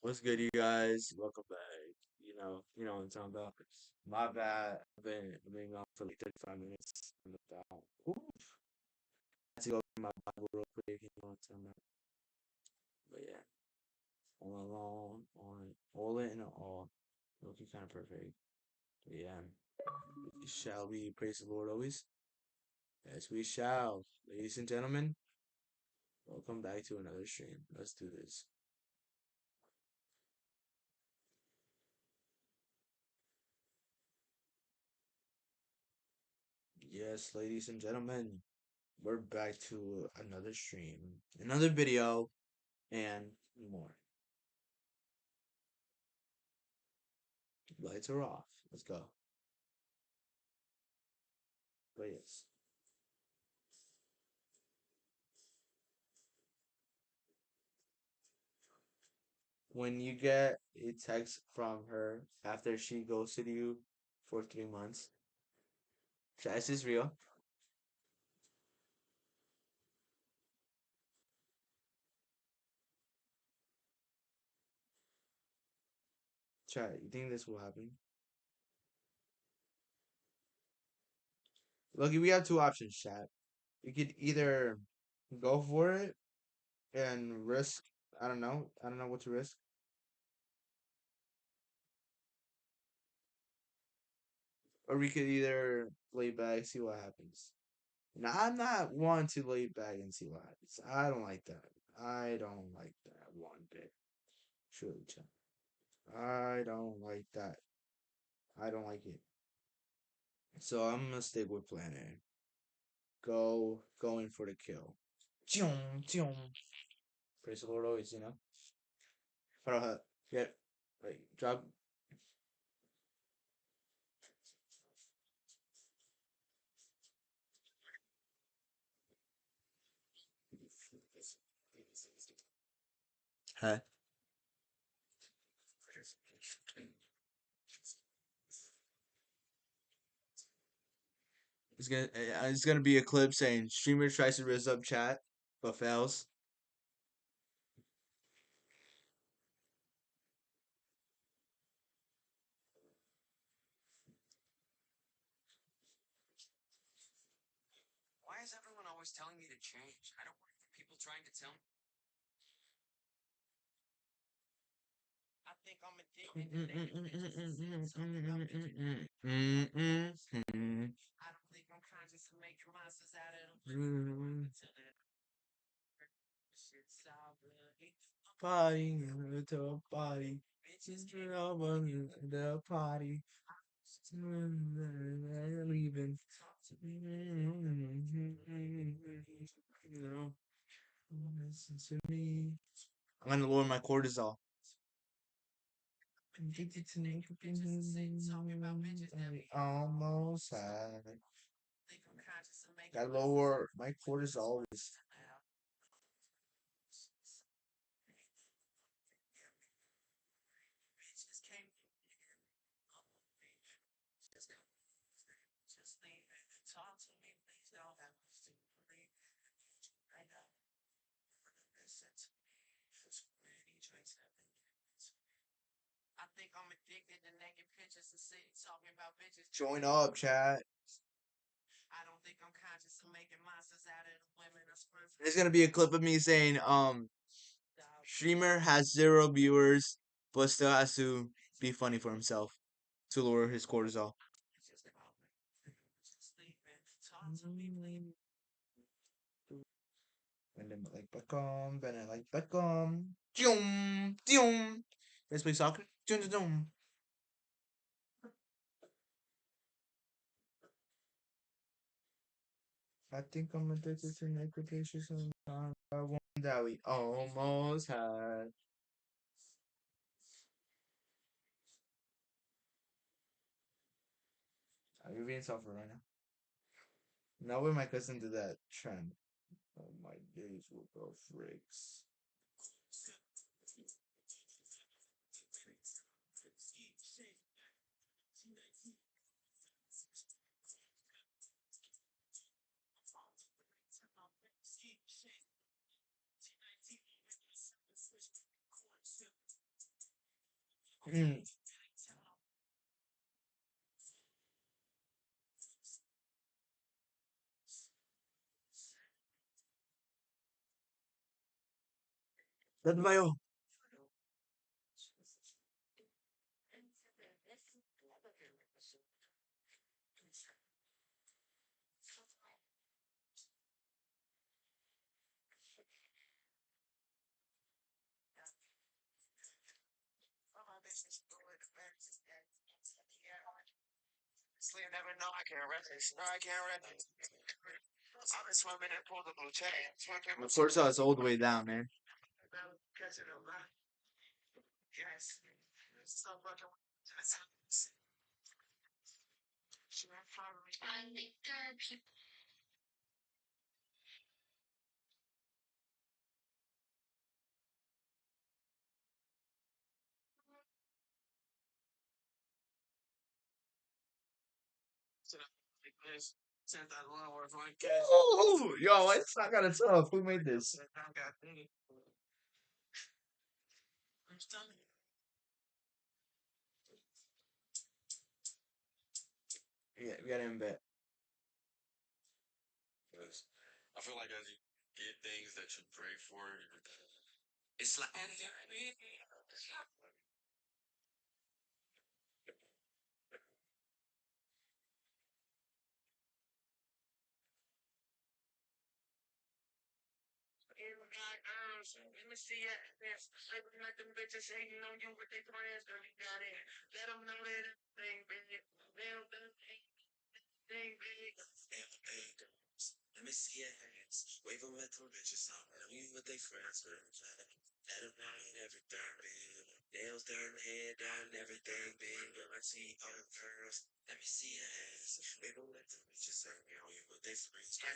What's good, you guys? Welcome back. You know what I'm talking about. My bad. I've been gone for like 35 minutes. I'm about. Oof. I had to go get my Bible real quick. You know what I'm talking about. But yeah, all along, all in and all, looking kind of perfect. But yeah, shall we praise the Lord always? Yes, we shall. Ladies and gentlemen, welcome back to another stream. Let's do this. Yes, ladies and gentlemen, we're back to another stream, another video, and more. Lights are off. Let's go. But yes, when you get a text from her after she ghosted you for 3 months, chat, is this real? Chat, you think this will happen? Look, we have two options, chat. You could either go for it and risk. I don't know. I don't know what to risk. Or we could either lay back, see what happens. Now, I'm not one to lay back and see what happens. I don't like that. I don't like that one bit. Truly, chat. I don't like that. I don't like it. So I'm gonna stick with plan A. Going for the kill. Chum, chum. Praise the Lord always, you know. Para get like drop. Huh? It's gonna be a clip saying streamer tries to raise up chat but fails. Why is everyone always telling me to change? I don't want people trying to tell me. I think I'm addicted. I don't think I'm conscious of making monsters out of them. Party to a party. Bitches get up on the party. Leaving. You know, listen to me. I'm gonna lower my cortisol. Addicted to I almost had. Gotta lower my cortisol. I think I'm addicted to naked pictures and city talking about bitches. Join up, chat. I don't think I'm conscious of making monsters out of the women. There's gonna be a clip of me saying, streamer has 0 viewers, but still has to be funny for himself to lower his cortisol. And then like Beckham, then I like Beckham. Doom, doom. Let's play soccer. Doom, doom, doom. I think I'm addicted to naked pictures and one that we almost had. Are you being suffer right now? Now when my cousin did that trend. Oh my days will go freaks. Dad ba yun? Of course, it's all the way down, man. Oh, yo, it's not kind of tough. Who made this? Yeah, we got him bet. I feel like as you get things that you pray for, it's like let me see your hands. Wave them at them bitches. Tell me what they friends with. Let them know in everything big. Nails down, head down, everything big. I see all girls. Let me see your hands. Wave them at them bitches. Tell me what they friends with.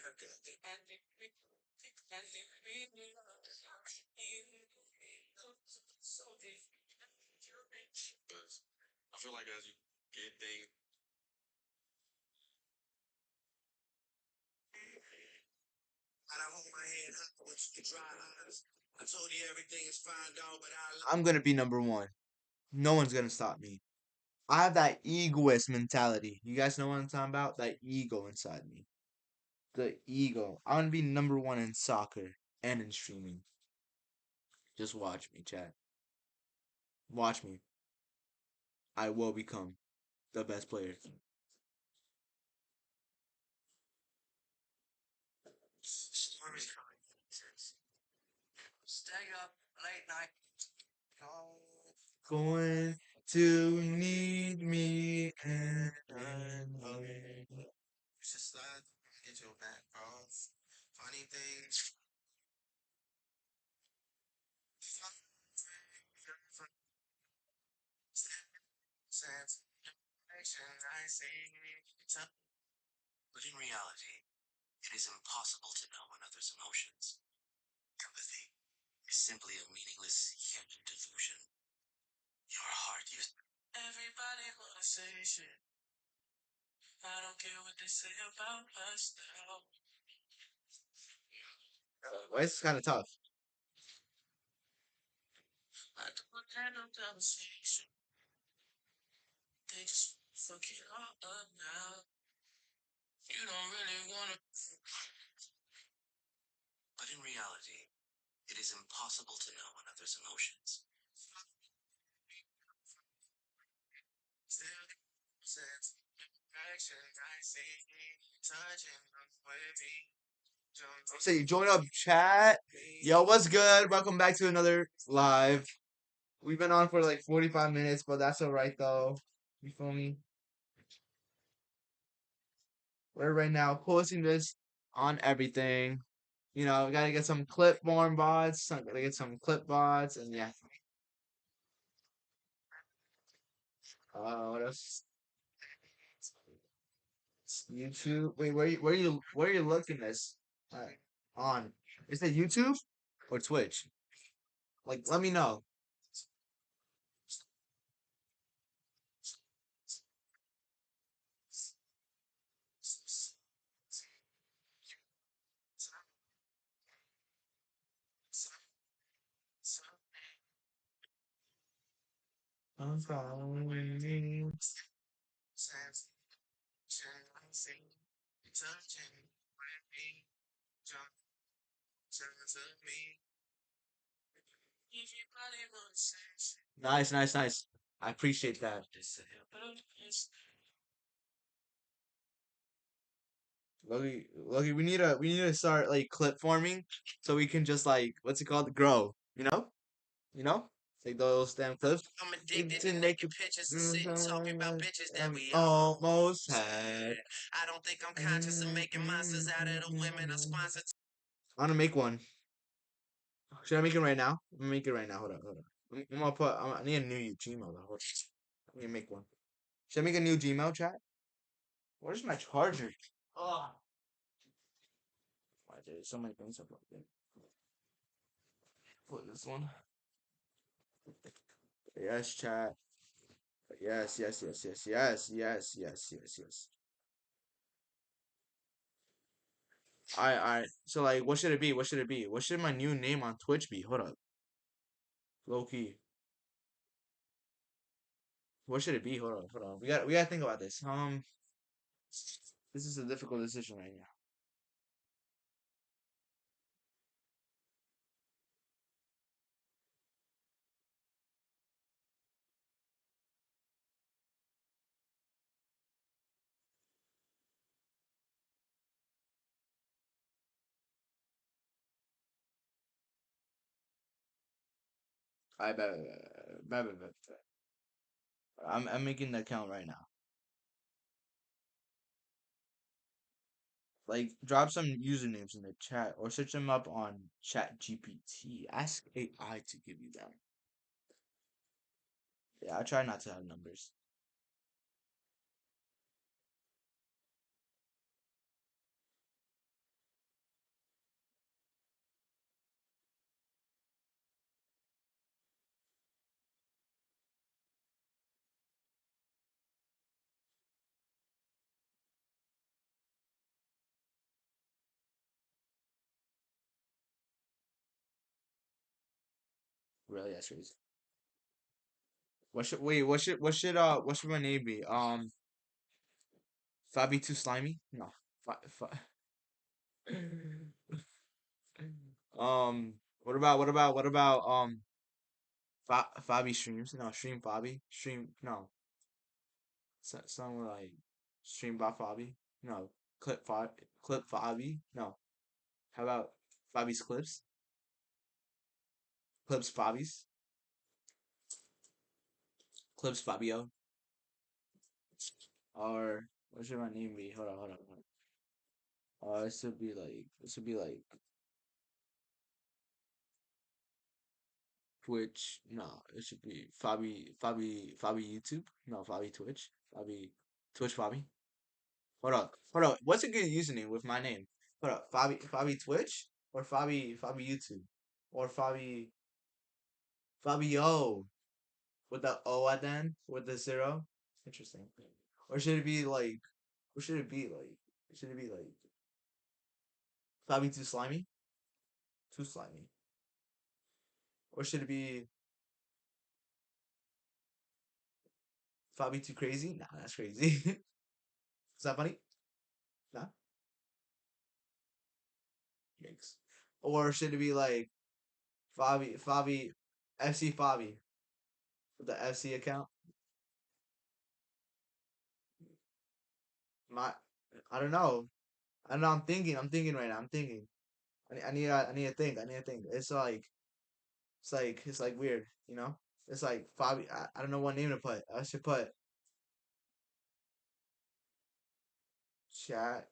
I feel like as you get things. I told you everything is fine, dog, but I'm gonna be number one. No one's gonna stop me. I have that egoist mentality. You guys know what I'm talking about? That ego inside me. The ego. I want to be number one in soccer and in streaming. Just watch me, chat. Watch me. I will become the best player. storm is coming. Stay up late night. Going to need me and I Just slide, get your back off. Funny things. Sense, I see. But in reality, it is impossible to know another's emotions. Empathy is simply a meaningless human delusion. Your heart used. Everybody wanna say shit. I don't care what they say about us now. Well, it's kind of tough. I don't have no conversation. They just fuck it all up now. You don't really wanna. But in reality, it is impossible to know another's emotions. Still, sense, action, I see, touching, with me. So you join up chat. Yo, what's good? Welcome back to another live. We've been on for like 45 minutes, but that's alright though. You feel me? We're right now posting this on everything. You know, we gotta get some clipboard bots. Gotta get some clip bots, and yeah. What else? YouTube. Wait, where you looking this? On? Is it YouTube or Twitch? Like, let me know. I'm following. Sense, I see, touching, with me. Jump, turns of me. Nice, nice, nice. I appreciate that. Loki, we need to start like clip forming so we can just like what's it called? Grow. You know? Like those damn clips. I'm Need addicted to to make naked it pictures and sitting talking about bitches that we almost almost had. had. I don't think I'm conscious of making monsters out of the women I sponsor. I'm gonna make one. Should I make it right now? I'm gonna make it right now. Hold on, hold on. I'm gonna put. I need a new Gmail though. Hold on. Let me make one. Should I make a new Gmail chat? Where's my charger? Oh, why there's so many things up there. Put this one. Yes, chat. Yes, yes, yes, yes, yes, yes, yes, yes, yes. I. So like, what should it be? What should it be? What should my new name on Twitch be? Hold up, low key. What should it be? Hold on, hold on. We gotta think about this. This is a difficult decision right now. I bet. I'm making the account right now. Like, drop some usernames in the chat or search them up on Chat GPT. Ask AI to give you them. Yeah, I try not to have numbers. Really, that's crazy. What should my name be? Fabi too slimy? No. um, what about Fabi streams? No, stream Fabi. Stream no. Something like stream by Fabi. No, clip Fabi. No. How about Fabi's clips? Clips Fabi's. Clips Fabio. Or what should my name be? Hold on. This would be like Twitch. No, it should be Fabi YouTube. No, Fabi Twitch. Twitch Fabi. Hold on. What's a good username with my name? Hold up, Fabi Twitch or Fabi YouTube or Fabio with the O at the end with the zero. Interesting. Or should it be like? Or should it be like? Should it be like Fabi too slimy? Too slimy. Or should it be Fabi too crazy? Nah, that's crazy. Is that funny? Nah. Yikes. Or should it be like Fabi FC Fabi with the FC account? My I don't know. I don't know. I'm thinking. I'm thinking right now. I'm thinking. I need to think. I need to think. It's like weird. It's like Fabi. I don't know what name to put. I should put Chat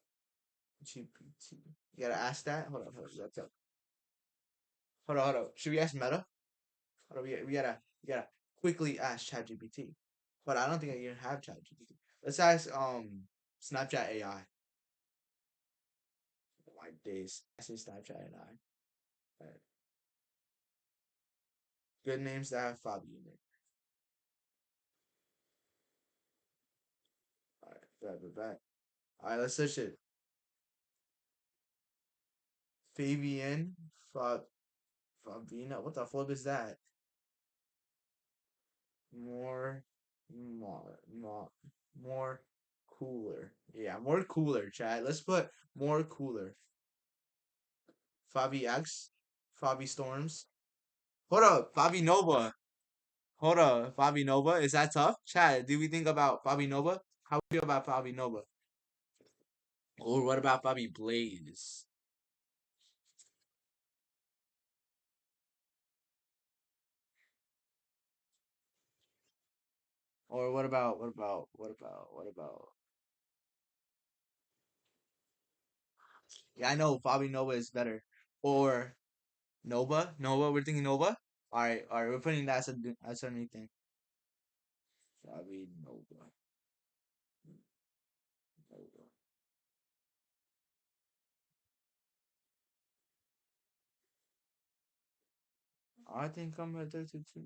GPT. You gotta ask that. Hold on. Hold on. Should we ask Meta? Hold on. We gotta quickly ask Chat GPT. But I don't think I even have Chat GPT. Let's ask Snapchat AI. Oh my days. I say Snapchat AI. Alright. Good names that have Fabi in it. Alright, bet. Alright, let's search it. Fabian Fabina. What the flip is that? More, more cooler. Yeah, more cooler, chat. Let's put more cooler. Fabi X, Fabi Storms. Hold up, Fabi Nova. Hold up, Fabi Nova. Is that tough? Chad, do we think about Fabi Nova? How we feel about Fabi Nova? Or what about Fabi Blaze? Or what about? Yeah, I know Fabi Nova is better. Or Nova. We're thinking Nova. All right. We're putting that as a new thing. Fabi Nova. Nova. I think I'm addicted to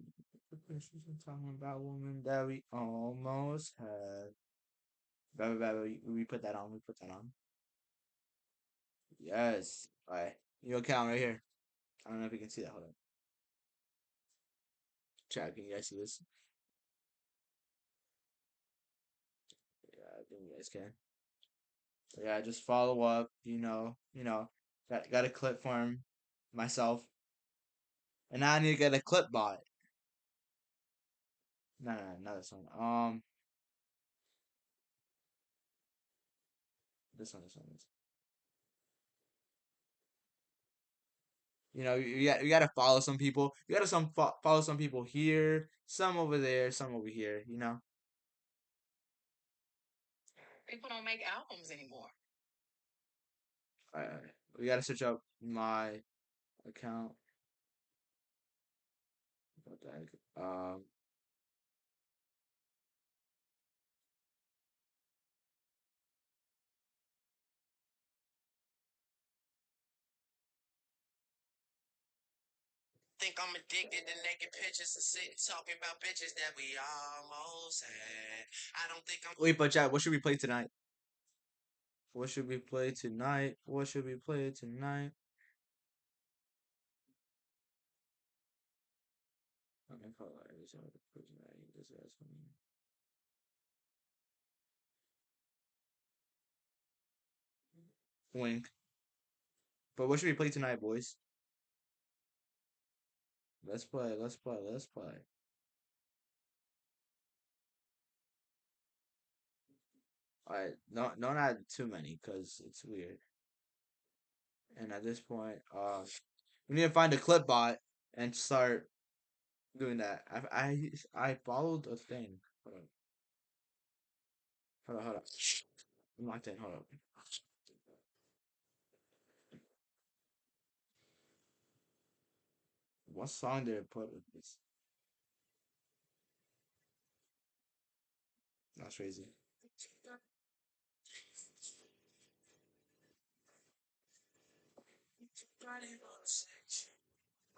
the pictures and talking about women that we almost had. We put that on. We put that on. Yes. All right. You account right here. I don't know if you can see that. Hold on. Chat, can you guys see this? Yeah, I think you guys can. Yeah, just follow up. Got a clip for him myself, and now I need to get a clip bot. No, no, no, not this one. This one. You gotta follow some people. You gotta follow some people here, some over there, some over here. People don't make albums anymore. Alright. We gotta search up my account. What the heck? Think I'm addicted to naked pictures and sitting talking about bitches that we almost had. I don't think I'm. Wait, but chat, what should we play tonight? What should we play tonight? What should we play tonight? Okay, call it. Wink. But what should we play tonight, boys? Let's play. Let's play. Let's play. Alright, don't add too many because it's weird. And at this point, we need to find a clip bot and start doing that. I followed a thing. Hold on. I'm locked in. Hold up. What song did it put with this? That's crazy.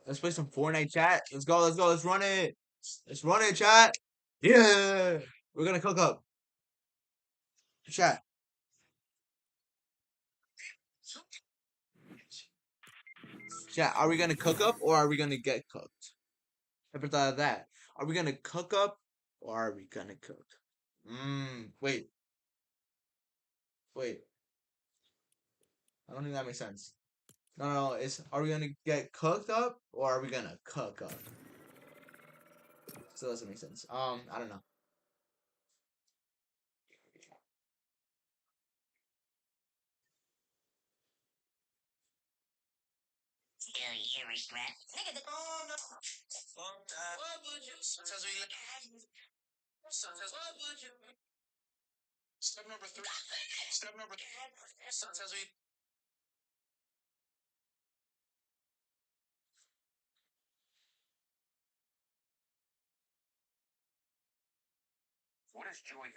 Let's play some Fortnite, chat. Let's go. Let's go. Let's run it. Let's run it, chat. Yeah. We're gonna cook up. Chat. Chat. Are we gonna cook up or are we gonna get cooked? Ever thought of that? Are we gonna cook up or are we gonna cook? Wait. Wait. I don't think that makes sense. No. Are we gonna get cooked up or are we gonna cook up? So that doesn't make sense. I don't know. Scary, hairy rat. Nigga, oh no. Fuck that. What would you? Sometimes we look at. Sometimes what would you? Step number 3. Step number. Sometimes we. What is joy?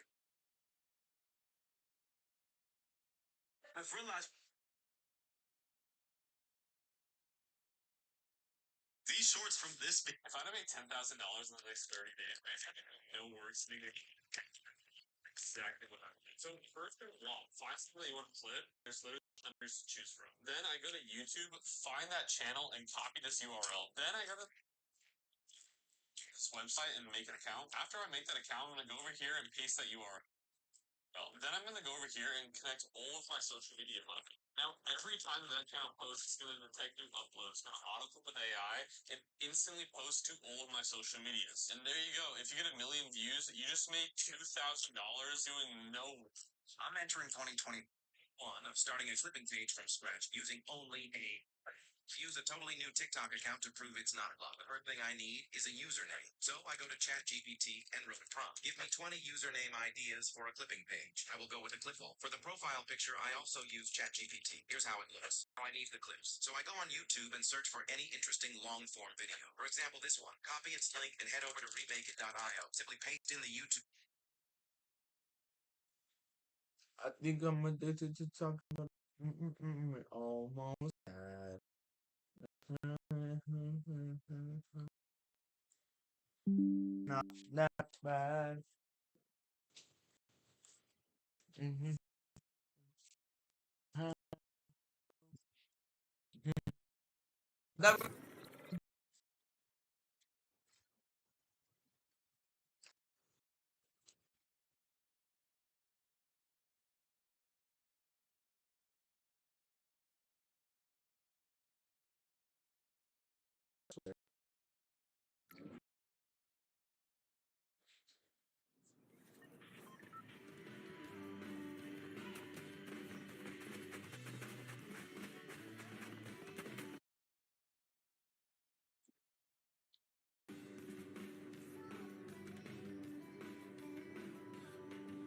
I've realized these shorts from this. If I'd have made $10,000 in the next 30 days, man, no words. Exactly what I did. So first there's wrong. Find something you want to flip. There's literally hundreds to choose from. Then I go to YouTube, find that channel, and copy this URL. Then I go to this website and make an account. After I make that account, I'm gonna go over here and paste that URL. Then I'm gonna go over here and connect all of my social media money. Now, every time that account posts, it's gonna detect new uploads, it's gonna autofill with AI, and instantly post to all of my social medias. And there you go. If you get 1,000,000 views, you just made $2,000 doing no. I'm entering 2021 of starting a flipping page from scratch using only a. Use a totally new TikTok account to prove it's not a bot. The first thing I need is a username. So I go to ChatGPT and wrote a prompt. Give me 20 username ideas for a clipping page. I will go with a clipful. For the profile picture, I also use ChatGPT. Here's how it looks. Now I need the clips. So I go on YouTube and search for any interesting long form video. For example, this one. Copy its link and head over to remakeit.io. Simply paste in the YouTube. I think I'm addicted to talking about almost had. Not that bad. Mm-hmm. That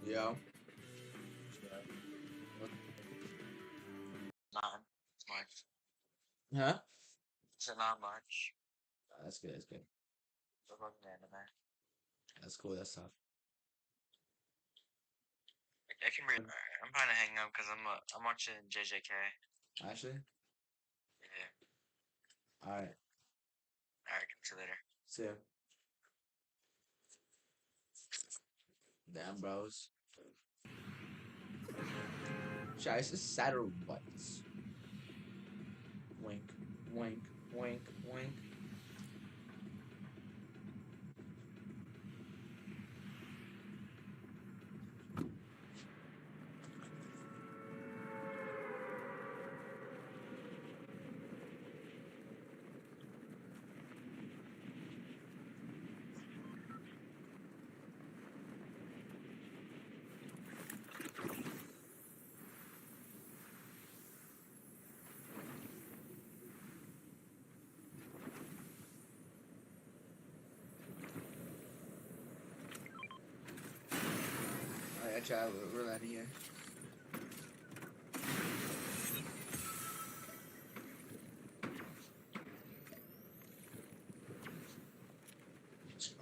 Yo. Not much. Huh? So not much. That's good. That's good. We're looking at anime. That's cool. That's tough. I can read. I'm trying to hang up because I'm watching JJK. Actually, Yeah. all right. Alright, see you later. See ya. Damn, bros. Scheiße, it's Saturday butts. Wink, wink, wink, wink. Alright, I try. We're out of here.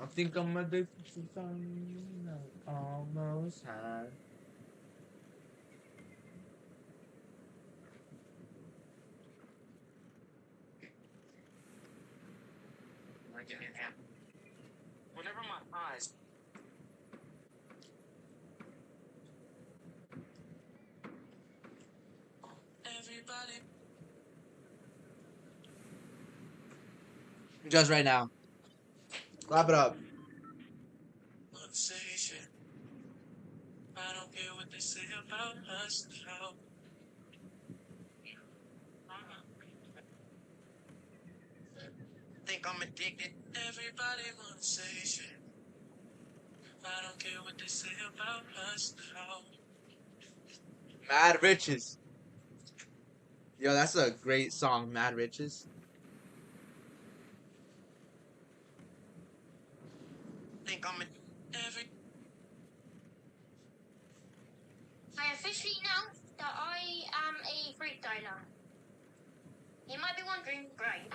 I think I'm addicted to something I almost had. Whenever my eyes. Everybody. Just right now. Clap it up. Conversation. I don't care what they say about us. How. Think I'm addicted. Everybody wanna say shit. I don't care what they say about us. How. Mad Riches. Yo, that's a great song, Mad Riches. Think I'm every. I officially announced that I am a freestyler. You might be wondering, great.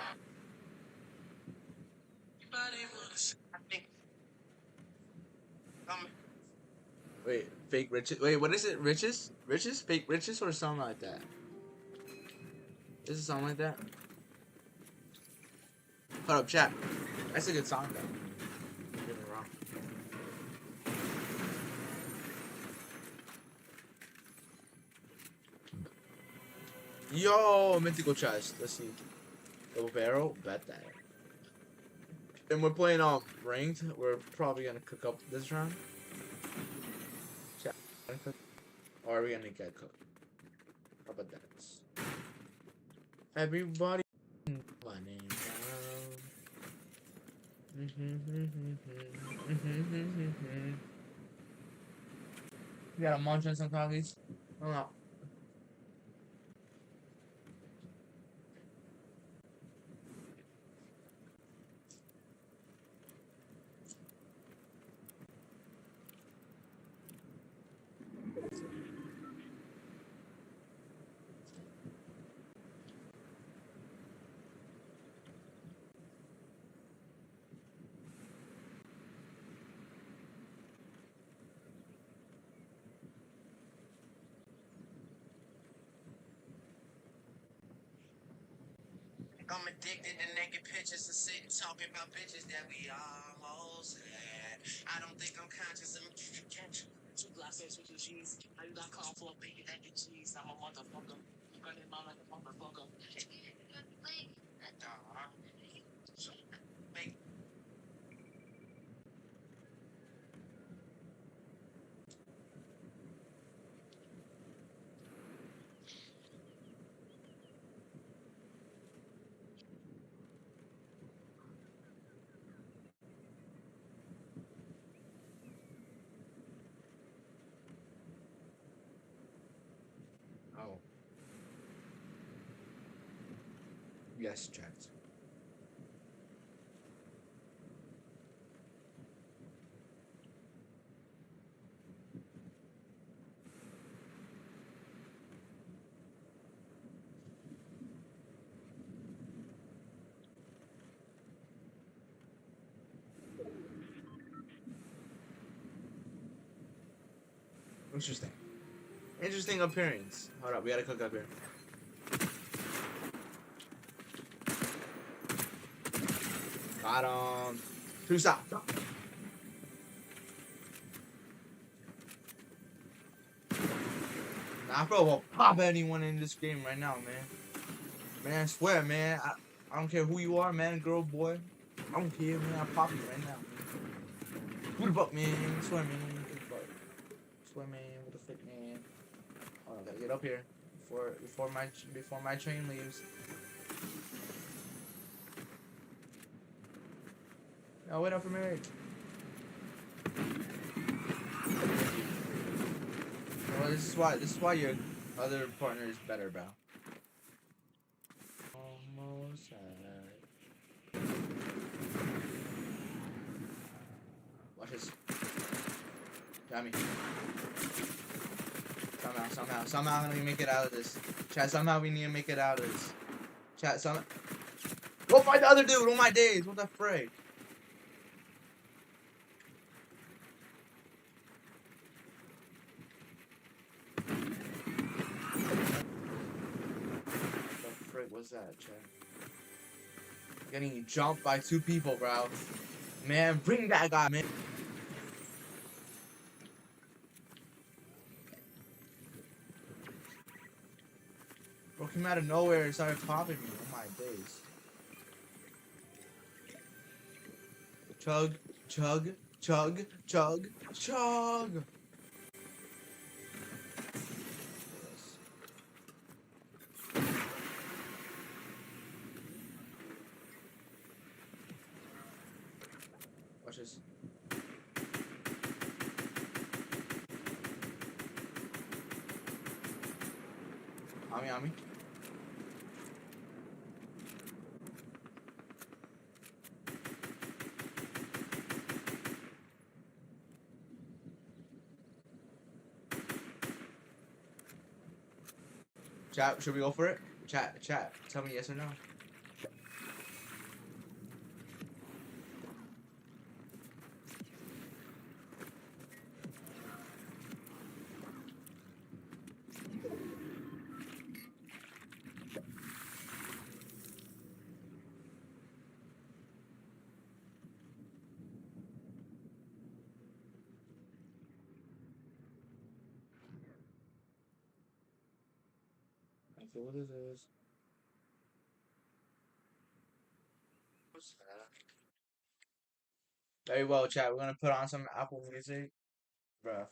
Everybody wanna say. I think. Wait, fake riches. Wait, what is it? Riches? Riches? Fake riches or something like that? Is it something like that? Hold up, chat. That's a good song though. Don't get me wrong. Yo, mythical chest. Let's see. Double barrel. Bet that. And we're playing ranked. We're probably gonna cook up this round. Chat. gonna cook? Or are we gonna get cooked? How about that? Everybody, my name down. You gotta munch on some cookies. Hold on. I'm addicted to naked pictures and sitting talking about bitches that we almost had. I don't think I'm conscious of two glasses with two cheese. How you got called for a bacon egg and cheese? I'm a motherfucker. You got him out like a motherfucker. Make Oh. Yes, chat. Interesting. Interesting appearance. Hold up, we gotta cook up here. Got two stop. Nah, bro, will pop anyone in this game right now, man. Man, I swear, man. I don't care who you are, man, girl, boy. I don't care, man. I'll pop you right now, man. Who the fuck, man? I swear, man. Who the fuck? I swear, man. What the fuck, man? Hold on, gotta get up here before my train leaves. No, wait up for me. Well, this is why your other partner is better, bro. Almost watch this. Got me. Somehow I'm gonna make it out of this. Chat, somehow we need to make it out of this. Chat, go find the other dude. Oh my days, what the frick? What's that, chat? Getting jumped by two people, bro. Man, bring that guy, man. Bro came out of nowhere and started popping me. Oh my days. Chug, chug, chug, chug, chug. Watch this. Ami. Chat, should we go for it? Chat, tell me yes or no. Okay, what is this? Very well, chat. We're gonna put on some Apple Music, bruh.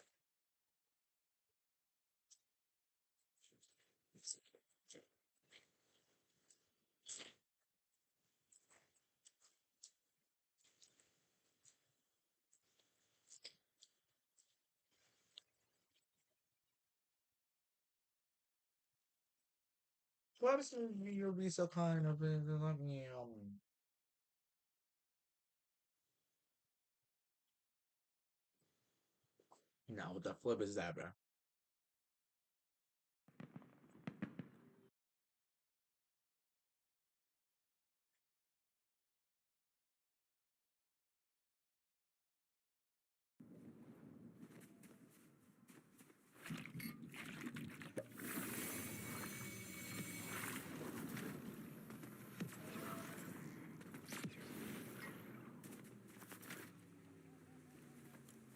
What happens if you'll be so kind of let me No, what the flip is that, bro?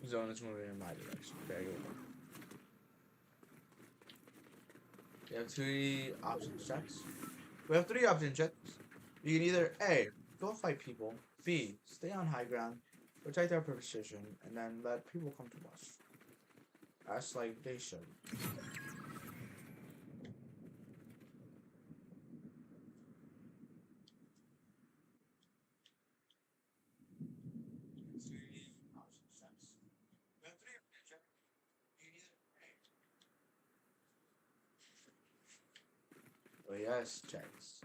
Zone is moving in my direction. Very good. We have three option checks. We have three option checks. You can either A, go fight people, B, stay on high ground, protect our position, and then let people come to us. That's like they should. Oh yes, checks.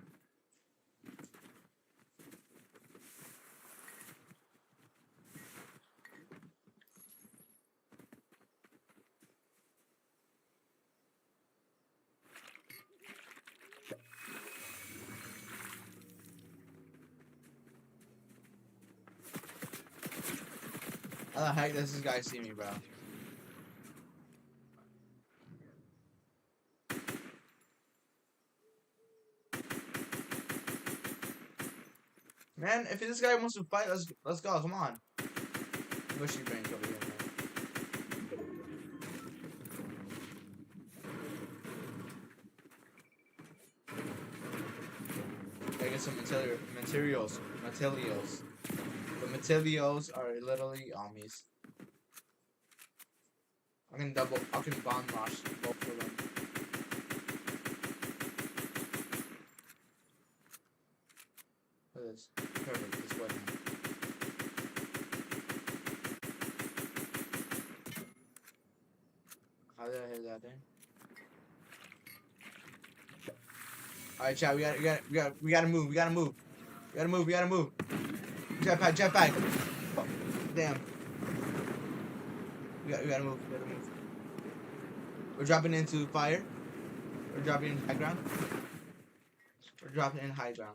How the heck does this guy see me, bro? Man, if this guy wants to fight, let's go. Come on. Mushy brains over here, man. I get some materials. The materials are literally armies. I can bomb rush both of them. Look at this. Perfect, this way now. How did I hit that thing? Alright, chat, we gotta move. Jetpack. Oh, damn. We gotta move. We're dropping into fire. We're dropping in high ground.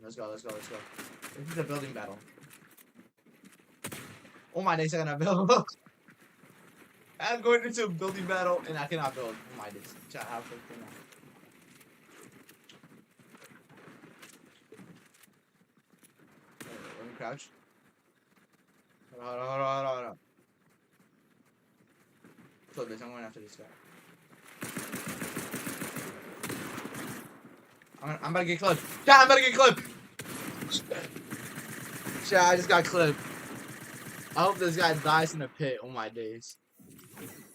Let's go. This is a building battle. Oh my days, I cannot build. I'm going into a building battle and I cannot build. Oh my days. Chat, how freaking out. Let me crouch. Hold on. Flip this, I'm going after this guy. I'm about to get clipped. Chat, I'm about to get clipped. Chat, I just got clipped. I hope this guy dies in the pit. Oh my days.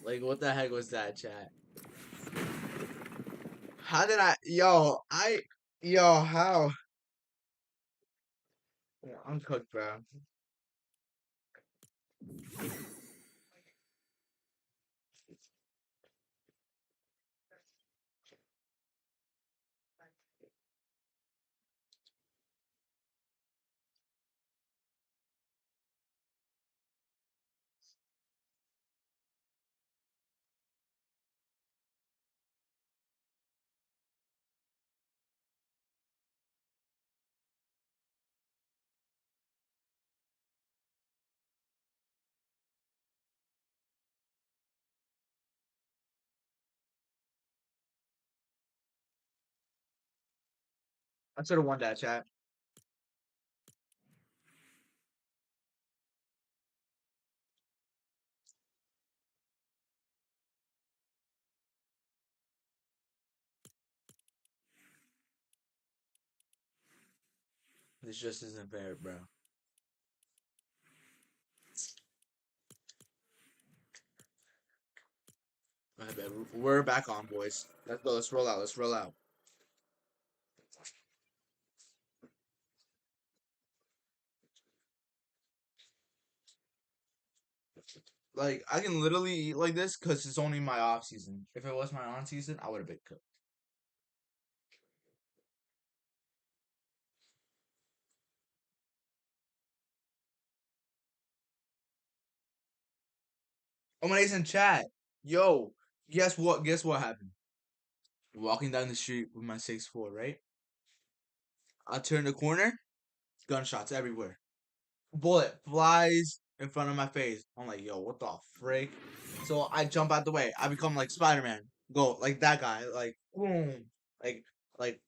Like, what the heck was that, chat? How did I... Yo, how? Yeah, I'm cooked, bro. I should have won that, chat. This just isn't fair, bro. We're back on, boys. Let's go. Let's roll out. Like, I can literally eat like this because it's only my off season. If it was my on season, I would have been cooked. Oh my, in chat. Yo, guess what? Guess what happened? Walking down the street with my 6'4", right? I turn the corner, gunshots everywhere. Bullet flies in front of my face. I'm like, yo, what the frick? So I jump out the way. I become like Spider-Man. Go like that guy. Like boom. Like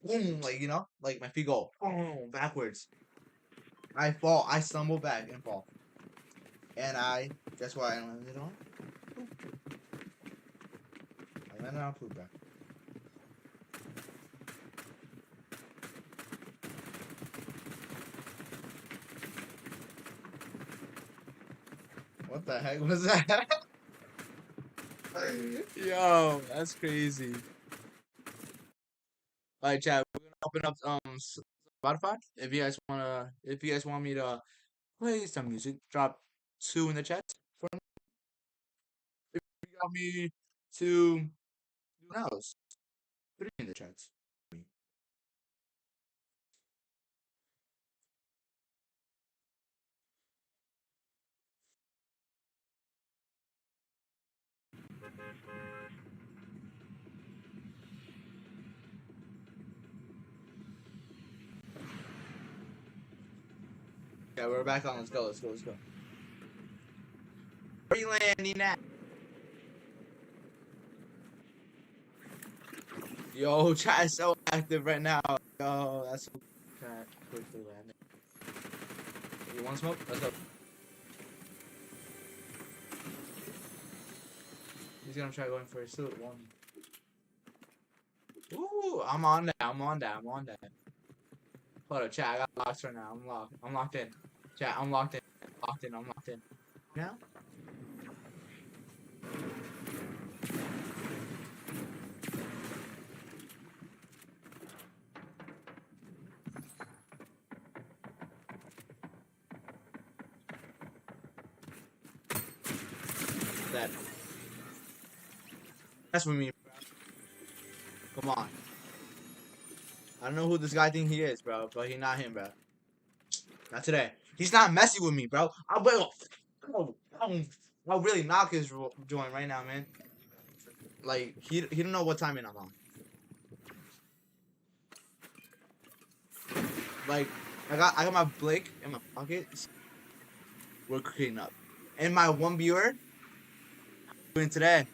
boom. Like like my feet go boom backwards. I fall. I stumble back and fall. And I guess what I landed on? Poop. I landed on poop back. What the heck was that? Yo, that's crazy. Alright, chat. We're gonna open up Spotify. If you guys want me to play some music, drop 2 in the chat. If you got me to do else, 3 in the chats. Yeah, we're back on. Let's go. Let's go. Let's go. Where you landing at? Yo, chat is so active right now. Yo, that's so chat quickly landing. You want smoke? Let's go. He's gonna try going for a suit. One. Ooh, I'm on that. I'm on that. I'm on that. Hold up, chat. I got locked right now. I'm locked. I'm locked in. Chat, I'm locked in. Locked in. I'm locked in. Now? That. That's for me. Come on. I don't know who this guy think he is, bro, but he not him, bro. Not today. He's not messing with me, bro. I'll really knock his joint right now, man. Like he don't know what time I'm on. Like I got my Blake in my pocket. We're cooking up, and my one viewer doing today.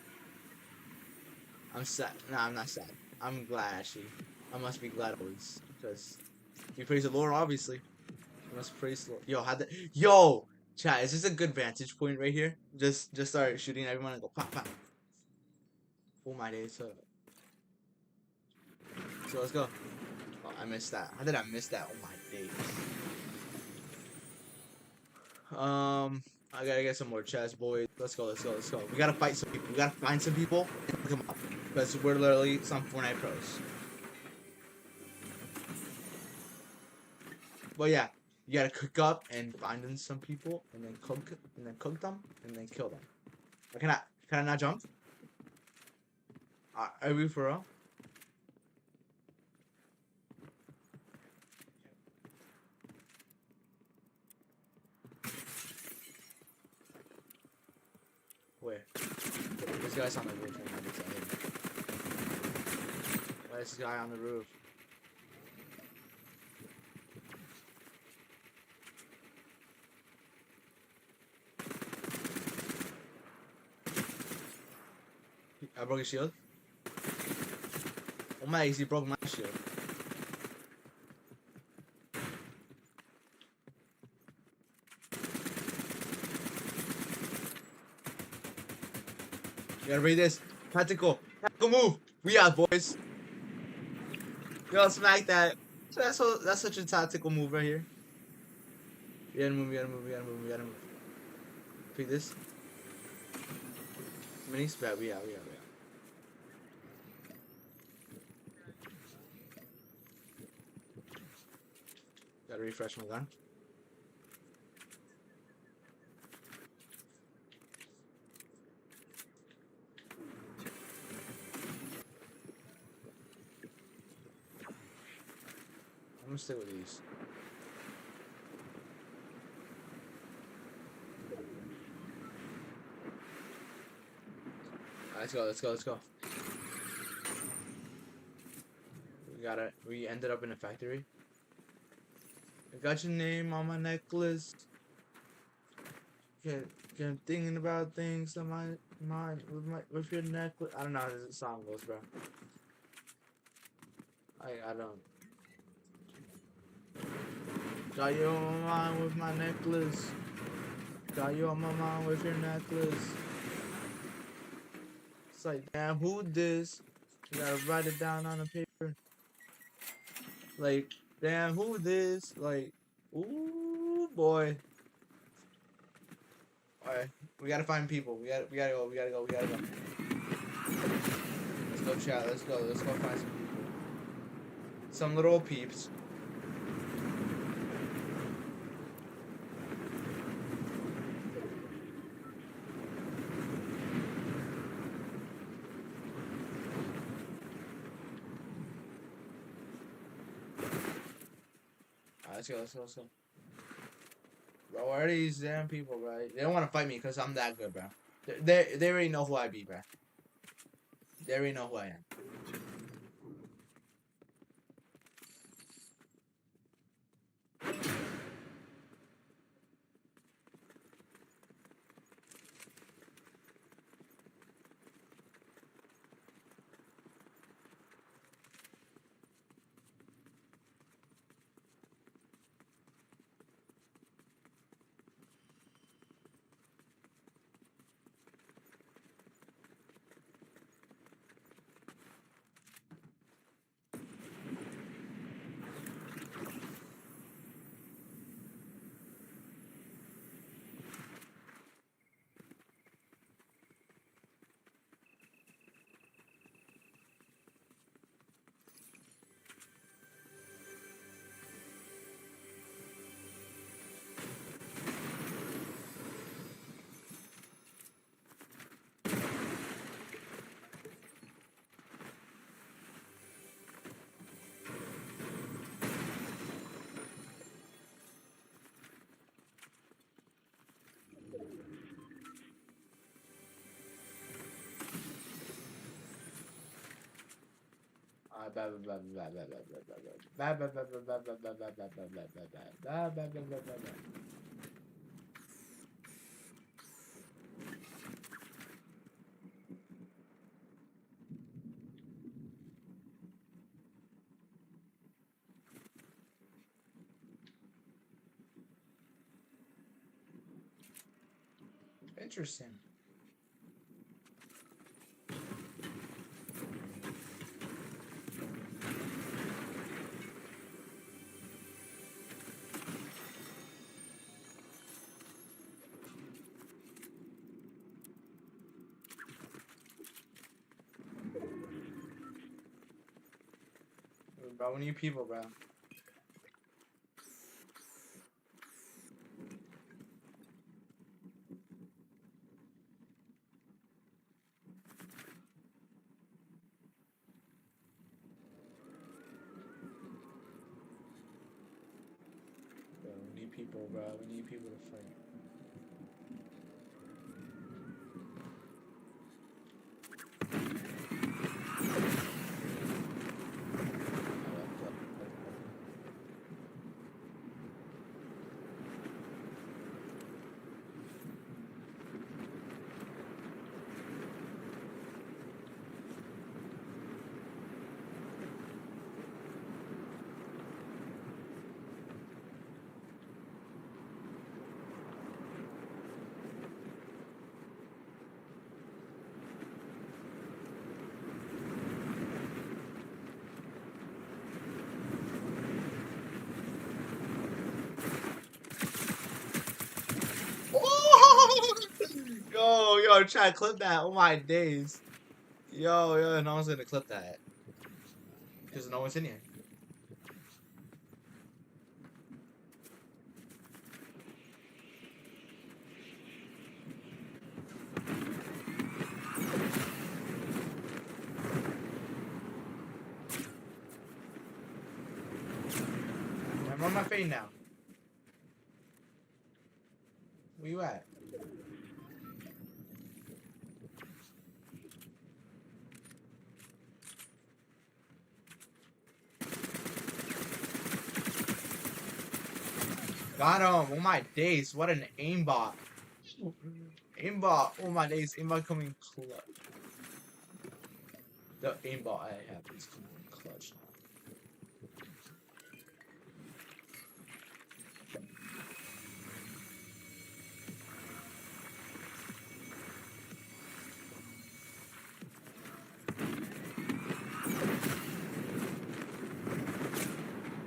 I'm sad. Nah, I'm not sad. I'm glad actually. I must be glad always because we praise the Lord, obviously. We must praise the Lord. Yo, yo, chat, is this a good vantage point right here? Just start shooting everyone and go pop pop. Oh my days. So let's go. Oh, I missed that. How did I miss that? Oh my days. I gotta get some more chest, boys. Let's go. Let's go. Let's go. We gotta fight some people. We gotta find some people and pick them up because we're literally some Fortnite pros. But yeah, you gotta cook up and find them some people and then cook them and then kill them. Or can I not jump? Are we for real? Where? This guy's on the roof. Why is this guy on the roof? I broke his shield. Oh my, he broke my shield. You gotta read this. Tactical move. We out, boys. Yo, smack that. That's such a tactical move right here. We gotta move. We gotta move. We gotta move. We gotta move. Pick this. Mini spat. We out. We out. We out. Gotta refresh my gun. I'm gonna stay with these. Let's go. Let's go. Let's go. We ended up in a factory. I got your name on my necklace. Get thinking about things on my mind with your necklace. I don't know how this song goes, bro. I don't. Got you on my mind with my necklace. Got you on my mind with your necklace. It's like, damn, who this? You gotta write it down on a paper. Like, damn, who this? Like, ooh, boy. Alright, we gotta find people. We gotta go. Let's go chat. Let's go find some people. Some little peeps. Alright, let's go. Bro, where are these damn people, bro? They don't want to fight me because I'm that good, bro. They already know who I be, bro. They already know who I am. Interesting. Bro, we need people, bro. We need people, bro. We need people to fight. Yo, try to clip that. Oh my days. Yo, no one's gonna clip that. Because no one's in here. I'm on my fade now. Where you at? Got him. Oh my days. What an aimbot. Aimbot. Oh my days. Aimbot coming clutch. The aimbot I have is coming clutch now.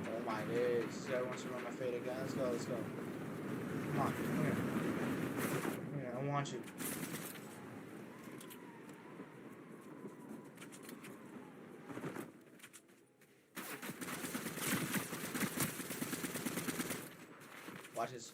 Oh my days. This guy wants to run my fade again. Let's go. Let's go. Come on. Come here. Come here. I want you. Watch this.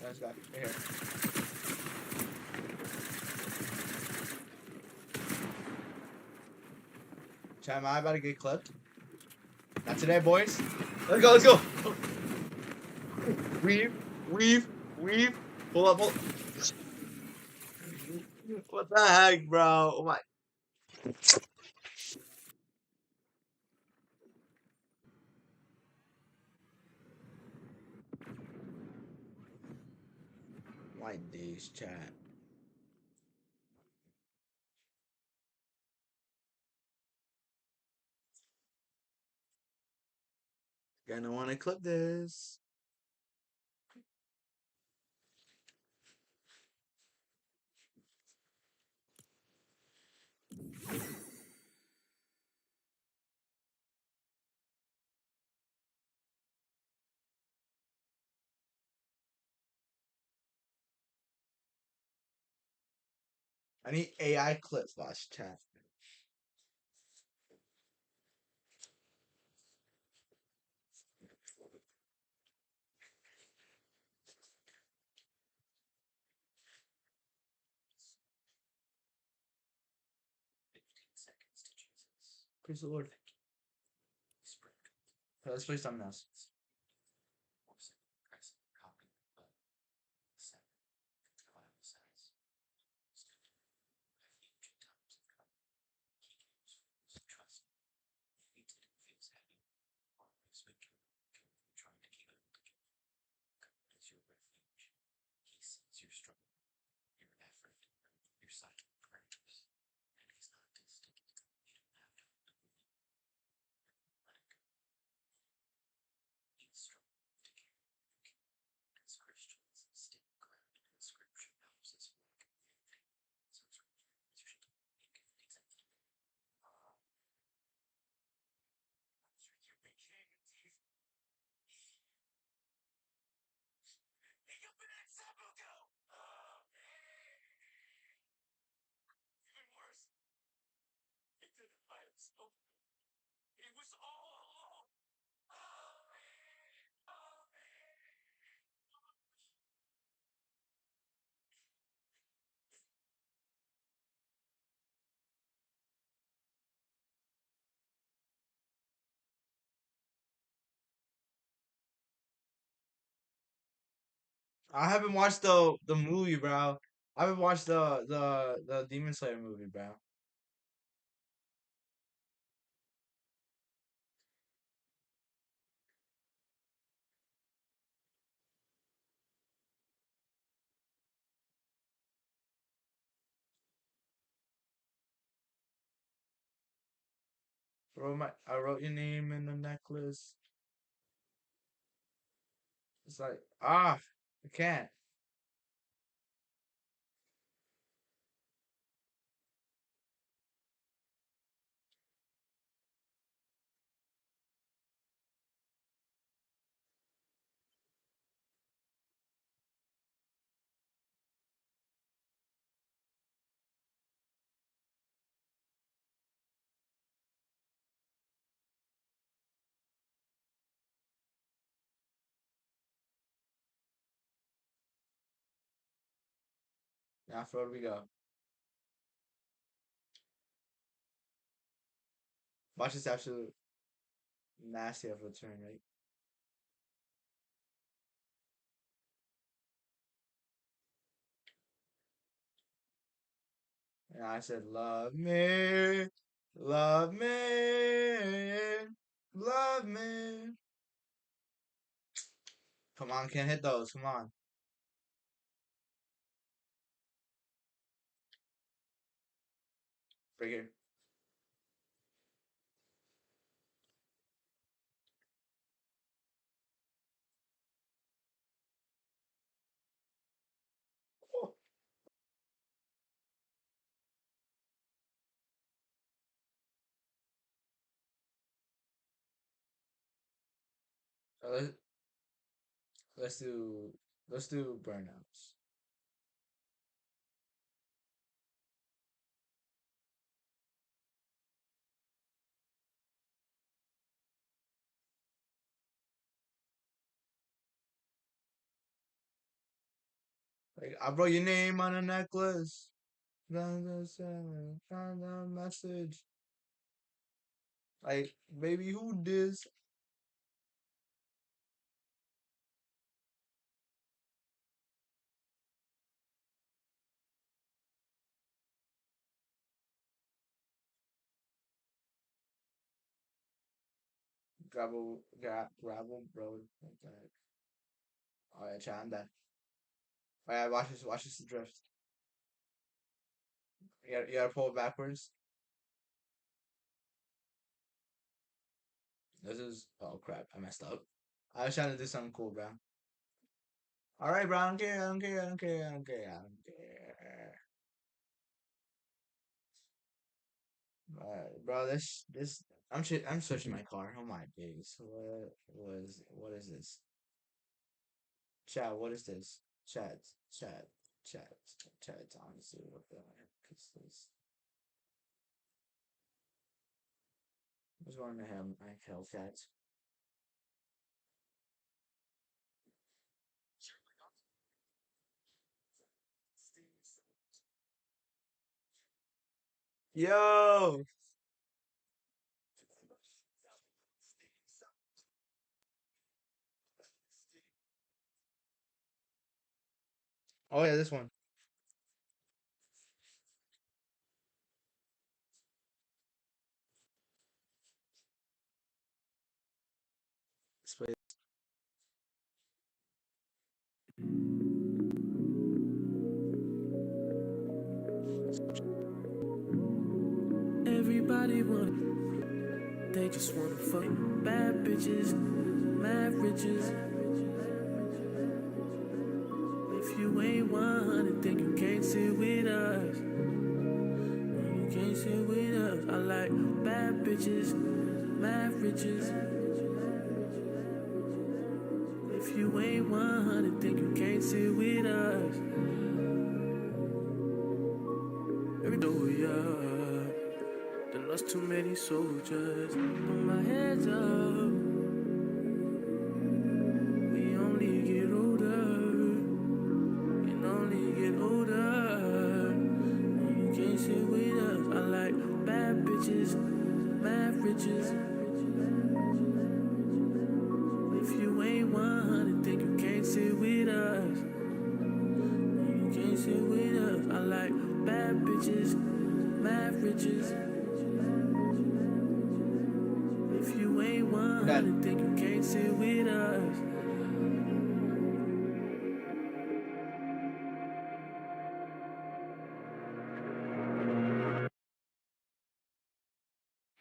Let's go. Right here. Chat, am I about to get clipped? Not today, boys. Let's go. Let's go. Weave. Weave. Weave. Pull up. Pull. What the heck, bro? Oh my. My days, chat. Gonna want to clip this. I need AI clips, watch chat. Praise the Lord. Let's play something else. I haven't watched the movie, bro. I haven't watched the Demon Slayer movie, bro. I wrote your name in the necklace. It's like I can't. Now for where we go. Watch this absolute nasty of a turn, right? And I said, love me, love me, love me. Come on, can't hit those. Come on. Right here. Oh. So let's do let's do burnouts. Like I wrote your name on a necklace. Found a message. Like, baby, who this? Gravel, bro. What the heck? Oh yeah, chat, I'm dead. Oh yeah, watch this drift. You gotta pull it backwards. This is, oh crap, I messed up. I was trying to do something cool, bro. Alright, bro, I don't care, I don't care, I don't care, I don't care, I don't care. Bro, I'm switching my car. Oh my days. What is this? Chat, what is this? Chat, chat, chat, chat, honestly, what the heck is this? What's going to have my Hellcat? Yo! Oh yeah, this one. Let's play. Everybody want, they just wanna fuck bad bitches, mad riches. If you ain't 100, then you can't sit with us. You can't sit with us. I like bad bitches, mad riches. If you ain't 100, then you can't sit with us. Every door, yeah. There lost too many soldiers. Put my hands up. We only get older. Can only get older. You can't sit with us. I like bad bitches, mad riches. If you ain't 100, then you can't sit with us. You can't sit with us. I like bad bitches, mad riches. If you ain't 100, then you can't sit with us.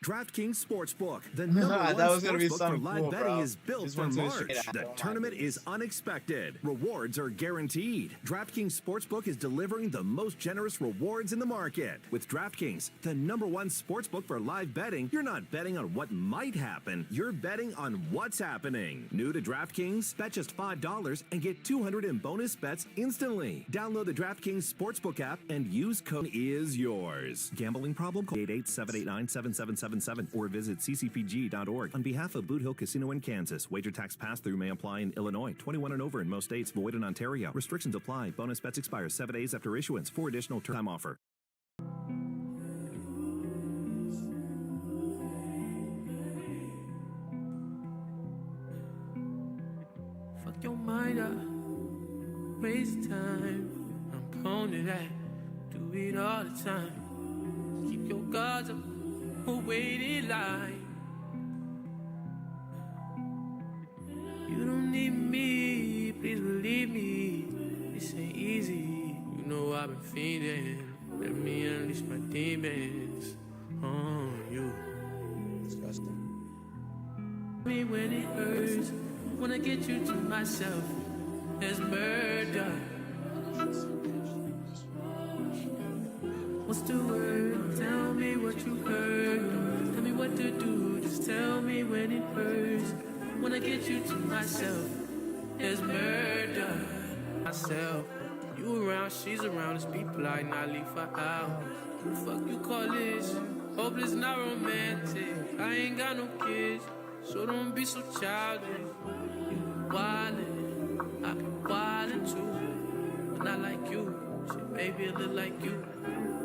DraftKings Sportsbook, the That number one was gonna be sportsbook for something live cool, betting, bro. is built Just for went to the March. shade The oh my tournament is days. unexpected. Rewards are guaranteed. DraftKings Sportsbook is delivering the most generous rewards in the market. With DraftKings, the number one sportsbook for live betting, you're not betting on what might happen. You're betting on what's happening. New to DraftKings? Bet just $5 and get 200 in bonus bets instantly. Download the DraftKings Sportsbook app and use code IS YOURS. Gambling problem? Call 888-789-7777 or visit ccpg.org. On behalf of Boot Hill Casino in Kansas, wager tax pass-through may apply in Illinois. 21 and over in most states. Void in Ontario. Restrictions apply. Bonus bets expire 7 days after issuance. For additional time offer. Fuck your mind up, waste time. I'm prone to that, do it all the time. gods who waited line. You don't need me, please believe me. This ain't easy. You know I've been fiending. Let me unleash my demons on you. Disgusting. Me when it hurts, when I get you to myself, there's murder. What's the word? Tell me what you heard. Tell me what to do. Just tell me when it hurts. When I get you to myself, there's murder. Myself, you around, she's around. It's people like not leave her out. What the fuck you call this? Hope it's not romantic. I ain't got no kids, so don't be so childish. You wildin', I be wildin' too, but not like you. Shit, maybe a little like you.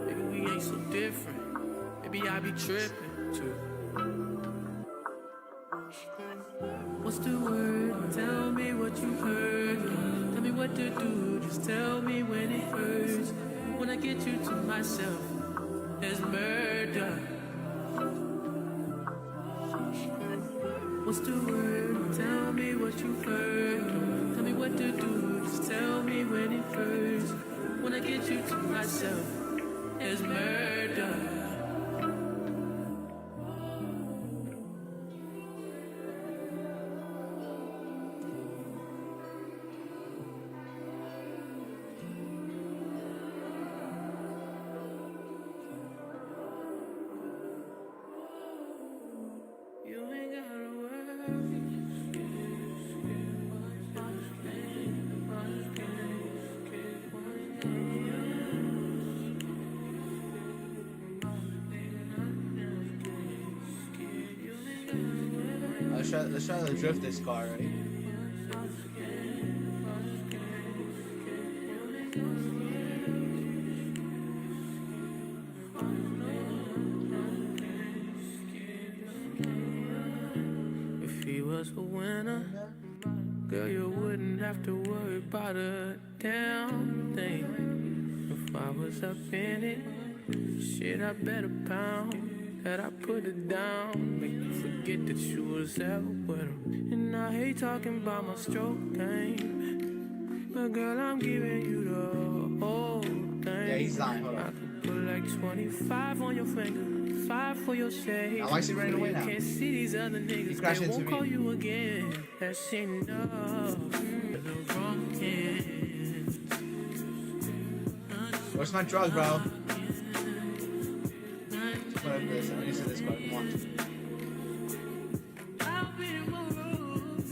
Maybe we ain't so different. Maybe I be trippin' too. What's the word? Tell me what you heard. Tell me what to do. Just tell me when it hurts. When I get you to myself, there's murder. What's the word? Tell me what you heard. Tell me what to do. Just tell me when it hurts. When I get you to myself, there's murder. Let's try to drift this car, right? If he was a winner, girl, you wouldn't have to worry about a damn thing. If I was up in it, shit, I better pound that I put it down. Make you forget that you was ever with him. And I hate talking about my stroke game, but girl, I'm giving you the whole thing. Yeah, he's lying. Hold I on. could put like 25 on your finger, 5 for your shade. Why is he running away You now? can't see these other niggas, crashed they into won't me. call you again. That's enough. The wrong hand. Where's my drug, bro? Whatever this. I'm using this car. Come on. I've been morose.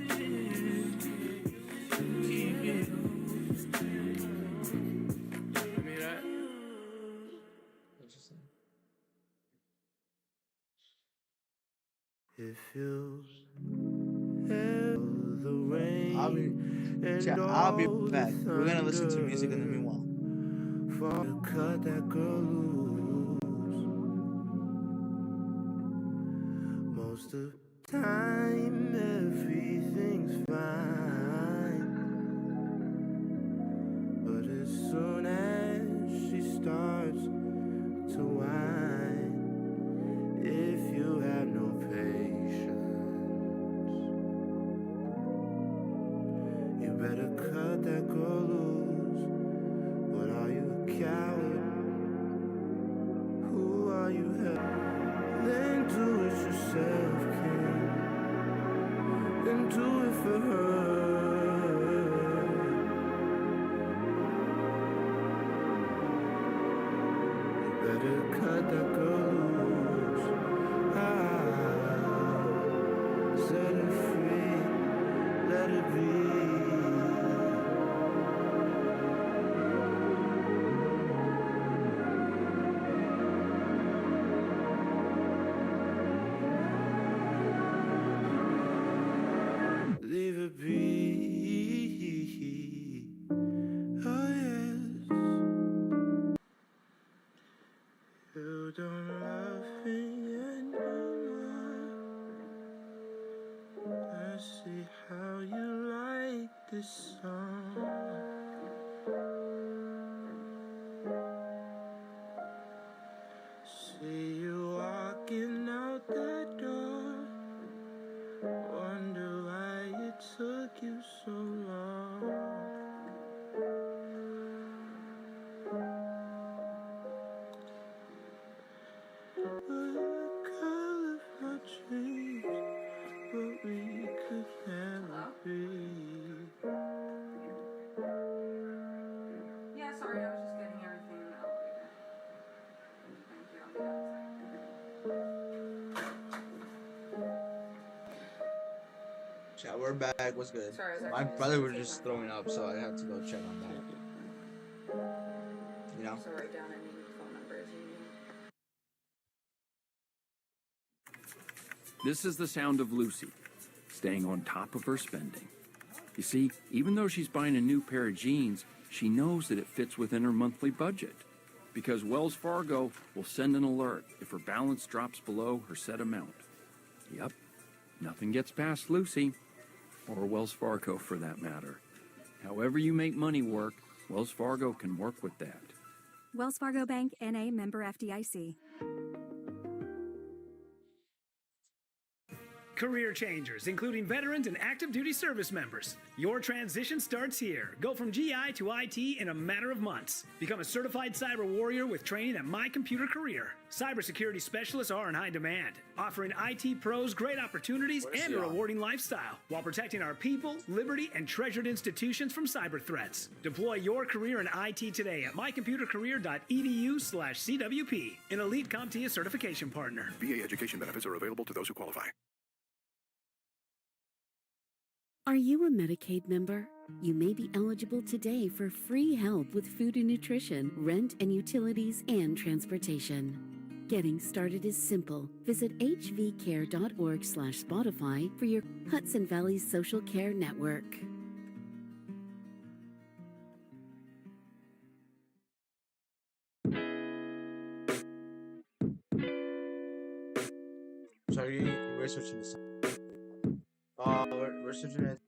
Keep it. Give me that. Interesting. It feels the rain. I'll be back. We're gonna listen to music in the meanwhile. Cut that girl loose. Most of the time, everything's fine. But as soon as she starts to whine, if you have no patience, you better cut that girl loose. What are you, a coward? Who are you, then do it yourself, kid. Then do it for her. You better cut that girl loose. Set her free. Let it be. Leave it be. Oh yes. You don't love me anymore. Let's see how you like this song. See you Yeah, we're back. What's good? Sorry, My brother was just throwing up, so I have to go check on that. You know? So write down any phone numbers you need. This is the sound of Lucy, staying on top of her spending. You see, even though she's buying a new pair of jeans, she knows that it fits within her monthly budget. Because Wells Fargo will send an alert if her balance drops below her set amount. Yep, nothing gets past Lucy, or Wells Fargo for that matter. However you make money work, Wells Fargo can work with that. Wells Fargo Bank, N.A. member FDIC. Career changers, including veterans and active duty service members. Your transition starts here. Go from GI to IT in a matter of months. Become a certified cyber warrior with training at My Computer Career. Cybersecurity specialists are in high demand, offering IT pros great opportunities and a rewarding lifestyle while protecting our people, liberty, and treasured institutions from cyber threats. Deploy your career in IT today at mycomputercareer.edu/CWP, an elite CompTIA certification partner. VA education benefits are available to those who qualify. Are you a Medicaid member? You may be eligible today for free help with food and nutrition, rent and utilities, and transportation. Getting started is simple. Visit hvcare.org/Spotify for your Hudson Valley Social Care Network. Sorry, we're switching this. We're switching it.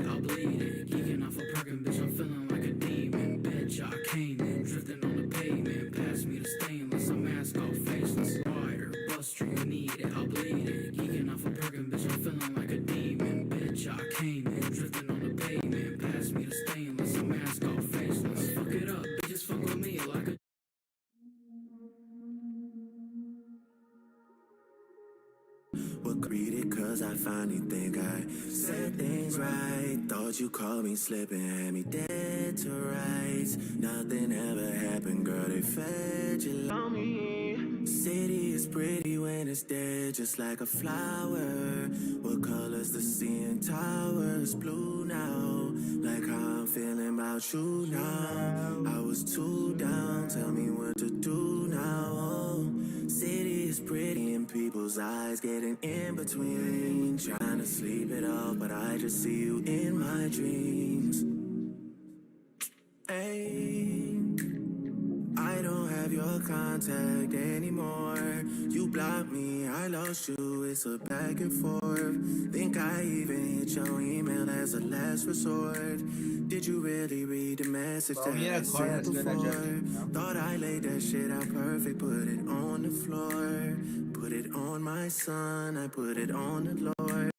I'll bleed it, geeking off a perkin', bitch, I'm feeling like a demon, bitch, I came in, drifting on the pavement, pass me the stainless, I'm mask off, faceless, wider, bust stream, need it, I'll bleed it, geeking off a perkin', bitch, I'm feeling like a demon, bitch, I came in, drifting on the pavement, pass me the stainless, I'm mask off, faceless, fuck it up, bitches fuck with me like a Read it cause I finally think I said things right. Thought you called me slipping, had me dead to rights. Nothing ever happened, girl, they fed you on me. City is pretty when it's dead, just like a flower. What color's the CN Towers? Blue now, like how I'm feeling about you now. I was too down, tell me what to do now. Oh, city is pretty in people's eyes, getting in between, trying to sleep it off, but I just see you in my dreams. Hey, I don't have your contact anymore. You blocked me, I lost you, it's a back and forth. Think I even hit your email as a last resort. Did you really read the message that I sent before? Thought I laid that shit out perfect, put it on the floor. Put it on my son, I put it on the Lord.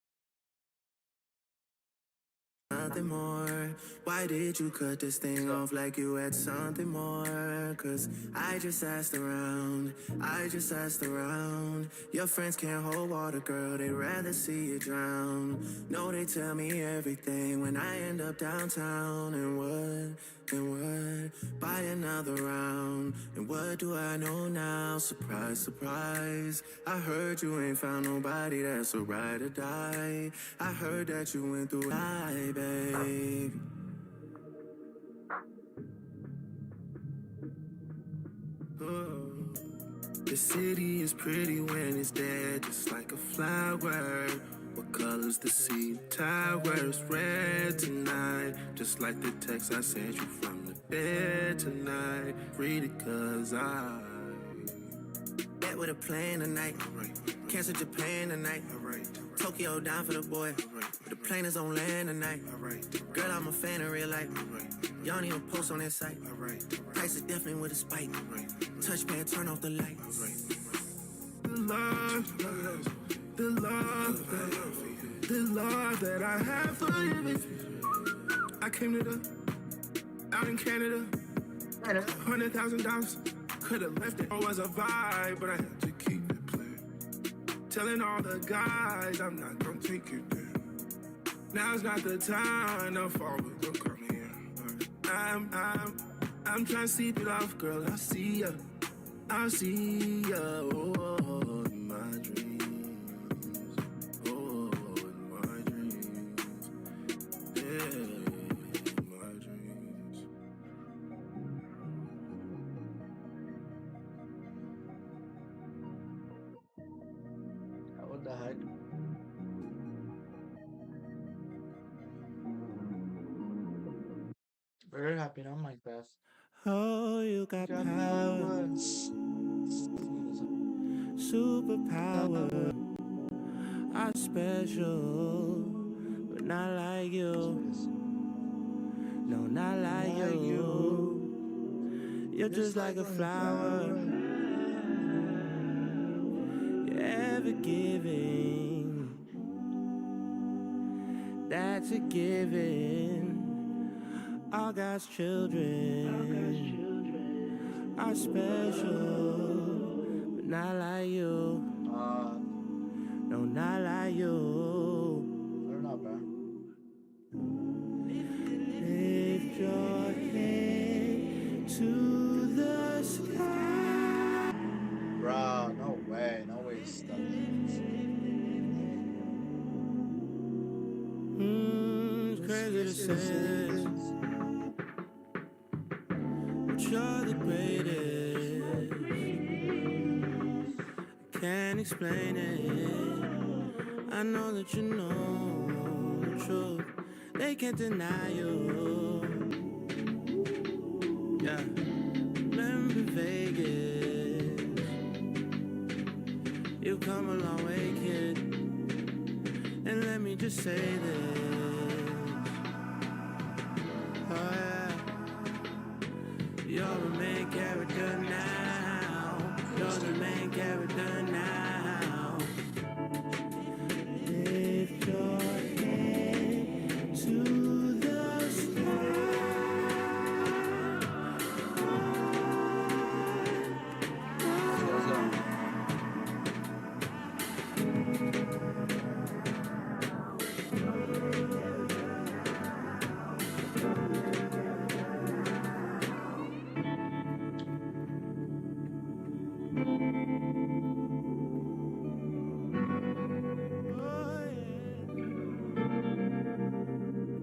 Nothing more. Why did you cut this thing off like you had something more? Cause I just asked around, I just asked around. Your friends can't hold water, girl, they'd rather see you drown. No, they tell me everything when I end up downtown. And what? Buy another round. And what do I know now? Surprise, surprise. I heard you ain't found nobody that's a ride or die. I heard that you went through life, babe. Oh. The city is pretty when it's dead, just like a flower. What color's the sea towers? Red tonight, just like the text I sent you from the bed tonight. Read it cause I met with a plane tonight. Cancel Japan tonight. Tokyo down for the boy. The plane is on land tonight. Girl, I'm a fan in real life. Y'all don't even post on that site. Price is definitely with a spike. Touchpad, turn off the lights. The love that I have for you. I came to the out in Canada. $100,000. Could have left it. It was a vibe, but I had to keep it playing. Telling all the guys I'm not gonna take it there. Now's not the time to fall, but don't come here. I'm trying to sleep it off, girl. I see ya, oh, in my dreams, oh, in my dreams, yeah, in my dreams. What the heck? Very happy on my best. Oh, you got power, superpower. I'm special, but not like you. No, not like you. You're just like a flower. You're ever giving. That's a given. All God's children are special, but not like you. No, not like you. I don't know, bro. Lift your head to the sky. Bro, no way. No way he's stuck. It's crazy to say. You're the greatest. Can't explain it. I know that you know the truth. They can't deny you. Yeah. Remember Vegas. You've come a long way, kid. And let me just say this. Oh, yeah. You're the main character now. You're the main character now. Lift your head to the sky.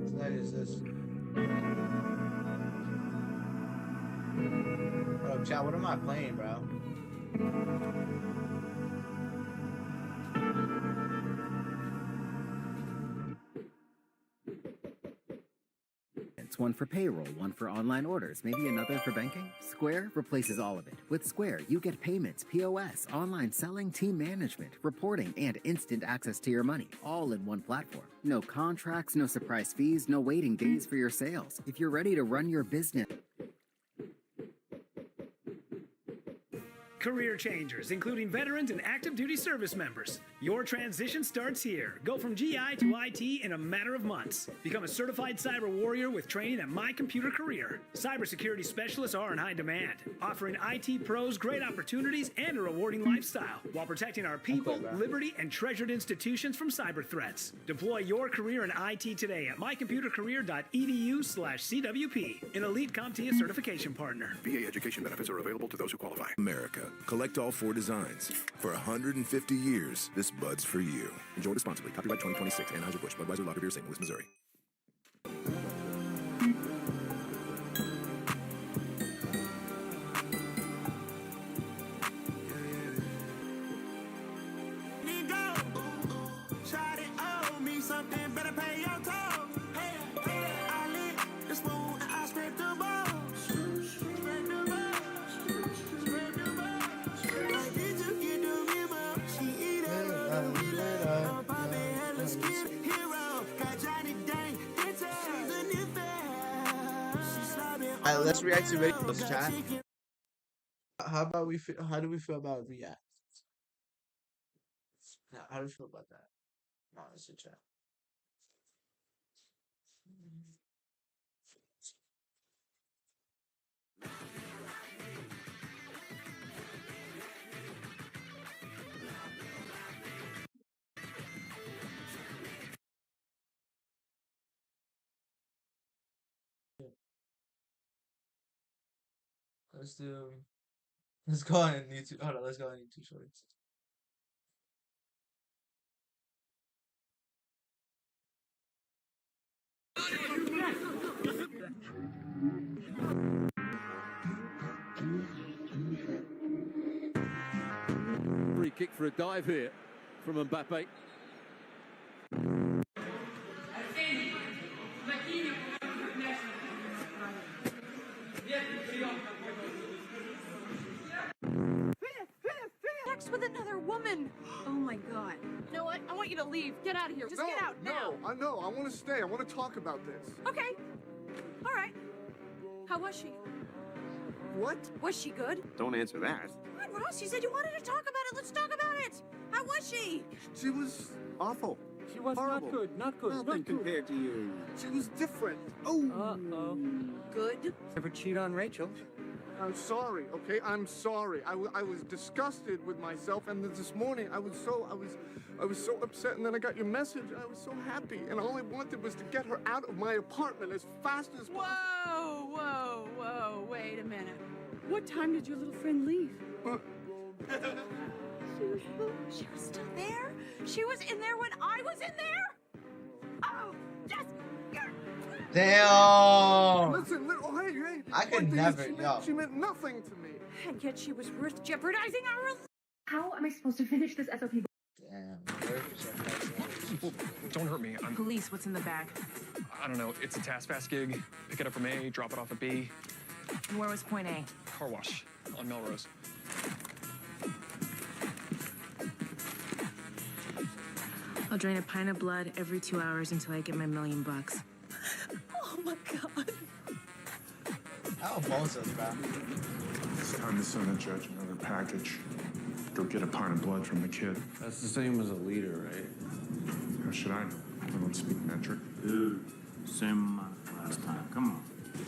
What is this? What up, chat? What am I playing, bro? One for payroll, one for online orders, maybe another for banking? Square replaces all of it. With Square, you get payments, POS, online selling, team management, reporting, and instant access to your money, all in one platform. No contracts, no surprise fees, no waiting days for your sales. If you're ready to run your business... Career changers, including veterans and active duty service members. Your transition starts here. Go from GI to IT in a matter of months. Become a certified cyber warrior with training at My Computer Career. Cybersecurity specialists are in high demand, offering IT pros great opportunities and a rewarding lifestyle while protecting our people, liberty, and treasured institutions from cyber threats. Deploy your career in IT today at mycomputercareer.edu/CWP, an elite CompTIA certification partner. VA education benefits are available to those who qualify. America. Collect all 4 designs. For 150 years, this Bud's for you. Enjoy responsibly. Copyright 2026. Anheuser-Busch. Budweiser Lager Beer, St. Louis, Missouri. Alright, let's react to videos, chat. How about we feel? How do we feel about react? How do we feel about that? Honestly, chat. Let's go on YouTube. Hold on, let's go on YouTube Shorts. Free kick for a dive here from Mbappe. Sex with another woman. Oh my god. You know what? I want you to leave. Get out of here. Just get out now. No, I know. I want to stay. I want to talk about this. Okay. All right. How was she? What? Was she good? Don't answer that. Come on, Ross. You said you wanted to talk about it. Let's talk about it. How was she? She was awful. She was horrible. not good. Nothing compared to you. She was different. Oh. Uh-oh. Good. Ever cheat on Rachel? I'm sorry, okay? I'm sorry. I was disgusted with myself, and this morning I was so upset, and then I got your message. I was so happy, and all I wanted was to get her out of my apartment as fast as possible. Whoa. Wait a minute. What time did your little friend leave? She was still there? She was in there when I was in there? Oh, yes. Damn. Listen, oh, hey. I could never, She meant nothing to me. And yet she was worth jeopardizing our relationship. How am I supposed to finish this SOP? Damn. Don't hurt me. I'm Police, what's in the bag? I don't know. It's a task fast gig. Pick it up from A, drop it off at B. Where was point A? Car wash on Melrose. I'll drain a pint of blood every 2 hours until I get my $1 million. Oh my god. How bozo, bro. It's time to send the judge another package. Go get a pint of blood from the kid. That's the same as a leader, right? How should I know? I don't speak metric. Dude, same last time. Come on.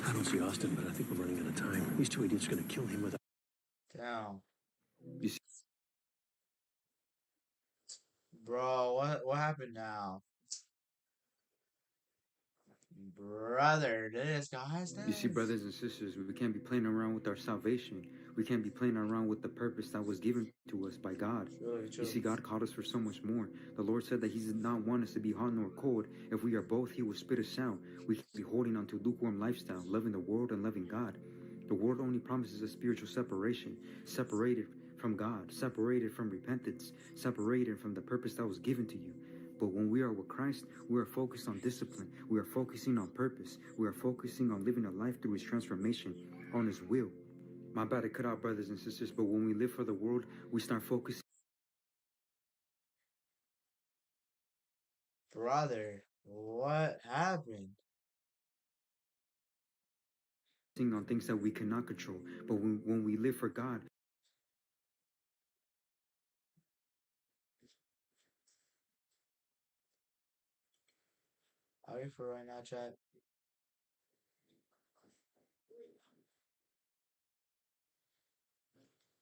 I don't see Austin, but I think we're running out of time. These two idiots are gonna kill him with a... Damn. You see? Bro, what happened now? Brother, this guys. You see, brothers and sisters, we can't be playing around with our salvation. We can't be playing around with the purpose that was given to us by God. You see, God called us for so much more. The Lord said that He did not want us to be hot nor cold. If we are both, He will spit us out. We can be holding on to lukewarm lifestyle, loving the world and loving God. The world only promises a spiritual separation, separated from God, separated from repentance, separated from the purpose that was given to you. But when we are with Christ, we are focused on discipline. We are focusing on purpose. We are focusing on living a life through His transformation, on His will. My bad to cut out, brothers and sisters, but when we live for the world, we start focusing. Brother, what happened? On things that we cannot control. But when we live for God, Are you for right now, chat?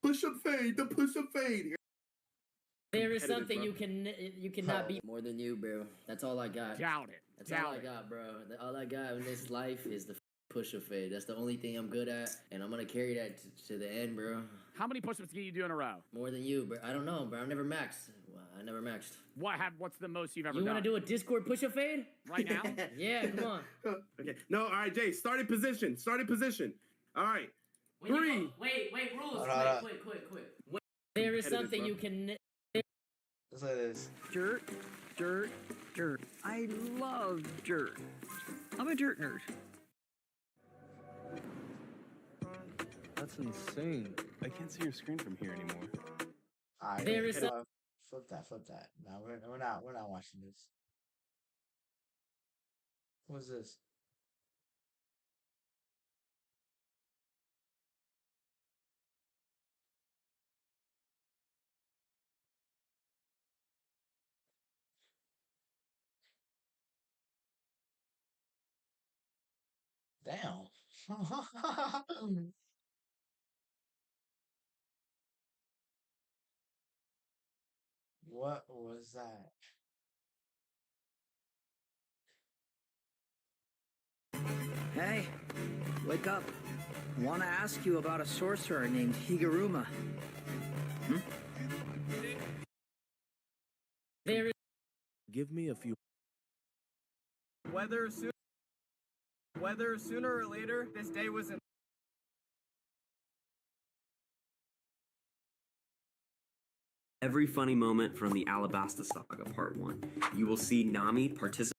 Push-up fade, the push-up fade. There is something you cannot be. More than you, bro. That's all I got. Doubt it. That's all I got, bro. All I got in this life is the push-up fade. That's the only thing I'm good at, and I'm gonna carry that to the end, bro. How many push-ups can you do in a row? More than you, bro. I don't know, bro. I've never maxed. I never maxed. What's the most you've ever You done? want to do a Discord push-up fade? Right now? Yeah, come on. Okay. No, all right, Jay. Starting position. All right. Wait, rules. Quick. There is something you can. Just like this. Dirt. I love dirt. I'm a dirt nerd. That's insane. I can't see your screen from here anymore. Alright, There is a- flip that. No, we're not watching this. What's this? Damn. What was that? Hey, wake up. Want to ask you about a sorcerer named Higuruma. Give me a few. Whether sooner or later, this day was in. Every funny moment from the Alabasta Saga Part 1. You will see Nami participate.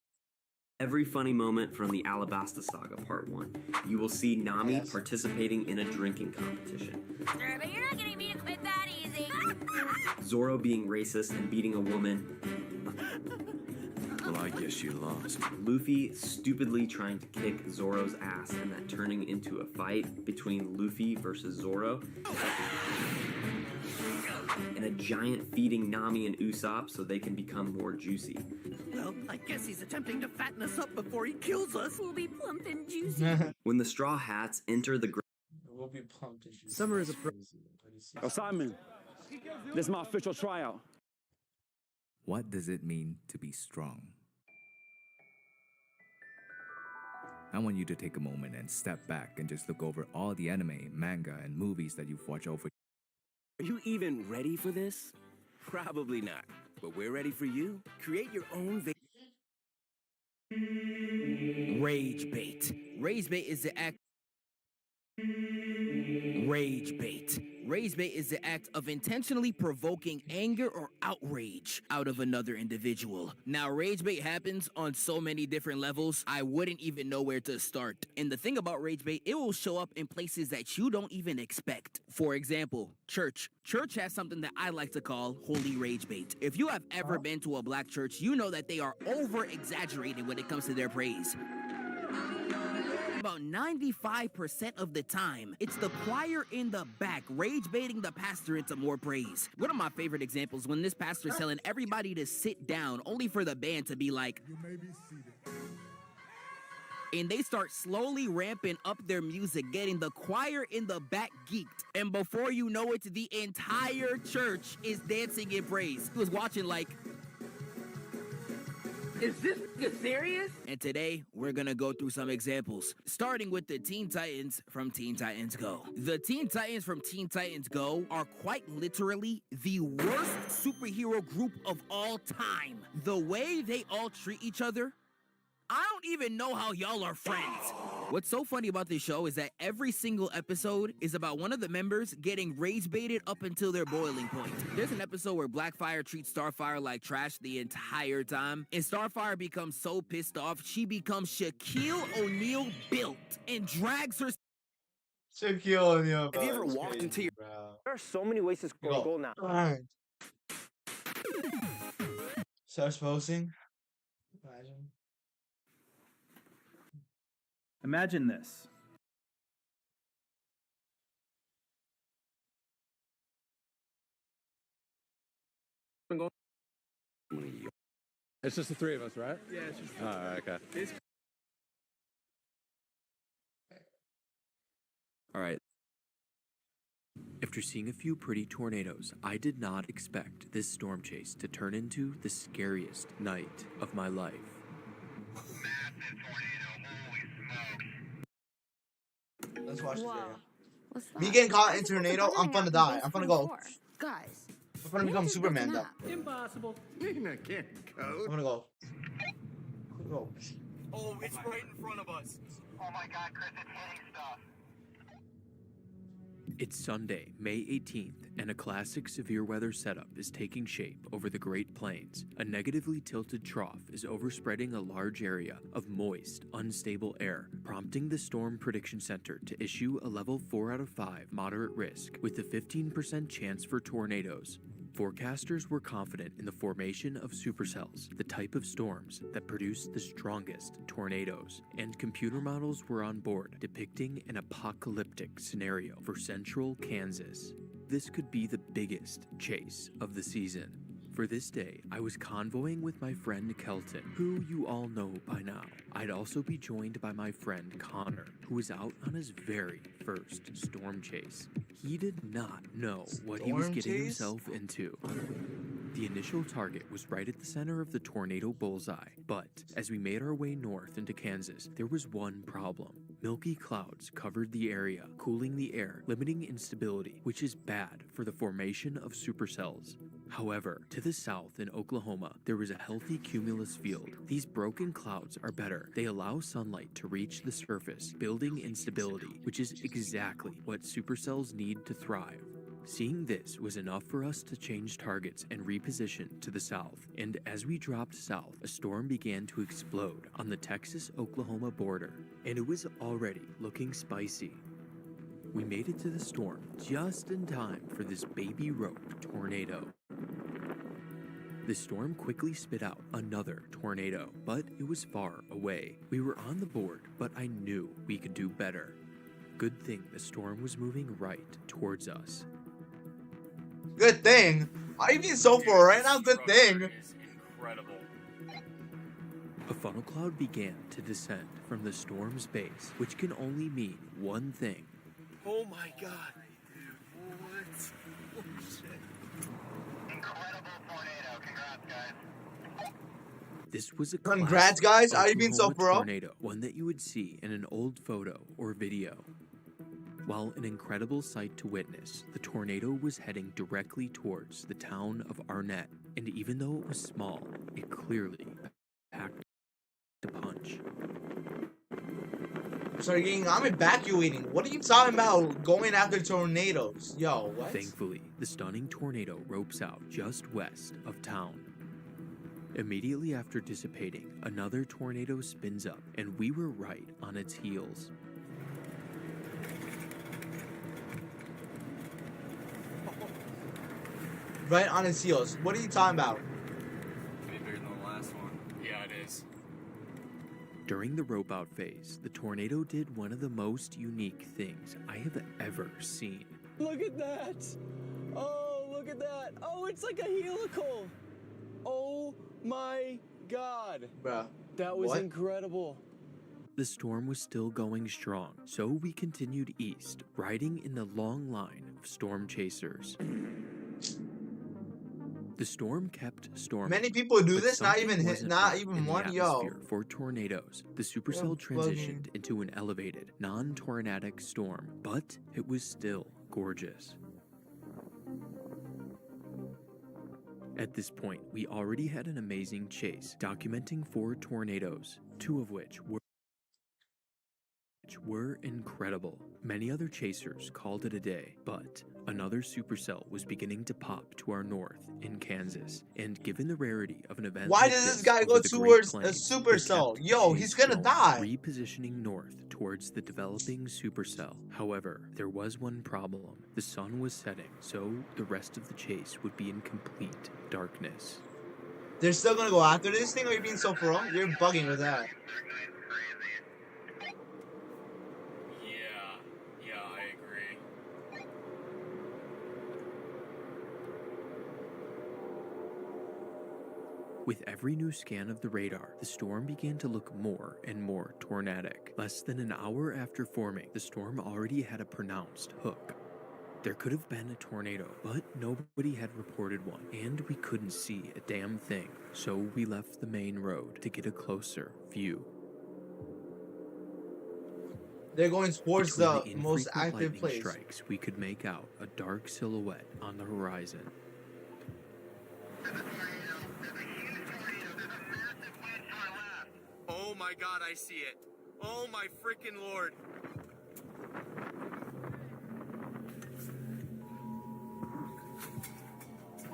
Every funny moment from the Alabasta Saga Part 1. You will see Nami participating in a drinking competition. Sir, but you're not getting me to quit that easy. Zoro being racist and beating a woman. Well, I guess you lost. Luffy stupidly trying to kick Zoro's ass and that turning into a fight between Luffy versus Zoro. And a giant feeding Nami and Usopp so they can become more juicy. Well, I guess he's attempting to fatten us up before he kills us. We'll be plump and juicy. When the Straw Hats enter the We'll be pumped and juicy. Summer is a Simon, this is my official tryout. What does it mean to be strong? I want you to take a moment and step back and just look over all the anime, manga, and movies that you've watched over. Are you even ready for this? Probably not, but we're ready for you. Create your own Rage bait. Rage bait is the act. Rage bait. Rage bait is the act of intentionally provoking anger or outrage out of another individual. Now, rage bait happens on so many different levels, I wouldn't even know where to start. And the thing about rage bait, it will show up in places that you don't even expect. For example, church. Church has something that I like to call holy rage bait. If you have ever been to a black church, you know that they are over-exaggerated when it comes to their praise. About 95% of the time, it's the choir in the back rage baiting the pastor into more praise. One of my favorite examples when this pastor is telling everybody to sit down only for the band to be like, "You may be seated." And they start slowly ramping up their music, getting the choir in the back geeked. And before you know it, the entire church is dancing in praise. He was watching like, is this serious? And today, we're gonna go through some examples, starting with the Teen Titans from Teen Titans Go. The Teen Titans from Teen Titans Go are quite literally the worst superhero group of all time. The way they all treat each other, I don't even know how y'all are friends. What's so funny about this show is that every single episode is about one of the members getting rage baited up until their boiling point. There's an episode where Blackfire treats Starfire like trash the entire time, and Starfire becomes so pissed off, she becomes Shaquille O'Neal built and drags her. Shaquille O'Neal. Have you ever walked into your... There are so many ways to score a goal now. Starts posting. Imagine. Imagine this. It's just the three of us, right? Yeah, it's just. All right, okay. All right. After seeing a few pretty tornadoes, I did not expect this storm chase to turn into the scariest night of my life. Let's watch this video. What's that? Me getting caught in tornado, I'm gonna die. I'm gonna go. Guys. I'm gonna become Superman though. Impossible. I can't go. I'm gonna go. Go. Oh, it's right in front of us. Oh my God, Chris, it's hitting stuff. It's Sunday, May 18th, and a classic severe weather setup is taking shape over the Great Plains. A negatively tilted trough is overspreading a large area of moist, unstable air, prompting the Storm Prediction Center to issue a level 4 out of 5 moderate risk with a 15% chance for tornadoes. Forecasters were confident in the formation of supercells, the type of storms that produce the strongest tornadoes, and computer models were on board depicting an apocalyptic scenario for central Kansas. This could be the biggest chase of the season. For this day, I was convoying with my friend Kelton, who you all know by now. I'd also be joined by my friend Connor, who was out on his very first storm chase. He did not know what he was getting himself into. The initial target was right at the center of the tornado bullseye, but as we made our way north into Kansas, there was one problem. Milky clouds covered the area, cooling the air, limiting instability, which is bad for the formation of supercells. However, to the south in Oklahoma, there was a healthy cumulus field. These broken clouds are better. They allow sunlight to reach the surface, building instability, which is exactly what supercells need to thrive. Seeing this was enough for us to change targets and reposition to the south, and as we dropped south, a storm began to explode on the Texas-Oklahoma border, and it was already looking spicy. We made it to the storm just in time for this baby rope tornado. The storm quickly spit out another tornado, but it was far away. We were on the board, but I knew we could do better. Good thing the storm was moving right towards us. Good thing. Are you being so full right now? Good thing. Incredible. A funnel cloud began to descend from the storm's base, which can only mean one thing. Oh my god. What? Oh shit. Incredible tornado. Congrats, guys. This was a Congrats, guys. Are you being so Oklahoma pro? tornado, one that you would see in an old photo or video. While an incredible sight to witness, the tornado was heading directly towards the town of Arnett, and even though it was small, it clearly packed a punch. Sorry, I'm evacuating. What are you talking about going after tornadoes? Yo, what? Thankfully, the stunning tornado ropes out just west of town. Immediately after dissipating, another tornado spins up, and we were right on its heels. Right on his heels. What are you talking about? Way bigger than the last one. Yeah, it is. During the rope out phase, the tornado did one of the most unique things I have ever seen. Look at that! Oh, look at that! Oh, it's like a helical! Oh my god! Bruh. That was What? incredible. The storm was still going strong, so we continued east, riding in the long line of storm chasers. The storm kept storming. Many people do but this, not something even wasn't not right even in the one, yo. atmosphere for tornadoes. The supercell transitioned into an elevated, non-tornadic storm, but it was still gorgeous. At this point, we already had an amazing chase, documenting 4 tornadoes, 2 of which were incredible. Many other chasers called it a day, but another supercell was beginning to pop to our north in Kansas, and given the rarity of an event Why like does this this guy over go the Great towards a Plains, supercell? we kept Yo, the he's chase gonna going, die. repositioning north towards the developing supercell. However, there was one problem. The sun was setting, so the rest of the chase would be in complete darkness. They're still gonna go after this thing, or you're being so pro? You're bugging with that. Yeah, I agree. With every new scan of the radar, the storm began to look more and more tornadic. Less than an hour after forming, the storm already had a pronounced hook. There could have been a tornado, but nobody had reported one, and we couldn't see a damn thing, so we left the main road to get a closer view. They're going towards the Between most infrequent active lightning place. strikes, we could make out a dark silhouette on the horizon. Oh my god, I see it. Oh my freaking lord.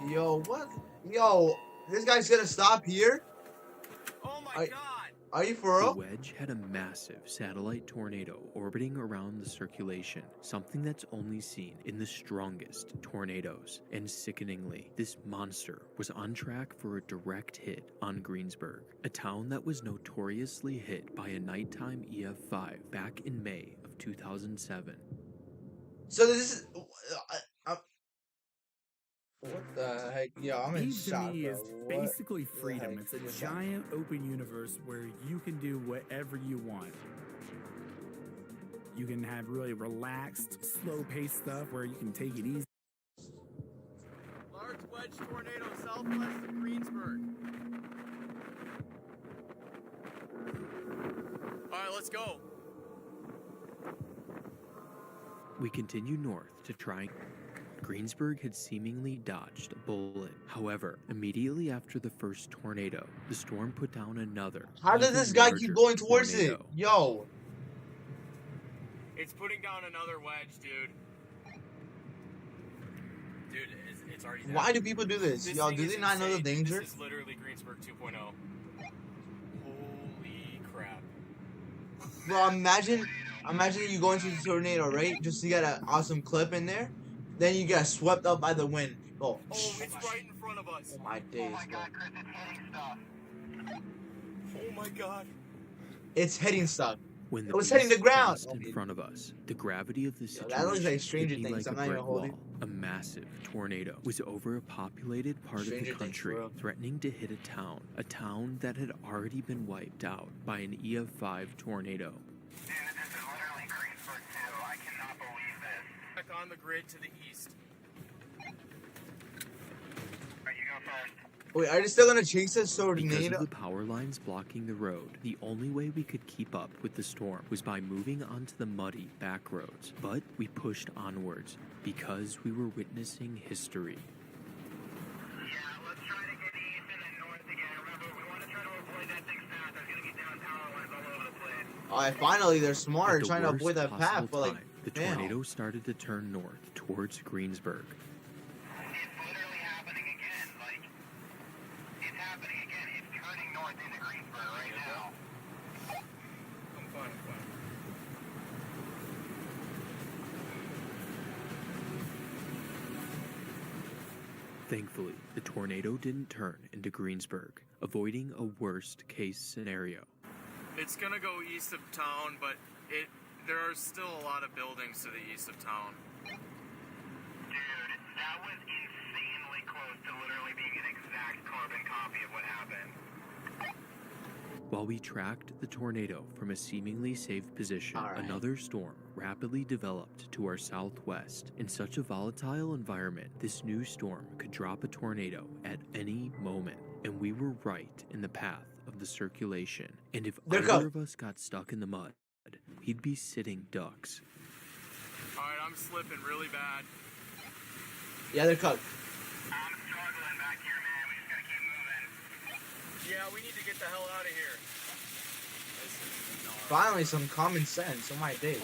Yo, what? Yo, this guy's gonna stop here? Oh my god. Are you for The real? wedge had a massive satellite tornado orbiting around the circulation, something that's only seen in the strongest tornadoes. And sickeningly, this monster was on track for a direct hit on Greensburg, a town that was notoriously hit by a nighttime EF5 back in May of 2007. So this is. What the heck? Yo, I'm in Eve shock, to me bro. is What basically the freedom. heck? It's a giant open universe where you can do whatever you want. You can have really relaxed, slow-paced stuff where you can take it easy. Large wedge tornado southwest of Greensburg. Alright, let's go. We continued north to try. Greensburg had seemingly dodged a bullet. However, immediately after the first tornado, the storm put down another. How does even this guy larger keep going towards tornado. it? Yo. It's putting down another wedge, dude. Dude, it's already down. Why do people do this? Yo, thing do is they not know the insane, dude. danger? This is literally Greensburg 2.0. Holy crap. Bro, imagine you go into the tornado, right? Just to get an awesome clip in there. Then you get swept up by the wind. Oh, Oh, it's right in front of us. oh my days, bro. Oh my god. It's hitting stuff. When the It was hitting the beast ground. crossed in front of us, the gravity of the Yo, situation that looks like hit Stranger me Things. like I'm a not even brick holding. wall. A massive tornado was over a populated part Stranger of the Things, country, bro. threatening to hit a town that had already been wiped out by an EF5 tornado. Back on the grid to the east. Wait, are they still gonna chase us Because tornado? of the power lines blocking the road, the only way we could keep up with the storm was by moving onto the muddy back roads. But we pushed onwards because we were witnessing history. Alright, finally, they're At smart, the trying to worst avoid that path, possible but like, time, the damn. tornado started to turn north towards Greensburg. I'm fine. Thankfully, the tornado didn't turn into Greensburg, avoiding a worst case scenario. It's gonna go east of town, but there are still a lot of buildings to the east of town. Dude, that was insanely close to literally being an exact carbon copy of what happened. While we tracked the tornado from a seemingly safe position, another storm rapidly developed to our southwest. In such a volatile environment, this new storm could drop a tornado at any moment, and we were right in the path of the circulation. And if either of us got stuck in the mud, we'd be sitting ducks. Alright, I'm slipping really bad. Yeah, they're cooked. Yeah, we need to get the hell out of here. Finally, some common sense. Oh my days.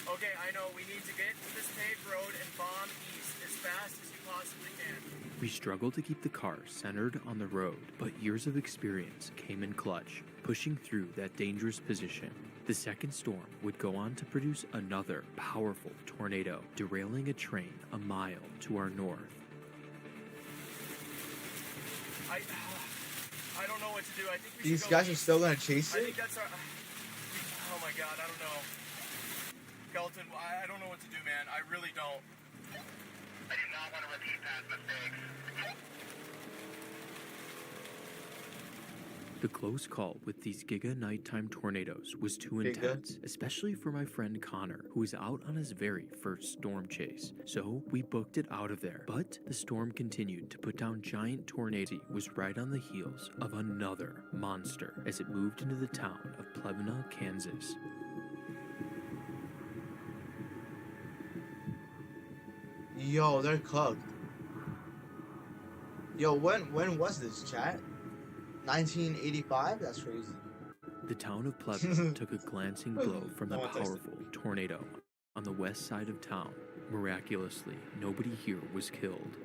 Okay, I know. We need to get to this paved road and bomb east as fast as you possibly can. We struggled to keep the car centered on the road, but years of experience came in clutch, pushing through that dangerous position. The second storm would go on to produce another powerful tornado, derailing a train a mile to our north. I don't know what to do. I think we These should go guys are east. still gonna chase I it? think that's our... Oh my god, I don't know. Kelton, I don't know what to do, man. I really don't. I do not want to repeat past mistakes. The close call with these giga nighttime tornadoes was too intense, especially for my friend Connor, who was out on his very first storm chase. So we booked it out of there. But the storm continued to put down giant tornadoes. Was right on the heels of another monster as it moved into the town of Plevna, Kansas. Yo, they're cooked. Yo, when was this, chat? 1985? That's crazy. The town of Plevna took a glancing blow from the No one touched it. powerful tornado on the west side of town. Miraculously, nobody here was killed.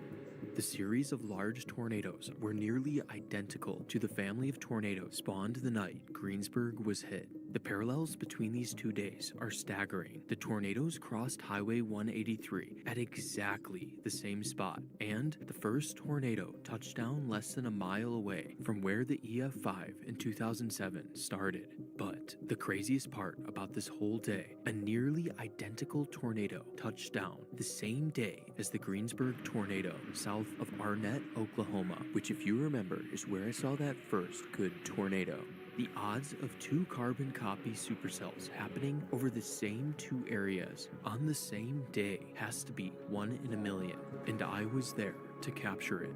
The series of large tornadoes were nearly identical to the family of tornadoes spawned the night Greensburg was hit. The parallels between these 2 days are staggering. The tornadoes crossed Highway 183 at exactly the same spot, and the first tornado touched down less than a mile away from where the EF5 in 2007 started. But the craziest part about this whole day, a nearly identical tornado touched down the same day as the Greensburg tornado south of Arnett, Oklahoma, which, if you remember, is where I saw that first good tornado. The odds of two carbon copy supercells happening over the same two areas on the same day has to be 1 in a million, and I was there to capture it.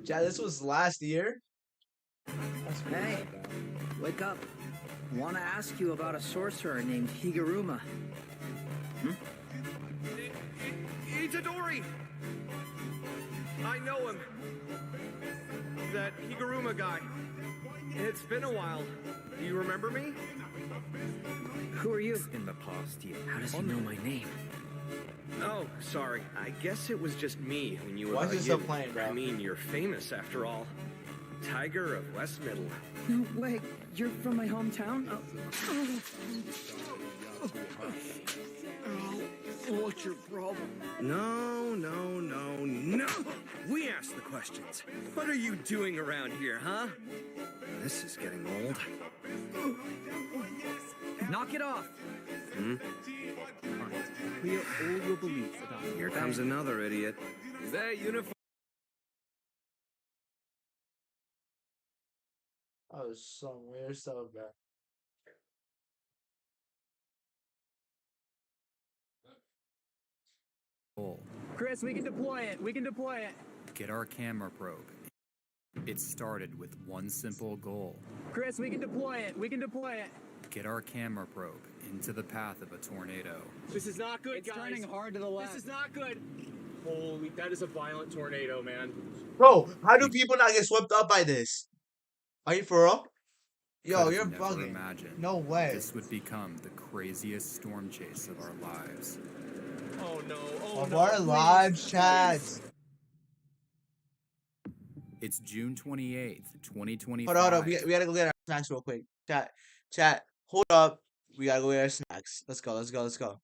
Yeah, this was last year. Hey, wake up. Want to ask you about a sorcerer named Higuruma. Itadori! I know him. That Higuruma guy. It's been a while. Do you remember me? Who are you? In the past year. How does he know my name? Oh, sorry. I guess it was just me who knew Why is about it you. still playing, bro? I mean, you're famous after all. Tiger of West Middle. No way. You're from my hometown? What's your problem? No. We ask the questions. What are you doing around here, huh? This is getting old. Knock it off. Clear all your beliefs about Here comes another idiot. Their uniform. Oh, some weird stuff, bro. Chris, we can deploy it. We can deploy it. Get our camera probe. It started with one simple goal. Chris, we can deploy it. We can deploy it. Get our camera probe into the path of a tornado. This is not good, It's guys. turning hard to the left. This is not good. Holy, that is a violent tornado, man. Bro, how do people not get swept up by this? Are you for real? Yo, Could you're have never bugging. imagined No way. This would become the craziest storm chase of our lives. Oh no. Of our lives, Chads. It's June 28th, 2025. Hold on. We gotta go get our snacks real quick. Chat. Hold up. We gotta go get our snacks. Let's go.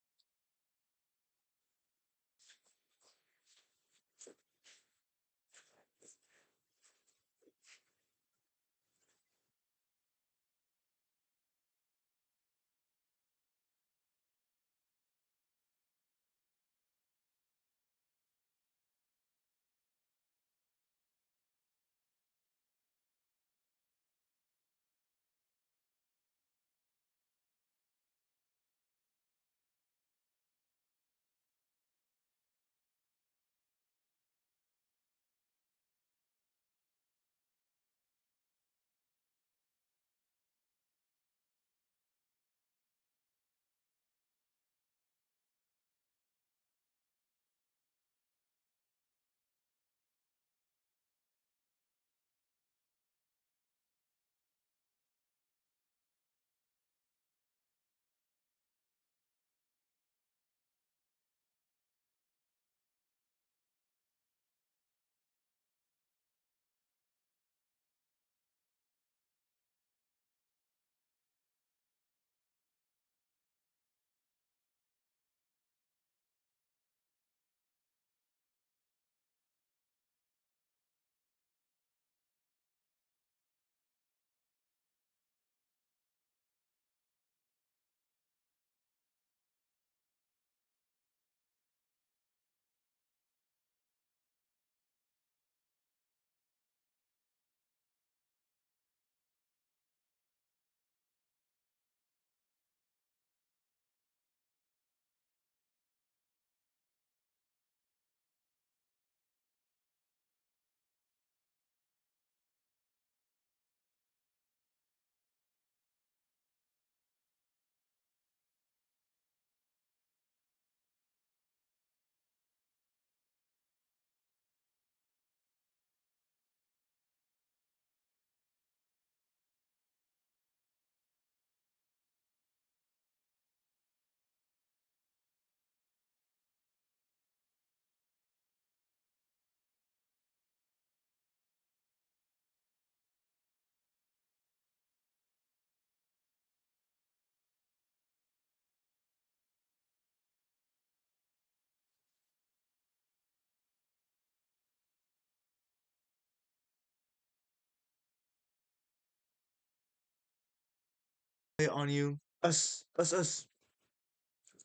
On you. Us.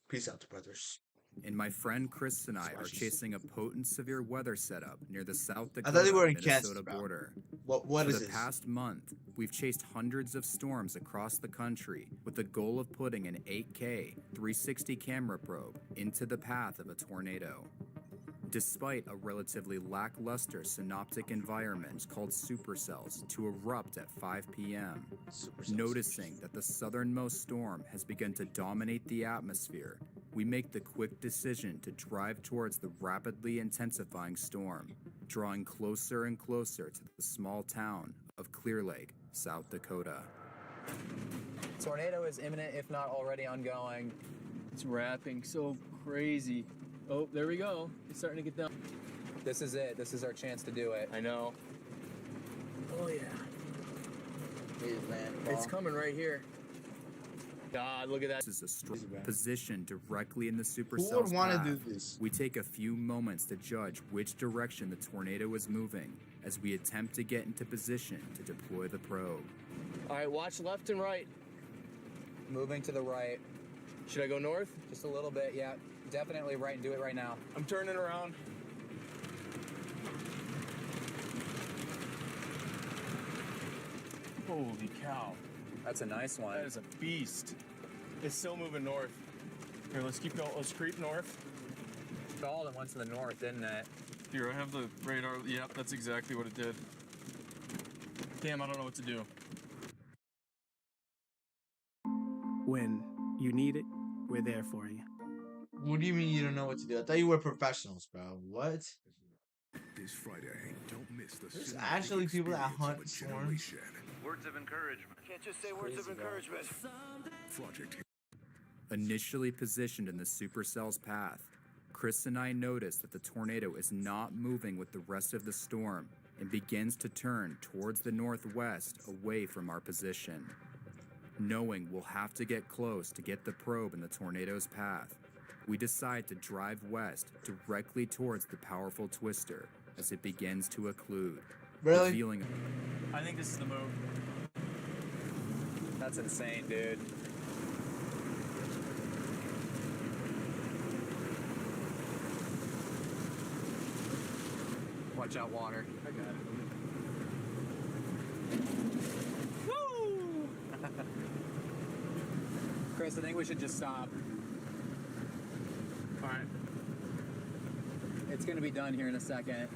Peace out, brothers. And my friend Chris and I are chasing a potent severe weather setup near the South I thought they were in Dakota-Minnesota Kansas, bro. border. What For is the this? past month, we've chased hundreds of storms across the country with the goal of putting an 8K 360 camera probe into the path of a tornado. despite a relatively lackluster synoptic environment called supercells to erupt at 5 p.m. Noticing that the southernmost storm has begun to dominate the atmosphere, we make the quick decision to drive towards the rapidly intensifying storm, drawing closer and closer to the small town of Clear Lake, South Dakota. Tornado is imminent, if not already ongoing. It's wrapping so crazy. Oh, there we go. It's starting to get down. This is it. This is our chance to do it. I know. Oh, yeah. It's coming right here. God, look at that. This is a strong position directly in the Who supercell's would want path. to do this? We take a few moments to judge which direction the tornado is moving as we attempt to get into position to deploy the probe. All right, watch left and right. Moving to the right. Should I go north? Just a little bit, yeah. Definitely right, and do it right now. I'm turning around. Holy cow. That's a nice one. That is a beast. It's still moving north. Here, let's keep going. Let's creep north. Stalled and went to the north, didn't it? Here, I have the radar. Yep, that's exactly what it did. Damn, I don't know what to do. When you need it, we're there for you. What do you mean you don't know what to do? I thought you were professionals, bro. What? This Friday, don't miss the There's actually people that hunt storms. Words of encouragement. Can't just say words of encouragement. Project. Initially positioned in the supercell's path, Chris and I notice that the tornado is not moving with the rest of the storm and begins to turn towards the northwest away from our position. Knowing we'll have to get close to get the probe in the tornado's path, we decide to drive west directly towards the powerful twister as it begins to occlude. Really? Revealing I think this is the move. That's insane, dude. Watch out, water. I got it. Woo! Chris, I think we should just stop. All right. It's gonna be done here in a second.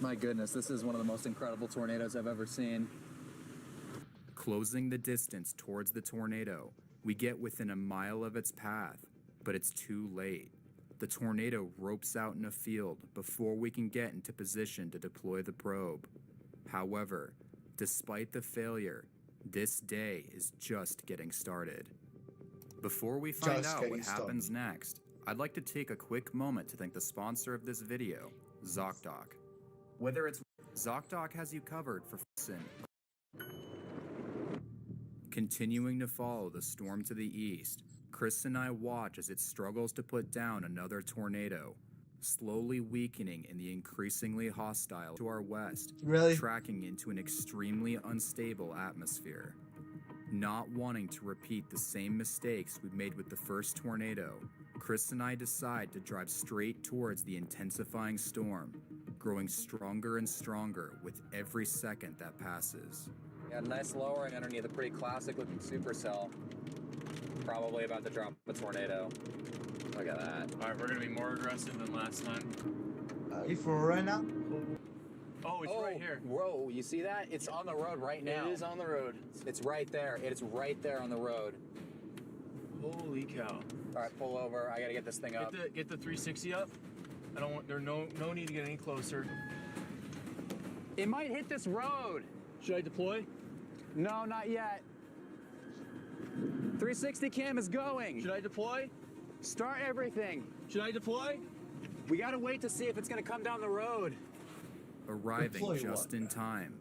My goodness, this is one of the most incredible tornadoes I've ever seen. Closing the distance towards the tornado, we get within a mile of its path, but it's too late. The tornado ropes out in a field before we can get into position to deploy the probe. However, despite the failure, this day is just getting started. Before we find out what happens next, I'd like to take a quick moment to thank the sponsor of this video, ZocDoc. Whether it's ZocDoc has you covered for sin. Continuing to follow the storm to the east, Chris and I watch as it struggles to put down another tornado, slowly weakening in the increasingly hostile to our west, tracking into an extremely unstable atmosphere. Not wanting to repeat the same mistakes we made with the first tornado, Chris and I decide to drive straight towards the intensifying storm, growing stronger and stronger with every second that passes. Yeah, nice lowering underneath a pretty classic looking supercell. Probably about to drop a tornado. Look at that. All right, we're gonna be more aggressive than last time. Are you for right now? Oh, it's right here. Whoa, you see that? It's on the road right now. It is on the road. It's right there. It's right there on the road. Holy cow. All right, pull over. I gotta get this thing up. Get the 360 up. I don't want. There's no need to get any closer. It might hit this road. Should I deploy? No, not yet. 360 cam is going. Should I deploy? Start everything. Should I deploy? We gotta wait to see if it's gonna come down the road. Arriving just in time,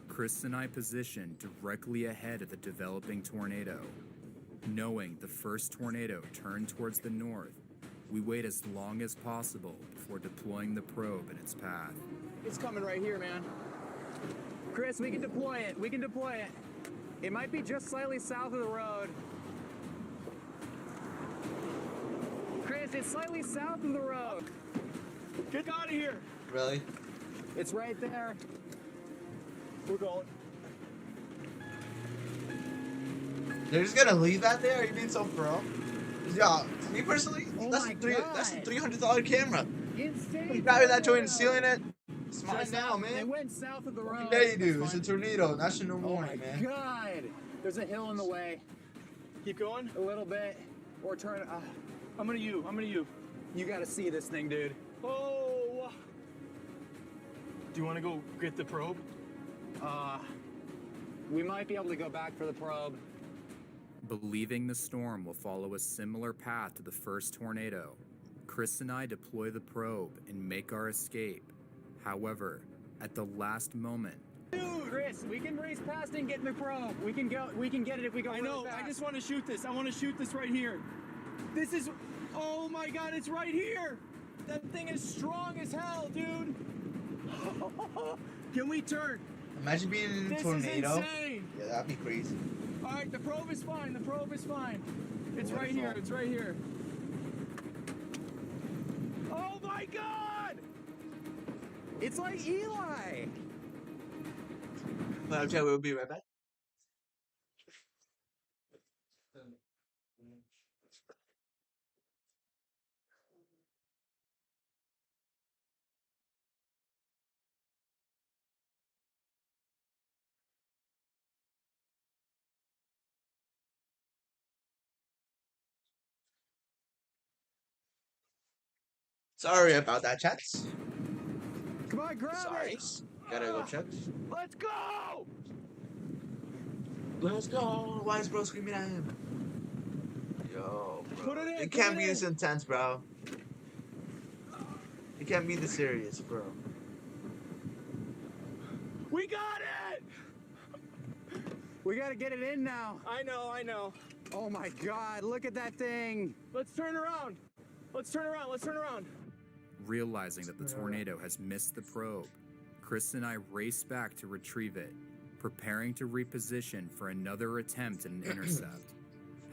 Chris and I position directly ahead of the developing tornado. Knowing the first tornado turned towards the north, we wait as long as possible before deploying the probe in its path. It's coming right here, man. Chris, we can deploy it. We can deploy it. It might be just slightly south of the road. Chris, it's slightly south of the road. Get out of here. Really? It's right there. We're going. They're just gonna leave that there? Are you being so pro? Yeah, me personally, that's a $300 camera. insane. You grabbing that joint and tornado. sealing it? It's mine Just now, It man. went south of the road. What can you do? That's It's a fine. tornado. National Oh my warning, man. God! There's a hill in the way. Keep going. A little bit, or turn. I'm gonna you. You gotta see this thing, dude. Oh. Do you want to go get the probe? We might be able to go back for the probe. Believing the storm will follow a similar path to the first tornado, Chris and I deploy the probe and make our escape. However, at the last moment, Dude, Chris, we can race past and get in the probe. We can get it if we go. I know. Really fast. I just want to shoot this. I want to shoot this right here. This is. Oh my God! It's right here. That thing is strong as hell, dude. Can we turn? Imagine being in a This tornado. is insane. Yeah, that'd be crazy. All right, the probe is fine. The probe is fine. It's right here. It's right here. Oh my God! It's like Eli. But I'm sure we'll be right back. Sorry about that, chats. Come on, grab Sorry. it. Gotta go check. Let's go! Let's go. Why is bro screaming at him? Yo, bro. Put it in, It put can't it be in. this intense, bro. It can't be this serious, bro. We got it! We gotta get it in now. I know. Oh my God! Look at that thing. Let's turn around. Let's turn around. realizing that the tornado has missed the probe, Chris and I race back to retrieve it, preparing to reposition for another attempt at an intercept.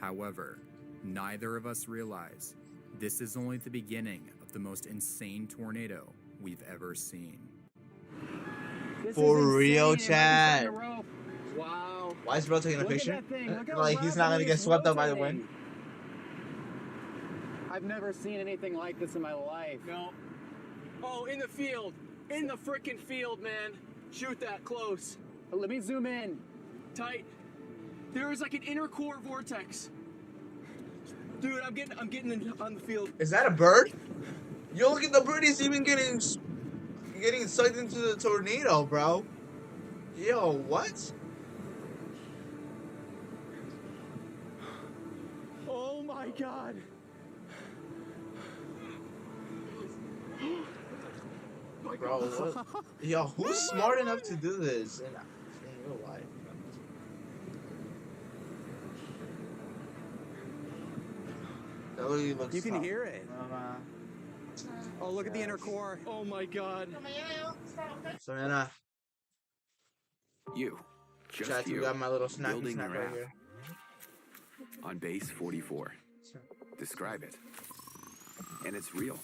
However, neither of us realize this is only the beginning of the most insane tornado we've ever seen. For real, Chad. Wow. Why is bro taking a Look at picture? that thing. Look how Like he's not gonna rapidly get it's swept up by the rotating. wind. I've never seen anything like this in my life. No. Oh, in the field. In the frickin' field, man. Shoot that close. Let me zoom in. Tight. There is like an inner core vortex. Dude, I'm getting in, on the field. Is that a bird? Yo, look at the bird. He's even getting sucked into the tornado, bro. Yo, what? Oh my God. Bro, what? Yo, who's smart enough to do this in real life? That really looks You can tough. hear it. Oh, look at the inner core. Oh my God. So then, You, just Chad, you, you got my little snacky building snack a right raft here. on base 44. Describe it. And it's real.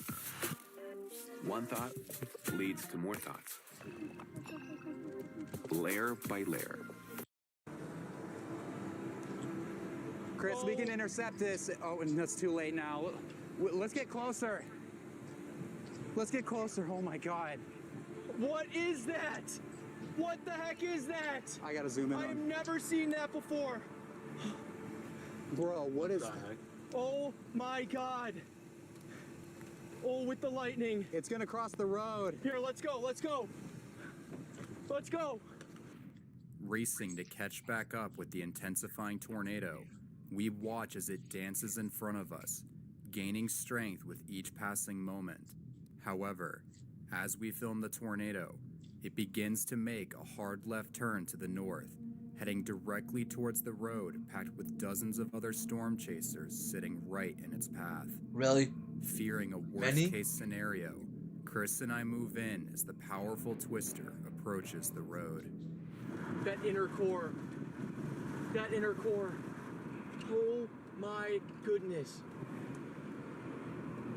One thought leads to more thoughts. Layer by layer. Chris, we can intercept this. Oh, and that's too late now. Let's get closer. Let's get closer. Oh my God. What is that? What the heck is that? I gotta zoom in I have on. never seen that before. Bro, what is? Oh my God. Oh, with the lightning. It's gonna cross the road. Here, let's go. Let's go. Let's go. Racing to catch back up with the intensifying tornado, we watch as it dances in front of us, gaining strength with each passing moment. However, as we film the tornado, it begins to make a hard left turn to the north, heading directly towards the road packed with dozens of other storm chasers sitting right in its path. Really? Fearing a worst-case scenario, Chris and I move in as the powerful twister approaches the road. That inner core. That inner core. Oh my goodness.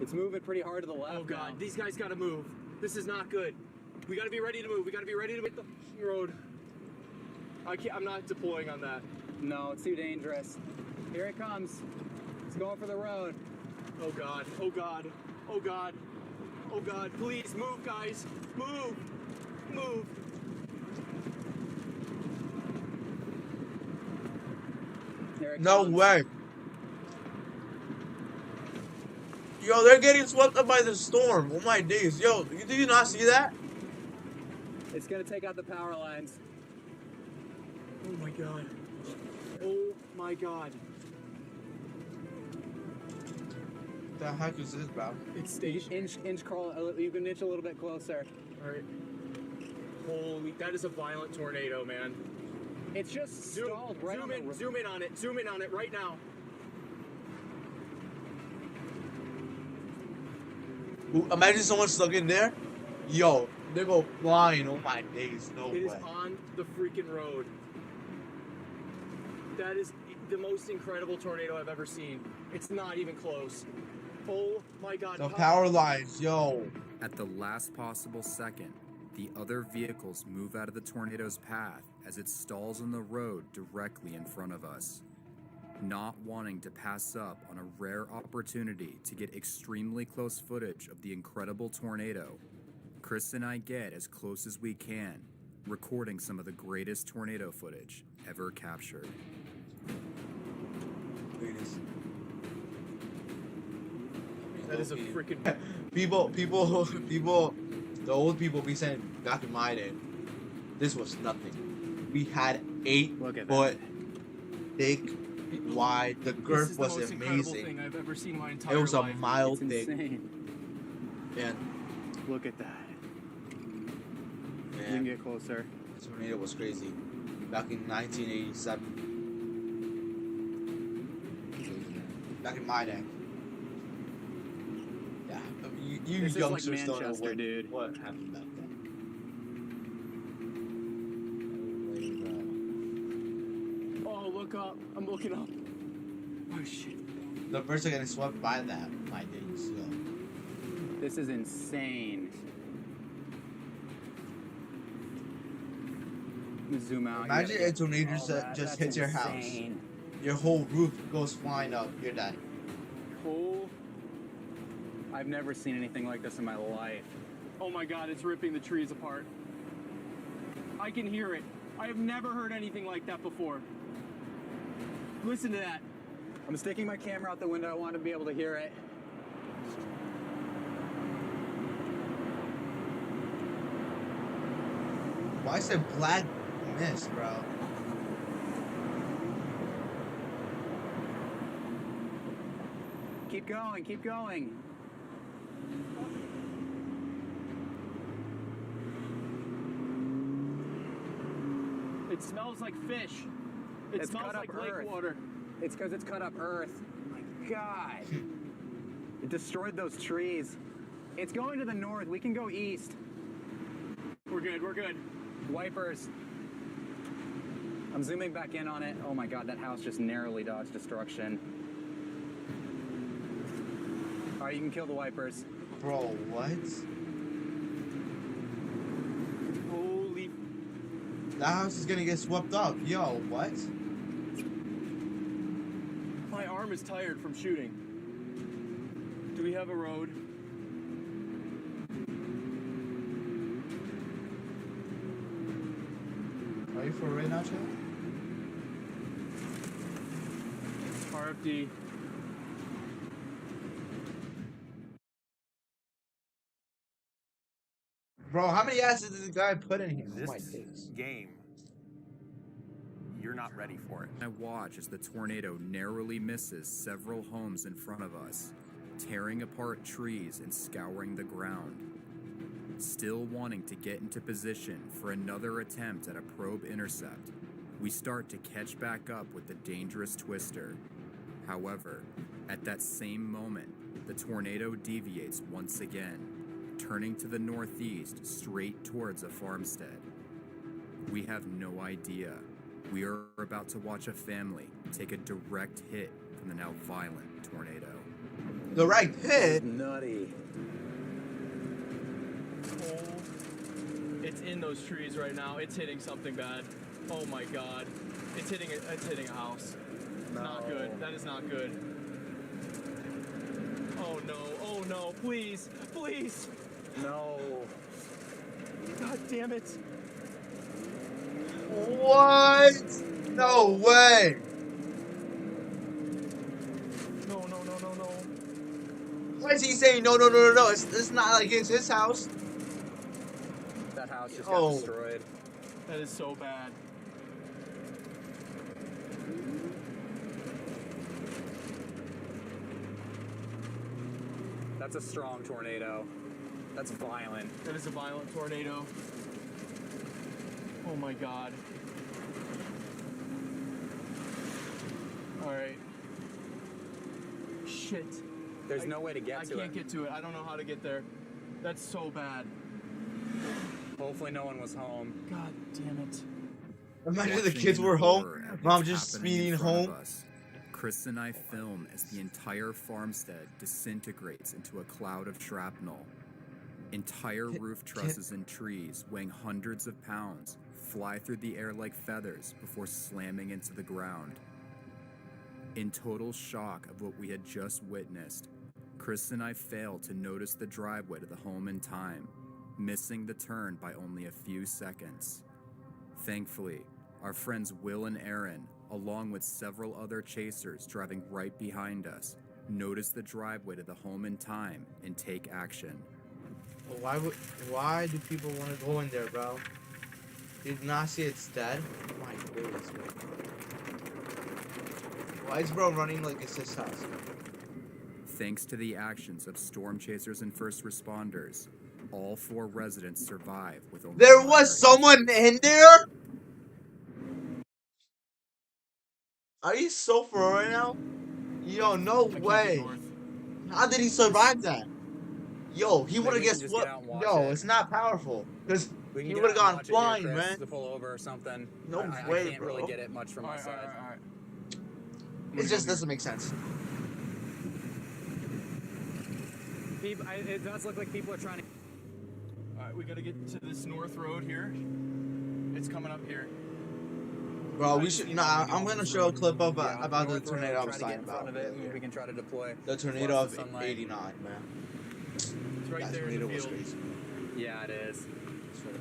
It's moving pretty hard to the left. Oh God, now. these guys gotta move. This is not good. We gotta be ready to move. We gotta be ready to hit the road. I'm not deploying on that. No, it's too dangerous. Here it comes. It's going for the road. Oh God, oh God, oh God, Oh God, please move, guys. Move. Move. No way. Yo, they're getting swept up by the storm. Oh my days. Yo, did you not see that? It's gonna take out the power lines. Oh my God. Oh my God. The heck is this, bro? It's stationary. Inch crawl. You can inch a little bit closer. All right. Holy, that is a violent tornado, man. It's just stalled right on the road. Zoom in on it. Zoom in on it right now. Ooh, imagine someone stuck in there. Yo, they go flying. Oh my days. No way. It is on the freaking road. That is the most incredible tornado I've ever seen. It's not even close. Oh my God. The power lines, yo. At the last possible second, the other vehicles move out of the tornado's path as it stalls on the road directly in front of us. Not wanting to pass up on a rare opportunity to get extremely close footage of the incredible tornado, Chris and I get as close as we can, recording some of the greatest tornado footage ever captured. That is a freaking... people, the old people be saying back in my day, this was nothing. We had 8 foot thick, wide. The girth was This is the most amazing. incredible thing I've ever seen in my entire It was a life. mild It's thing. insane. And Look at that. You can man, get closer. this tornado was crazy. Back in 1987. Back in my day. Yeah, you This is like youngsters don't know Manchester, dude. what happened back then. Oh, look up. I'm looking up. Oh, shit. The birds are getting swept by that. My days. Yo. This is insane. Let me zoom out. Imagine a tornado Oh, just that's hits your house. insane. Your whole roof goes flying up. You're dead. Oh, I've never seen anything like this in my life. Oh my God, it's ripping the trees apart. I can hear it. I have never heard anything like that before. Listen to that. I'm sticking my camera out the window. I want to be able to hear it. Why is it black mist, bro? Keep going, keep going. It smells like fish. It It's smells cut like up lake earth. water. It's because it's cut up earth. Oh my God. It destroyed those trees. It's going to the north. We can go east. We're good, we're good. Wipers. I'm zooming back in on it. Oh my God, that house just narrowly dodged destruction. All right, you can kill the wipers. Bro, what? Holy... That house is gonna get swept up. Yo, what? My arm is tired from shooting. Do we have a road? Are you for right now, Chad? RFD. Bro, how many acids did the guy put in here? This Oh my days. game, you're not ready for it. I watch as the tornado narrowly misses several homes in front of us, tearing apart trees and scouring the ground. Still wanting to get into position for another attempt at a probe intercept, we start to catch back up with the dangerous twister. However, at that same moment, the tornado deviates once again, turning to the northeast straight towards a farmstead. We have no idea. We are about to watch a family take a direct hit from the now violent tornado. Direct hit? Nutty. Oh, it's in those trees right now. It's hitting something bad. Oh my God. It's hitting a house. Not good. That is not good. Oh no. Oh no. Please. Please. No. God damn it. What? No way. No. Why is he saying no? It's not like it's his house. That house just Oh. got destroyed. That is so bad. That's a strong tornado. That's violent. That is a violent tornado. Oh my god. Alright. Shit. There's no way to get to it. I can't get to it. I don't know how to get there. That's so bad. Hopefully no one was home. God damn it. Imagine the Watching kids in were home. horror at Mom what's just happening in speeding front of home. us, Chris and I film as the entire farmstead disintegrates into a cloud of shrapnel. Entire roof trusses and trees weighing hundreds of pounds fly through the air like feathers before slamming into the ground. In total shock of what we had just witnessed, Chris and I failed to notice the driveway to the home in time, missing the turn by only a few seconds. Thankfully, our friends Will and Aaron, along with several other chasers driving right behind us, noticed the driveway to the home in time and take action. Why do people want to go in there, bro? Did you not see it's dead? Oh my goodness, bro. Why is bro running like it's his house? Thanks to the actions of storm chasers and first responders, all 4 residents survived with only There was someone in there? Are you so for real right now? Yo, no way. How did he survive that? Yo, he would have guessed what? Yo, it's not powerful. Because he would have gone flying, man. To pull over or something. No I way, can't bro. really get it much from my side. It just doesn't make sense. It does look like people are trying to. Alright, we gotta get to this north road here. It's coming up here. Bro, we should. Nah, I'm gonna show a clip of about the North Road, tornado I was try to get talking in front about. of it, we can try to deploy. The tornado Plus of the sunlight. '89, man. It's right That there in tornado the was field. crazy. Yeah, it is.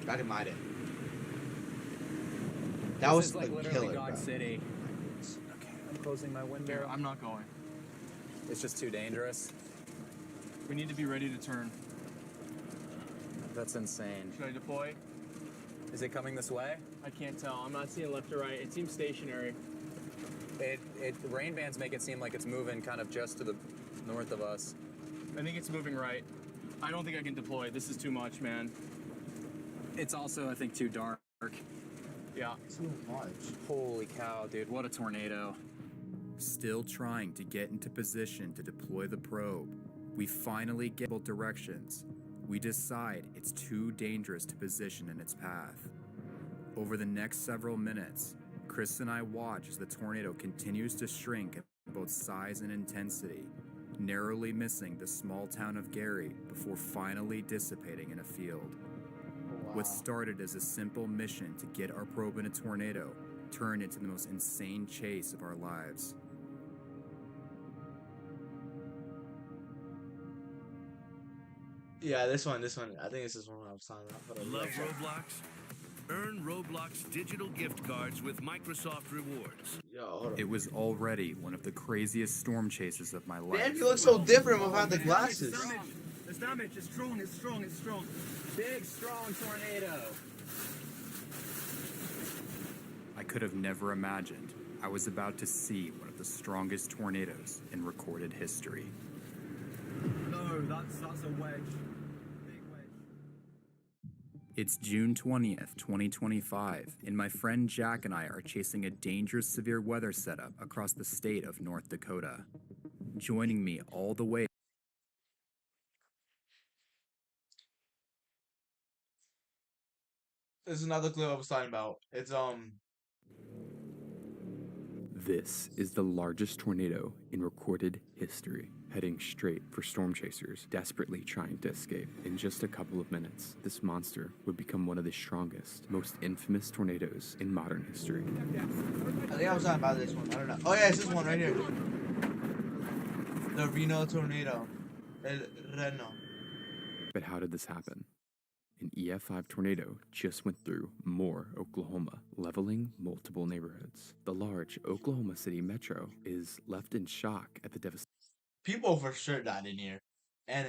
Back in my day. This That was is like a literally killer, Dodge bro. City. Okay, I'm closing my window. Here, I'm not going. It's just too dangerous. We need to be ready to turn. That's insane. Should I deploy? Is it coming this way? I can't tell. I'm not seeing left or right. It seems stationary. The rain bands make it seem like it's moving kind of just to the north of us. I think it's moving right. I don't think I can deploy. This is too much, man. It's also, I think, too dark. Yeah. Too much. Holy cow, dude. What a tornado. Still trying to get into position to deploy the probe, we finally get both directions. We decide it's too dangerous to position in its path. Over the next several minutes, Chris and I watch as the tornado continues to shrink in both size and intensity, narrowly missing the small town of Gary before finally dissipating in a field. What started as a simple mission to get our probe in a tornado turned into the most insane chase of our lives. Yeah, this one. I think this is one I was talking about. Love Roblox? Earn Roblox digital gift cards with Microsoft Rewards. Yo, hold on. It was already one of the craziest storm chases of my life. Damn, you look so different without the glasses. It's damage. It's strong. Big, strong tornado. I could have never imagined I was about to see one of the strongest tornadoes in recorded history. No, that's a wedge. It's June 20th, 2025, and my friend Jack and I are chasing a dangerous severe weather setup across the state of North Dakota. Joining me all the way. This is another clip I was talking about. It's This is the largest tornado in recorded history, heading straight for storm chasers, desperately trying to escape. In just a couple of minutes, this monster would become one of the strongest, most infamous tornadoes in modern history. I think I was talking about this one. I don't know. Oh yeah, it's this one right here. The Reno tornado. El Reno. But how did this happen? An EF5 tornado just went through Moore, Oklahoma, leveling multiple neighborhoods. The large Oklahoma City metro is left in shock at the devastation. People for sure died in here, and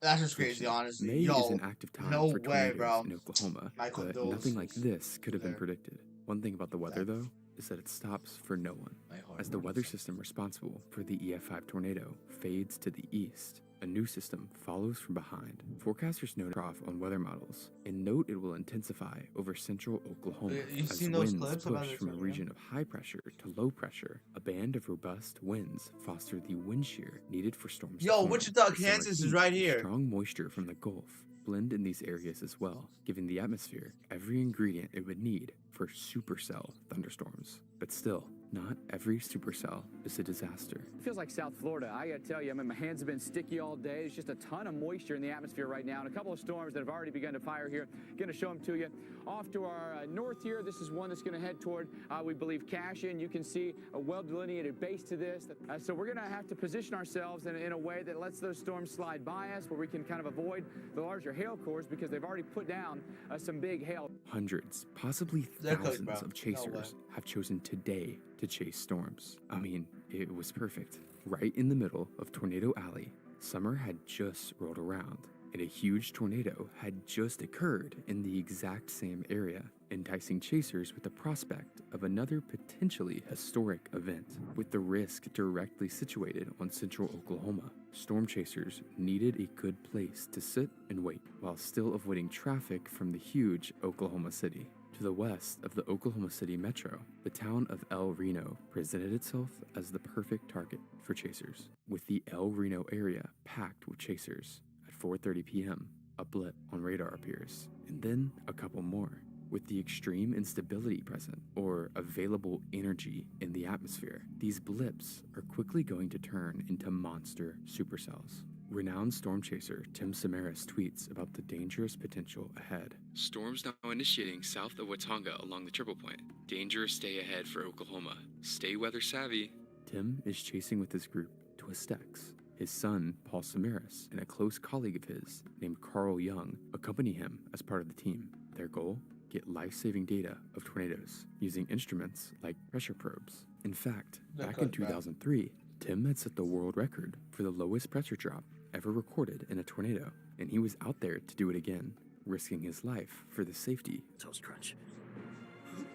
that's just crazy, honestly. May Yo, is an active time no for way, tornadoes bro. in Oklahoma, My but nothing like condolences this could have been there. predicted. One thing about the weather, though, is that it stops for no one. As the weather system responsible for the EF5 tornado fades to the east, a new system follows from behind. Forecasters note a trough on weather models and note it will intensify over central Oklahoma You've as seen those winds clips about push this from a tornado? region of high pressure to low pressure. A band of robust winds foster the wind shear needed for storms. to Yo, form. Wichita, The summer Kansas is heat right and here. Strong moisture from the Gulf blend in these areas as well, giving the atmosphere every ingredient it would need for supercell thunderstorms. But still, not every supercell is a disaster. It feels like South Florida. I gotta tell you, I mean, my hands have been sticky all day. There's just a ton of moisture in the atmosphere right now, and a couple of storms that have already begun to fire here. Going to show them to you. Off to our north here, this is one that's going to head toward, we believe, Cashion. You can see a well-delineated base to this. So we're going to have to position ourselves in a way that lets those storms slide by us, where we can kind of avoid the larger hail cores, because they've already put down some big hail. Hundreds, possibly They're cooked, thousands bro. of chasers have chosen today to chase storms. I mean, it was perfect. Right in the middle of Tornado Alley, summer had just rolled around, and a huge tornado had just occurred in the exact same area, enticing chasers with the prospect of another potentially historic event. With the risk directly situated on central Oklahoma, storm chasers needed a good place to sit and wait while still avoiding traffic from the huge Oklahoma City. To the west of the Oklahoma City metro, the town of El Reno presented itself as the perfect target for chasers, with the El Reno area packed with chasers. At 4:30 p.m., a blip on radar appears, and then a couple more. With the extreme instability present, or available energy in the atmosphere, these blips are quickly going to turn into monster supercells. Renowned storm chaser Tim Samaras tweets about the dangerous potential ahead. Storms now initiating south of Watauga along the Triple Point. Dangerous stay ahead for Oklahoma. Stay weather savvy. Tim is chasing with his group to Estex. His son, Paul Samaras, and a close colleague of his named Carl Young accompany him as part of the team. Their goal? Get life-saving data of tornadoes using instruments like pressure probes. In fact, back in 2003, Tim had set the world record for the lowest pressure drop ever recorded in a tornado, and he was out there to do it again, risking his life for the safety Toast crunch.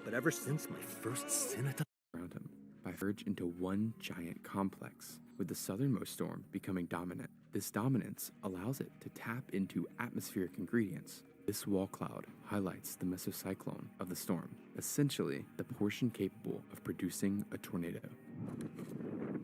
But ever since my first sin around him, by merge into one giant complex, with the southernmost storm becoming dominant. This dominance allows it to tap into atmospheric ingredients. This wall cloud highlights the mesocyclone of the storm, essentially the portion capable of producing a tornado.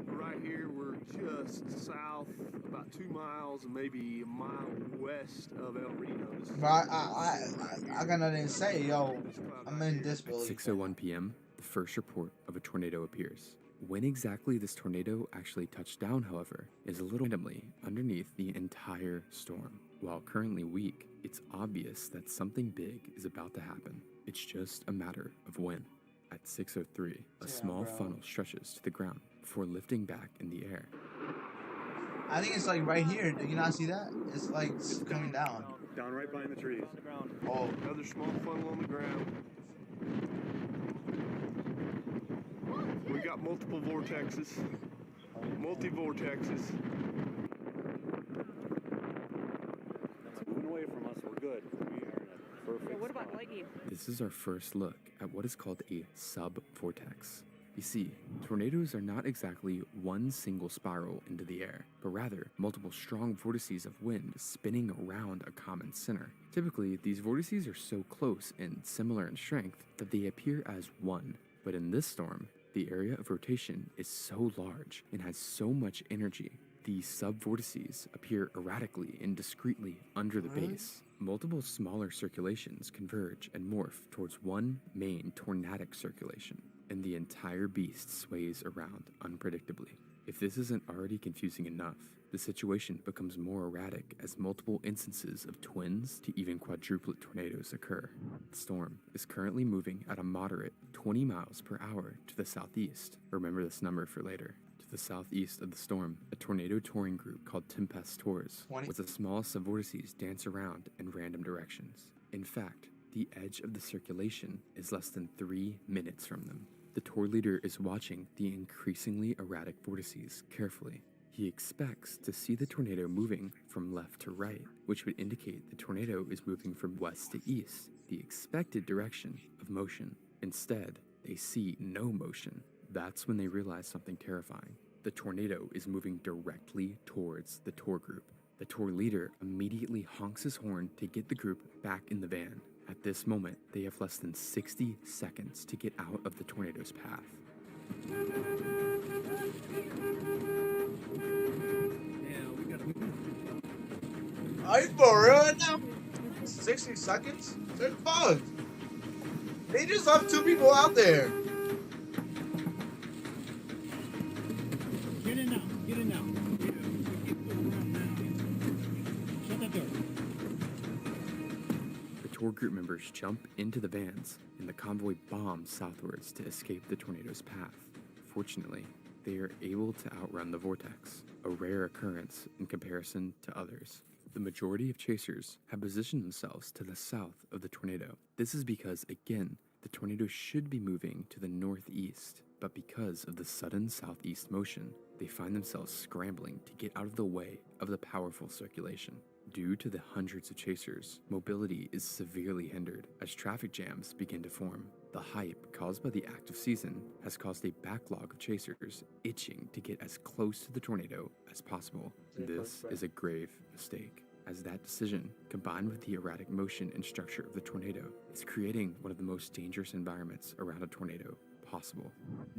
Right here, we're just south, about 2 miles, and maybe a mile west of El Reno. Bro, I got nothing to say, yo. I'm in At disbelief. 6:01 p.m., the first report of a tornado appears. When exactly this tornado actually touched down, however, is a little randomly underneath the entire storm. While currently weak, it's obvious that something big is about to happen. It's just a matter of when. At 6:03, a small funnel stretches to the ground before lifting back in the air. I think it's like right here. Do you not see that? It's like coming down. Down right behind the trees. Oh. Another small funnel on the ground. We got multiple vortexes. Multi-vortexes. It's moving away from us. We're good. We are in a perfect What about Leggy? This is our first look at what is called a sub-vortex. You see, tornadoes are not exactly one single spiral into the air, but rather multiple strong vortices of wind spinning around a common center. Typically, these vortices are so close and similar in strength that they appear as one. But in this storm, the area of rotation is so large and has so much energy, these sub-vortices appear erratically and discretely under the base. Multiple smaller circulations converge and morph towards one main tornadic circulation, and the entire beast sways around unpredictably. If this isn't already confusing enough, the situation becomes more erratic as multiple instances of twins to even quadruplet tornadoes occur. The storm is currently moving at a moderate 20 miles per hour to the southeast. Remember this number for later. To to the southeast of the storm, a tornado touring group called Tempest Tours, 20. with the small subvortices dance around in random directions. In fact, the edge of the circulation is less than 3 minutes from them. The tour leader is watching the increasingly erratic vortices carefully. He expects to see the tornado moving from left to right, which would indicate the tornado is moving from west to east, the expected direction of motion. Instead, they see no motion. That's when they realize something terrifying. The tornado is moving directly towards the tour group. The tour leader immediately honks his horn to get the group back in the van. At this moment, they have less than 60 seconds to get out of the tornado's path. Are you for real right now? 60 seconds? They're fucked. They just left 2 people out there. Get in now. Get in now. Shut that door. The tour group members jump into the vans, and the convoy bombs southwards to escape the tornado's path. Fortunately, they are able to outrun the vortex, a rare occurrence in comparison to others. The majority of chasers have positioned themselves to the south of the tornado. This is because, again, the tornado should be moving to the northeast, but because of the sudden southeast motion, they find themselves scrambling to get out of the way of the powerful circulation. Due to the hundreds of chasers, mobility is severely hindered as traffic jams begin to form. The hype caused by the active season has caused a backlog of chasers itching to get as close to the tornado as possible. This is a grave mistake, as that decision, combined with the erratic motion and structure of the tornado, is creating one of the most dangerous environments around a tornado possible.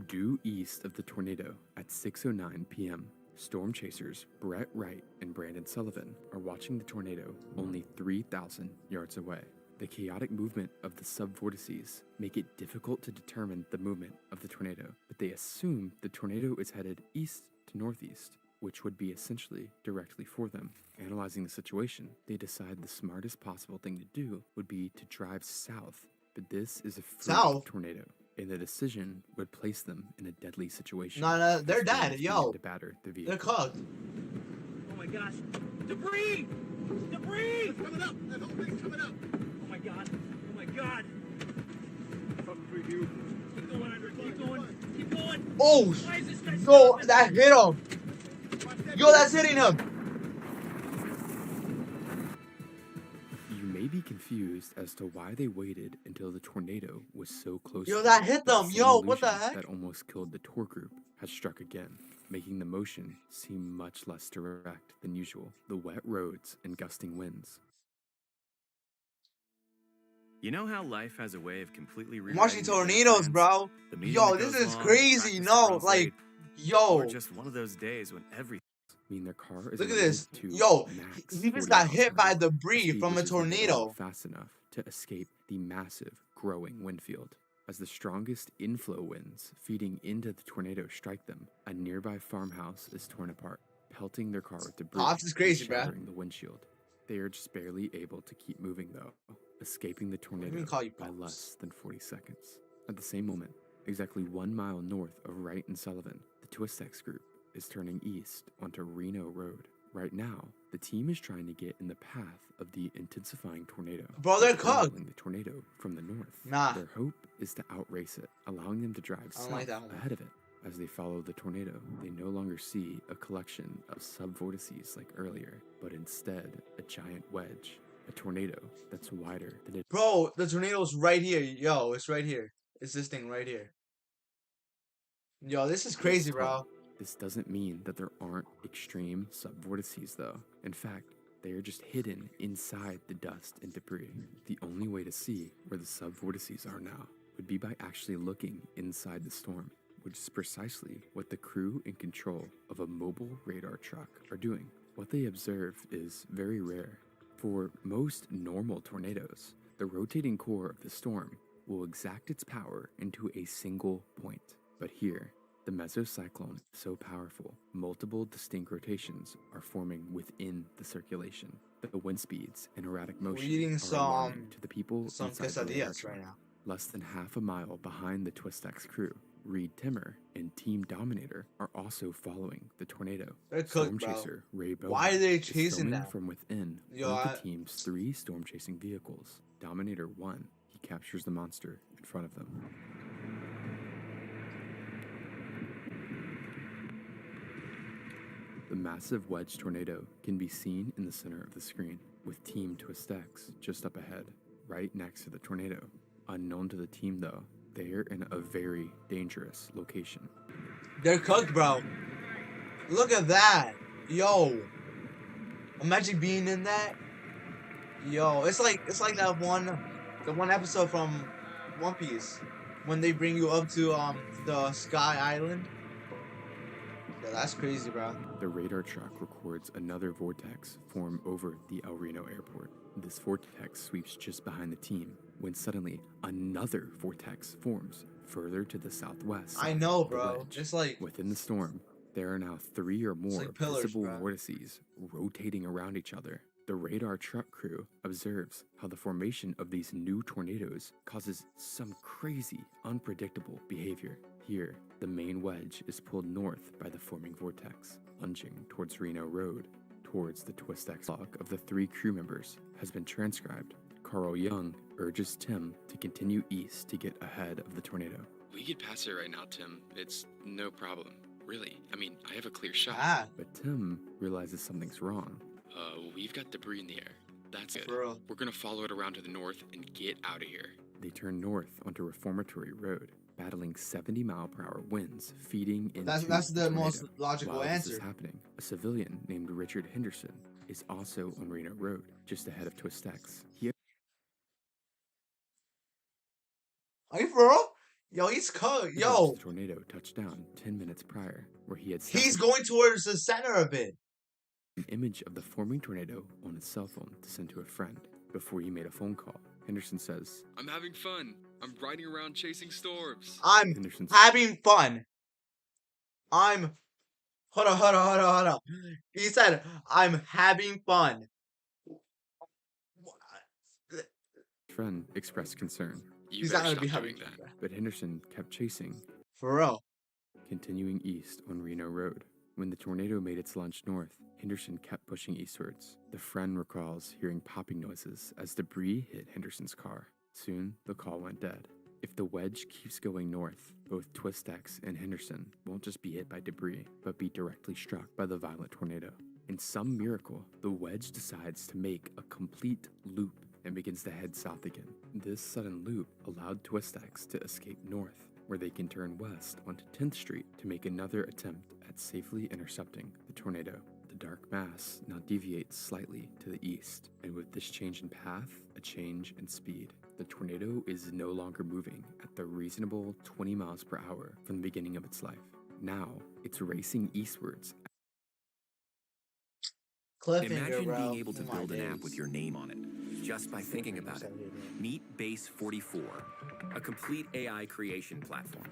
Due east of the tornado at 6:09 p.m., storm chasers Brett Wright and Brandon Sullivan are watching the tornado only 3,000 yards away. The chaotic movement of the subvortices make it difficult to determine the movement of the tornado, but they assume the tornado is headed east to northeast, which would be essentially directly for them. Analyzing the situation, they decide the smartest possible thing to do would be to drive south, but this is a freak tornado, and the decision would place them in a deadly situation. No, they're dead, yo. To batter the vehicle. They're cooked. Oh my gosh. Debris! Debris! It's coming up. That whole thing's coming up. Oh my god. Oh my god. Keep going, Andre. Keep going. Keep going. Oh, Why is this guy yo, that hit him. Yo, that's hitting him. You may be confused as to why they waited until the tornado was so close. Yo, that hit them. Yo, what the heck? That almost killed the tour group has struck again, making the motion seem much less direct than usual. The wet roads and gusting winds. You know how life has a way of completely I'm watching tornadoes, bro. Yo, this is crazy. No, like, yo. Or just one of those days when everything. I mean, their car is look at this. Yo, he just got hit by debris from a tornado. Fast enough to escape the massive growing wind field. As the strongest inflow winds feeding into the tornado strike them, a nearby farmhouse is torn apart, pelting their car with debris. Pops is crazy, and shattering the windshield. They are just barely able to keep moving though, escaping the tornado by less than 40 seconds. At the same moment, exactly 1 mile north of Wright and Sullivan, the Twistex group is turning east onto Reno Road. Right now, the team is trying to get in the path of the intensifying tornado. Bro, they're cooked. The tornado from the north. Nah. Their hope is to outrace it, allowing them to drive south ahead of it. As they follow the tornado, they no longer see a collection of subvortices like earlier, but instead a giant wedge, a tornado that's wider than it. Bro, the tornado's right here. Yo, it's right here. It's this thing right here. Yo, this is crazy, bro. This doesn't mean that there aren't extreme subvortices, though. In fact, they are just hidden inside the dust and debris. The only way to see where the subvortices are now would be by actually looking inside the storm, which is precisely what the crew in control of a mobile radar truck are doing. What they observe is very rare. For most normal tornadoes, the rotating core of the storm will exact its power into a single point. But here, the mesocyclone is so powerful, multiple distinct rotations are forming within the circulation. The wind speeds and erratic motion are alarming to the people some inside the radar quesadillas truck. right now. Less than half a mile behind the Twistex crew, Reed Timmer, and Team Dominator are also following the tornado. They're Storm cooked, bro. chaser Ray Bowen Why are they is chasing filming that? from within Yo, one of I- the team's 3 storm chasing vehicles. Dominator 1, he captures the monster in front of them. The massive wedge tornado can be seen in the center of the screen, with Team Twistex just up ahead, right next to the tornado. Unknown to the team though, they're in a very dangerous location. They're cooked, bro. Look at that. Yo. Imagine being in that. Yo, it's like that one episode from One Piece when they bring you up to the Sky Island. Yeah, that's crazy, bro. The radar truck records another vortex form over the El Reno airport. This vortex sweeps just behind the team when suddenly another vortex forms further to the southwest. I know, of the bro. wedge. It's like Within the storm, there are now 3 or more like pillars, visible bro. vortices rotating around each other. The radar truck crew observes how the formation of these new tornadoes causes some crazy, unpredictable behavior. Here, the main wedge is pulled north by the forming vortex, lunging towards Reno Road, towards the Twistex. Log of the 3 crew members has been transcribed. Carl Young urges Tim to continue east to get ahead of the tornado. We could pass it right now, Tim. It's no problem. Really, I mean, I have a clear shot. But Tim realizes something's wrong. We've got debris in the air. That's it. For real. We're gonna follow it around to the north and get out of here. They turn north onto Reformatory Road, battling 70-mile-per-hour winds, feeding into That's the tornado. most logical While this answer. is happening, a civilian named Richard Henderson is also on Reno Road, just ahead of Twistex. He Are you for real? Yo, he's cooked. Yo, the tornado touched down 10 minutes prior, where he had he's snapped going towards the center of it. an image of the forming tornado on his cell phone to send to a friend before he made a phone call. Henderson says, I'm having fun. I'm riding around chasing storms. I'm Henderson's having fun. Hold on. He said, I'm having fun. friend expressed concern. He's not gonna be having fun. But Henderson kept chasing, For real. continuing east on Reno Road. When the tornado made its launch north, Henderson kept pushing eastwards. The friend recalls hearing popping noises as debris hit Henderson's car. Soon, the call went dead. If the wedge keeps going north, both Twistex and Henderson won't just be hit by debris, but be directly struck by the violent tornado. In some miracle, the wedge decides to make a complete loop and begins to head south again. This sudden loop allowed Twistex to escape north, where they can turn west onto 10th Street to make another attempt at safely intercepting the tornado. The dark mass now deviates slightly to the east, and with this change in path, a change in speed. The tornado is no longer moving at the reasonable 20 miles per hour from the beginning of its life. Now, it's racing eastwards. Cliffhanger, Imagine bro. being able to Oh my build an app days. with your name on it, just by thinking about it. Meet Base 44, a complete AI creation platform.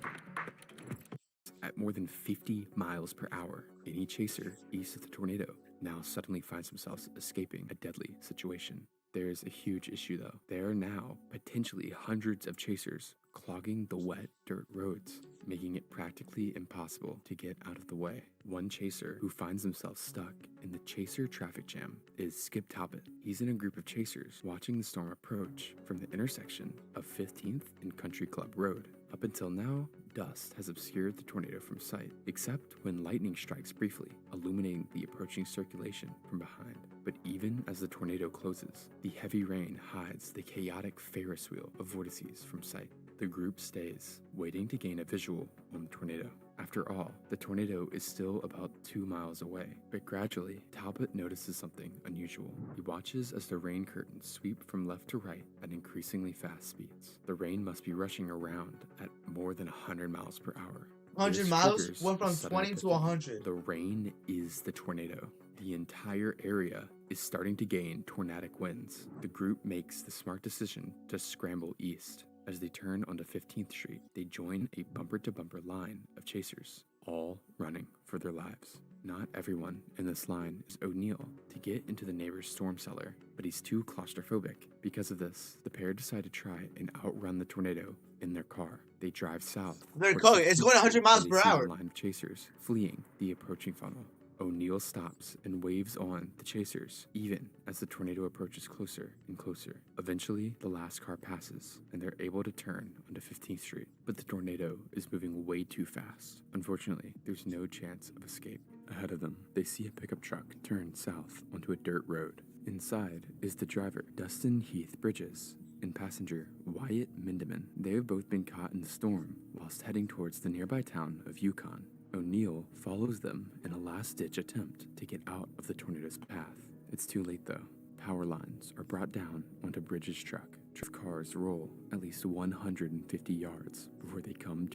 At more than 50 miles per hour, any chaser east of the tornado now suddenly finds themselves escaping a deadly situation. There is a huge issue though. There are now potentially hundreds of chasers clogging the wet dirt roads, making it practically impossible to get out of the way. One chaser who finds himself stuck in the chaser traffic jam is Skip Talbot. He's in a group of chasers watching the storm approach from the intersection of 15th and Country Club Road. Up until now, dust has obscured the tornado from sight, except when lightning strikes briefly, illuminating the approaching circulation from behind. But even as the tornado closes, the heavy rain hides the chaotic Ferris wheel of vortices from sight. The group stays, waiting to gain a visual on the tornado. After all, the tornado is still about 2 miles away, but gradually, Talbot notices something unusual. He watches as the rain curtains sweep from left to right at increasingly fast speeds. The rain must be rushing around at more than 100 miles per hour. 100 This miles? triggers Went from a sudden 20 to epiphany. 100. The rain is the tornado. The entire area is starting to gain tornadic winds. The group makes the smart decision to scramble east. As they turn onto 15th Street, they join a bumper-to-bumper line of chasers, all running for their lives. Not everyone in this line is O'Neill to get into the neighbor's storm cellar, but he's too claustrophobic. Because of this, the pair decide to try and outrun the tornado in their car. They drive south. They're towards going. It's 16th going 100 Street, miles where they per see hour. a line of chasers fleeing the approaching funnel. O'Neill stops and waves on the chasers, even as the tornado approaches closer and closer. Eventually, the last car passes, and they're able to turn onto 15th Street. But the tornado is moving way too fast. Unfortunately, there's no chance of escape. Ahead of them, they see a pickup truck turn south onto a dirt road. Inside is the driver, Dustin Heath Bridges, and passenger, Wyatt Mindeman. They have both been caught in the storm whilst heading towards the nearby town of Yukon. O'Neill follows them in a last-ditch attempt to get out of the tornado's path. It's too late, though. Power lines are brought down onto Bridges' truck. Cars roll at least 150 yards before they come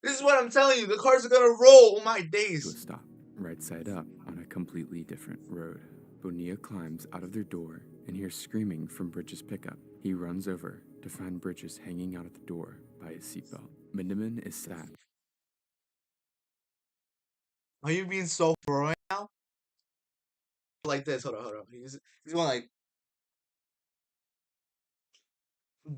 This is what I'm telling you. The cars are gonna roll. Oh my to a days. stop, right side up on a completely different road. Bonilla climbs out of their door and hears screaming from Bridges' pickup. He runs over to find Bridges hanging out at the door by his seatbelt. Mindeman is sad. Are you being so for right now? Like this. Hold on. He's going like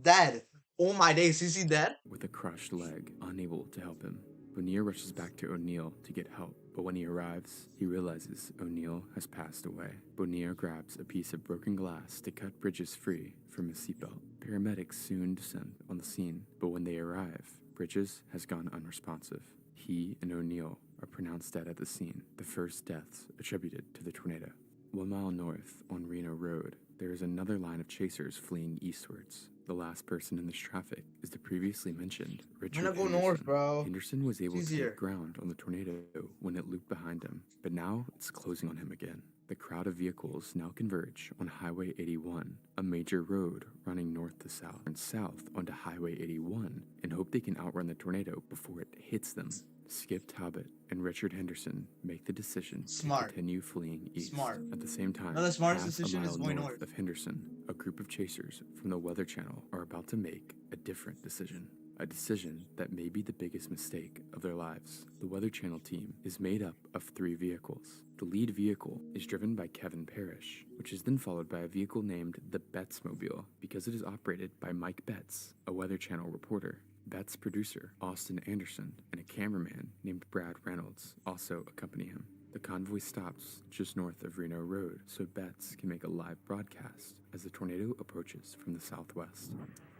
dead. Oh my days. Is he dead? With a crushed leg, unable to help him. Bonilla rushes back to O'Neill to get help, but when he arrives, he realizes O'Neill has passed away. Bonilla grabs a piece of broken glass to cut Bridges free from his seatbelt. Paramedics soon descend on the scene, but when they arrive, Bridges has gone unresponsive. He and O'Neill are pronounced dead at the scene, the first deaths attributed to the tornado. 1 mile north on Reno Road, there is another line of chasers fleeing eastwards. The last person in this traffic is the previously mentioned Richard I'm gonna go Henderson. north, bro. Henderson was able It's to easier. get ground on the tornado when it looped behind him, but now it's closing on him again. The crowd of vehicles now converge on Highway 81, a major road running north to south, and south onto Highway 81, and hope they can outrun the tornado before it hits them. Skip Talbot and Richard Henderson make the decision Smart. to continue fleeing east. Smart. At the same time, No, the smartest half a decision is mile going north north. of Henderson, a group of chasers from the Weather Channel are about to make a different decision. A decision that may be the biggest mistake of their lives. The Weather Channel team is made up of 3 vehicles. The lead vehicle is driven by Kevin Parrish, which is then followed by a vehicle named the Bettsmobile because it is operated by Mike Betts, a Weather Channel reporter. Betts' producer, Austin Anderson, and a cameraman named Brad Reynolds also accompany him. The convoy stops just north of Reno Road so Betts can make a live broadcast as the tornado approaches from the southwest.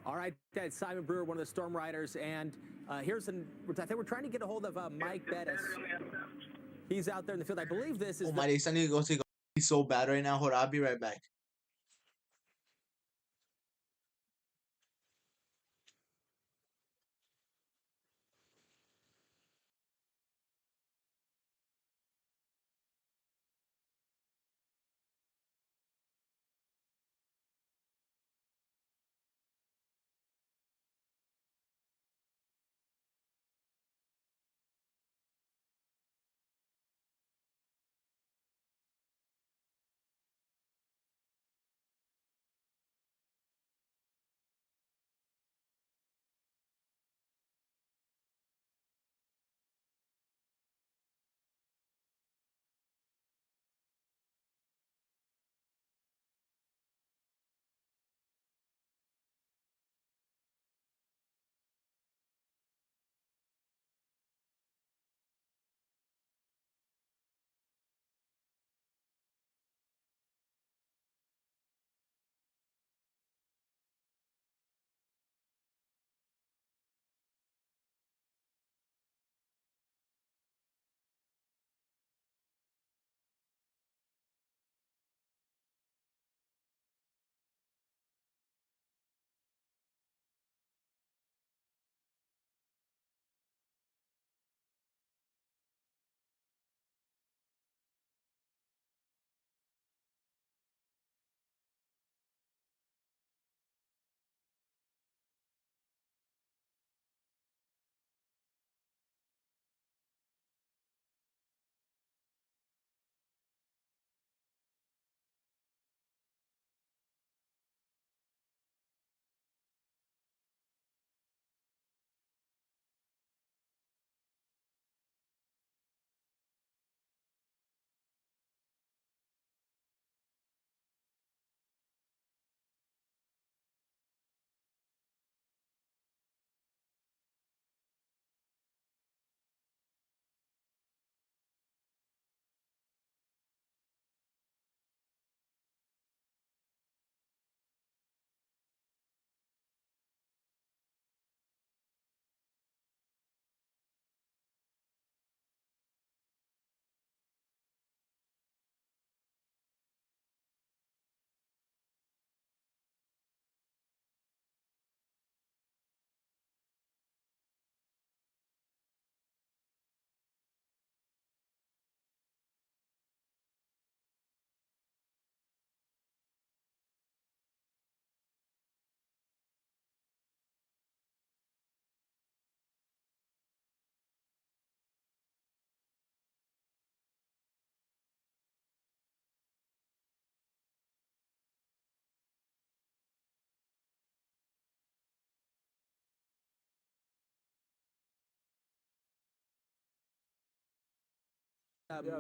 All right, that's Simon Brewer, one of the Storm Riders, and I think we're trying to get a hold of Mike Bettis. He's out there in the field. I believe this is Oh my days. I need to go take a pee so bad right now. Hold on. I'll be right back.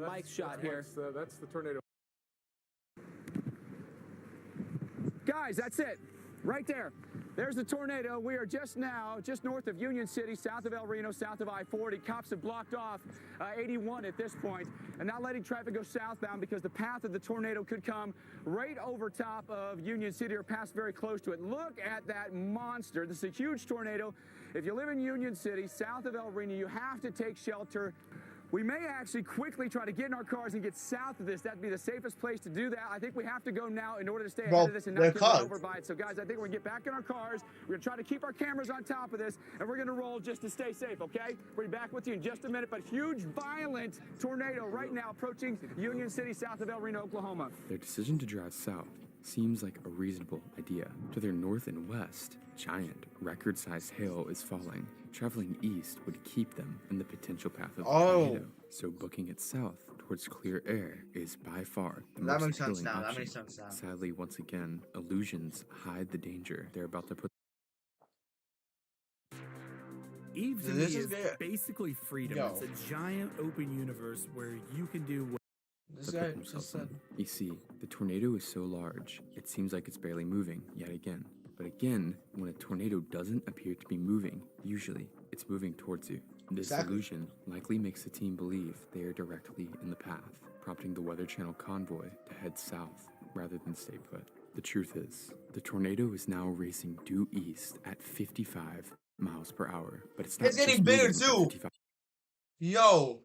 Mike's shot here. That's the tornado. Guys, that's it. Right there. There's the tornado. We are just north of Union City, south of El Reno, south of I-40. Cops have blocked off 81 at this point and not letting traffic go southbound because the path of the tornado could come right over top of Union City or pass very close to it. Look at that monster. This is a huge tornado. If you live in Union City, south of El Reno, you have to take shelter. We may actually quickly try to get in our cars and get south of this. That'd be the safest place to do that. I think we have to go now in order to stay ahead of this and not get run over by it. So, guys, I think we're going to get back in our cars. We're going to try to keep our cameras on top of this, and we're going to roll just to stay safe, okay? We'll be back with you in just a minute. But huge, violent tornado right now approaching Union City, south of El Reno, Oklahoma. Their decision to drive south seems like a reasonable idea. To their north and west, giant, record-sized hail is falling. Traveling east would keep them in the potential path of the tornado, so booking it south towards clear air is by far the most appealing option. Sadly, once again, illusions hide the danger they're about to put. Eve to me is basically freedom. Yo. It's a giant open universe where you can do what This to guy put themselves just said. in. You see, the tornado is so large, it seems like it's barely moving yet again. But again, when a tornado doesn't appear to be moving, usually it's moving towards you. This illusion likely makes the team believe they are directly in the path, prompting the Weather Channel convoy to head south rather than stay put. The truth is, the tornado is now racing due east at 55 miles per hour, but it's not It's getting just bigger moving at too. 55 Yo.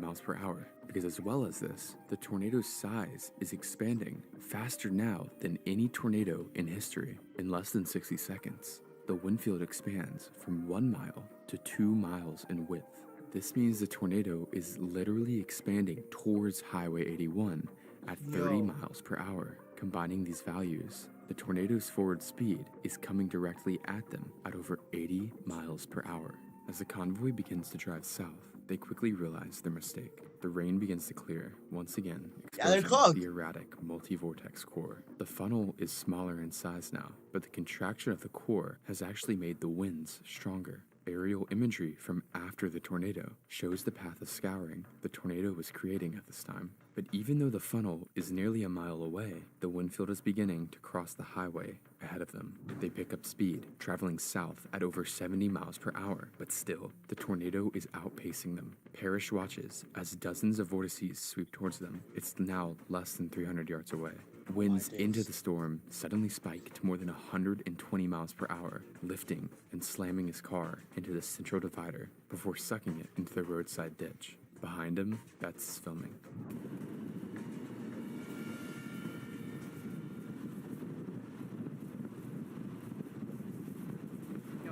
miles per hour, because as well as this, the tornado's size is expanding faster now than any tornado in history. In less than 60 seconds, the wind field expands from 1 mile to 2 miles in width. This means the tornado is literally expanding towards Highway 81 at 30 miles per hour. Combining these values, the tornado's forward speed is coming directly at them at over 80 miles per hour. As the convoy begins to drive south, they quickly realize their mistake. The rain begins to clear, once again, exposing the erratic multi-vortex core. The funnel is smaller in size now, but the contraction of the core has actually made the winds stronger. Aerial imagery from after the tornado shows the path of scouring the tornado was creating at this time. But even though the funnel is nearly a mile away, the wind field is beginning to cross the highway ahead of them. They pick up speed, traveling south at over 70 miles per hour, but still, the tornado is outpacing them. Parrish watches as dozens of vortices sweep towards them. It's now less than 300 yards away. Winds into the storm suddenly spike to more than 120 miles per hour, lifting and slamming his car into the central divider before sucking it into the roadside ditch. Behind him, Betts is filming.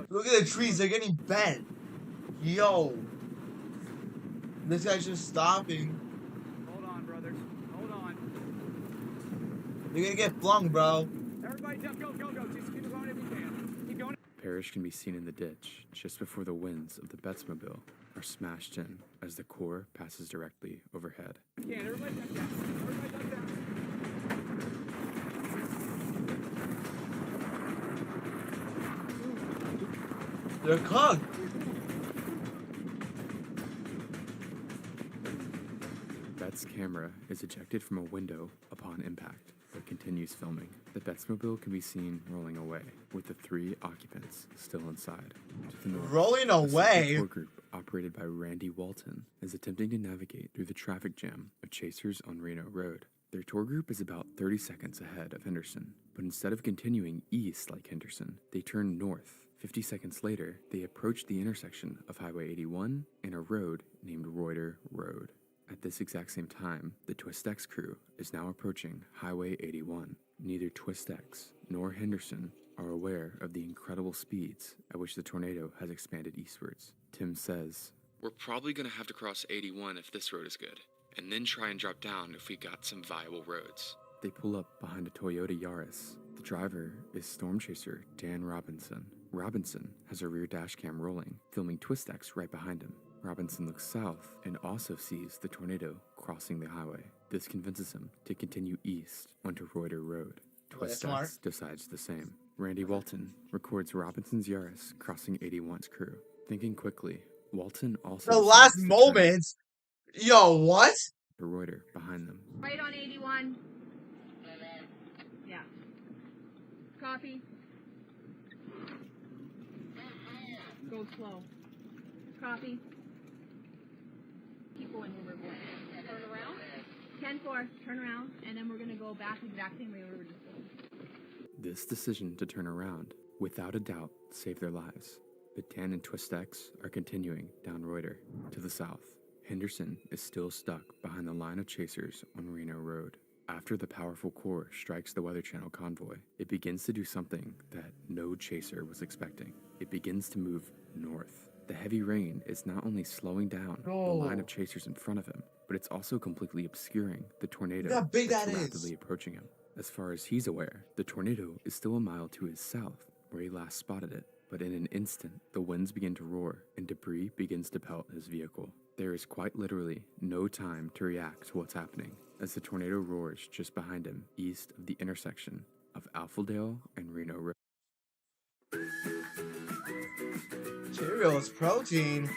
Look at the trees, they're getting bent. Yo. This guy's just stopping. Hold on, brothers. Hold on. You're gonna get flung, bro. Everybody jump, go. Just keep going if you can. Keep going. Parrish can be seen in the ditch just before the winds of the Bettsmobile are smashed in as the core passes directly overhead. Yeah, everybody jump down. Everybody jump down. They're cooked. Betts' camera is ejected from a window upon impact, but continues filming. The Bettsmobile can be seen rolling away, with the 3 occupants still inside. To the north, Rolling a away? tour group operated by Randy Walton is attempting to navigate through the traffic jam of Chasers on Reno Road. Their tour group is about 30 seconds ahead of Henderson, but instead of continuing east like Henderson, they turn north. 50 seconds later, they approach the intersection of Highway 81 and a road named Reuter Road. At this exact same time, the TwistX crew is now approaching Highway 81. Neither TwistX nor Henderson are aware of the incredible speeds at which the tornado has expanded eastwards. Tim says, We're probably gonna have to cross 81 if this road is good, and then try and drop down if we got some viable roads. They pull up behind a Toyota Yaris. The driver is storm chaser Dan Robinson. Robinson has a rear dash cam rolling, filming TwistX right behind him. Robinson looks south and also sees the tornado crossing the highway. This convinces him to continue east onto Reuter Road. TwistX decides the same. Randy Walton records Robinson's Yaris crossing 81's crew. Thinking quickly, Walton also... The last moments. Yo, what? The Reuter behind them. Right on 81. Yeah. Copy. Go slow. Copy. Keep going where we're going. Turn around. 10-4. Turn around, and then we're gonna go back the exact same way we were just going. This decision to turn around, without a doubt, saved their lives. But Tan and Twist X are continuing down Reuter. To the south, Henderson is still stuck behind the line of chasers on Reno Road. After the powerful core strikes the Weather Channel convoy, it begins to do something that no chaser was expecting. It begins to move north. The heavy rain is not only slowing down the line of chasers in front of him, but it's also completely obscuring the tornado Look how big that's that is. rapidly approaching him. As far as he's aware, the tornado is still a mile to his south, where he last spotted it. But in an instant, the winds begin to roar and debris begins to pelt his vehicle. There is quite literally no time to react to what's happening, as the tornado roars just behind him, east of the intersection of Alpheldale and Reno Road. Cheerios protein.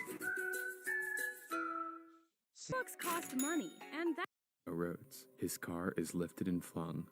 Books cost money, and that. Roads. His car is lifted and flung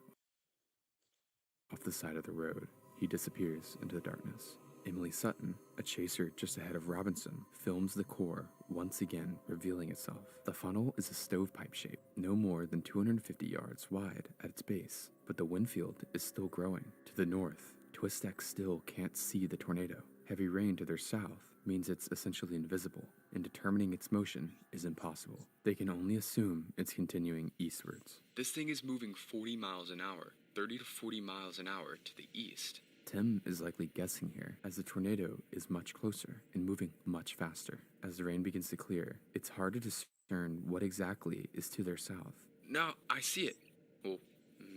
off the side of the road. He disappears into the darkness. Emily Sutton, a chaser just ahead of Robinson, films the core once again revealing itself. The funnel is a stovepipe shape, no more than 250 yards wide at its base, but the wind field is still growing. To the north, Twist X still can't see the tornado. Heavy rain to their south means it's essentially invisible, and determining its motion is impossible. They can only assume it's continuing eastwards. This thing is moving 40 miles an hour, 30 to 40 miles an hour to the east. Tim is likely guessing here, as the tornado is much closer and moving much faster. As the rain begins to clear, it's hard to discern what exactly is to their south. No, I see it. Well,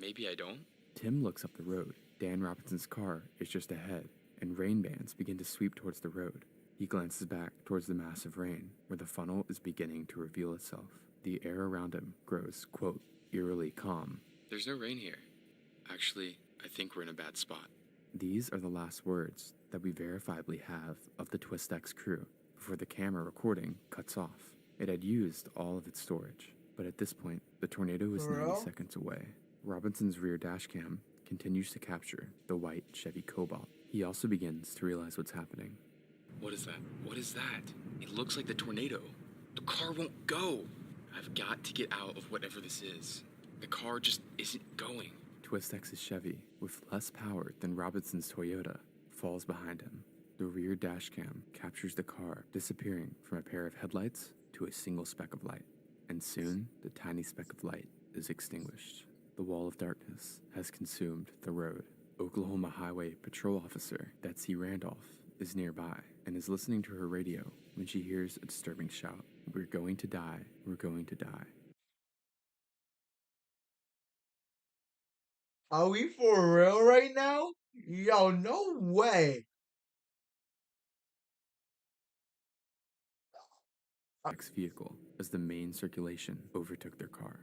maybe I don't. Tim looks up the road. Dan Robinson's car is just ahead, and rain bands begin to sweep towards the road. He glances back towards the massive rain, where the funnel is beginning to reveal itself. The air around him grows, quote, eerily calm. There's no rain here. Actually, I think we're in a bad spot. These are the last words that we verifiably have of the Twist X crew before the camera recording cuts off. It had used all of its storage, but at this point, the tornado is 90 seconds away. Robinson's rear dash cam continues to capture the white Chevy Cobalt. He also begins to realize what's happening. What is that? What is that? It looks like the tornado. The car won't go. I've got to get out of whatever this is. The car just isn't going. Twist X's Chevy, with less power than Robinson's Toyota, falls behind him. The rear dash cam captures the car disappearing from a pair of headlights to a single speck of light. And soon, the tiny speck of light is extinguished. The wall of darkness has consumed the road. Oklahoma Highway Patrol Officer Betsy Randolph is nearby and is listening to her radio when she hears a disturbing shout. "We're going to die. We're going to die." Are we for real right now? Yo, no way. X vehicle as the main circulation overtook their car.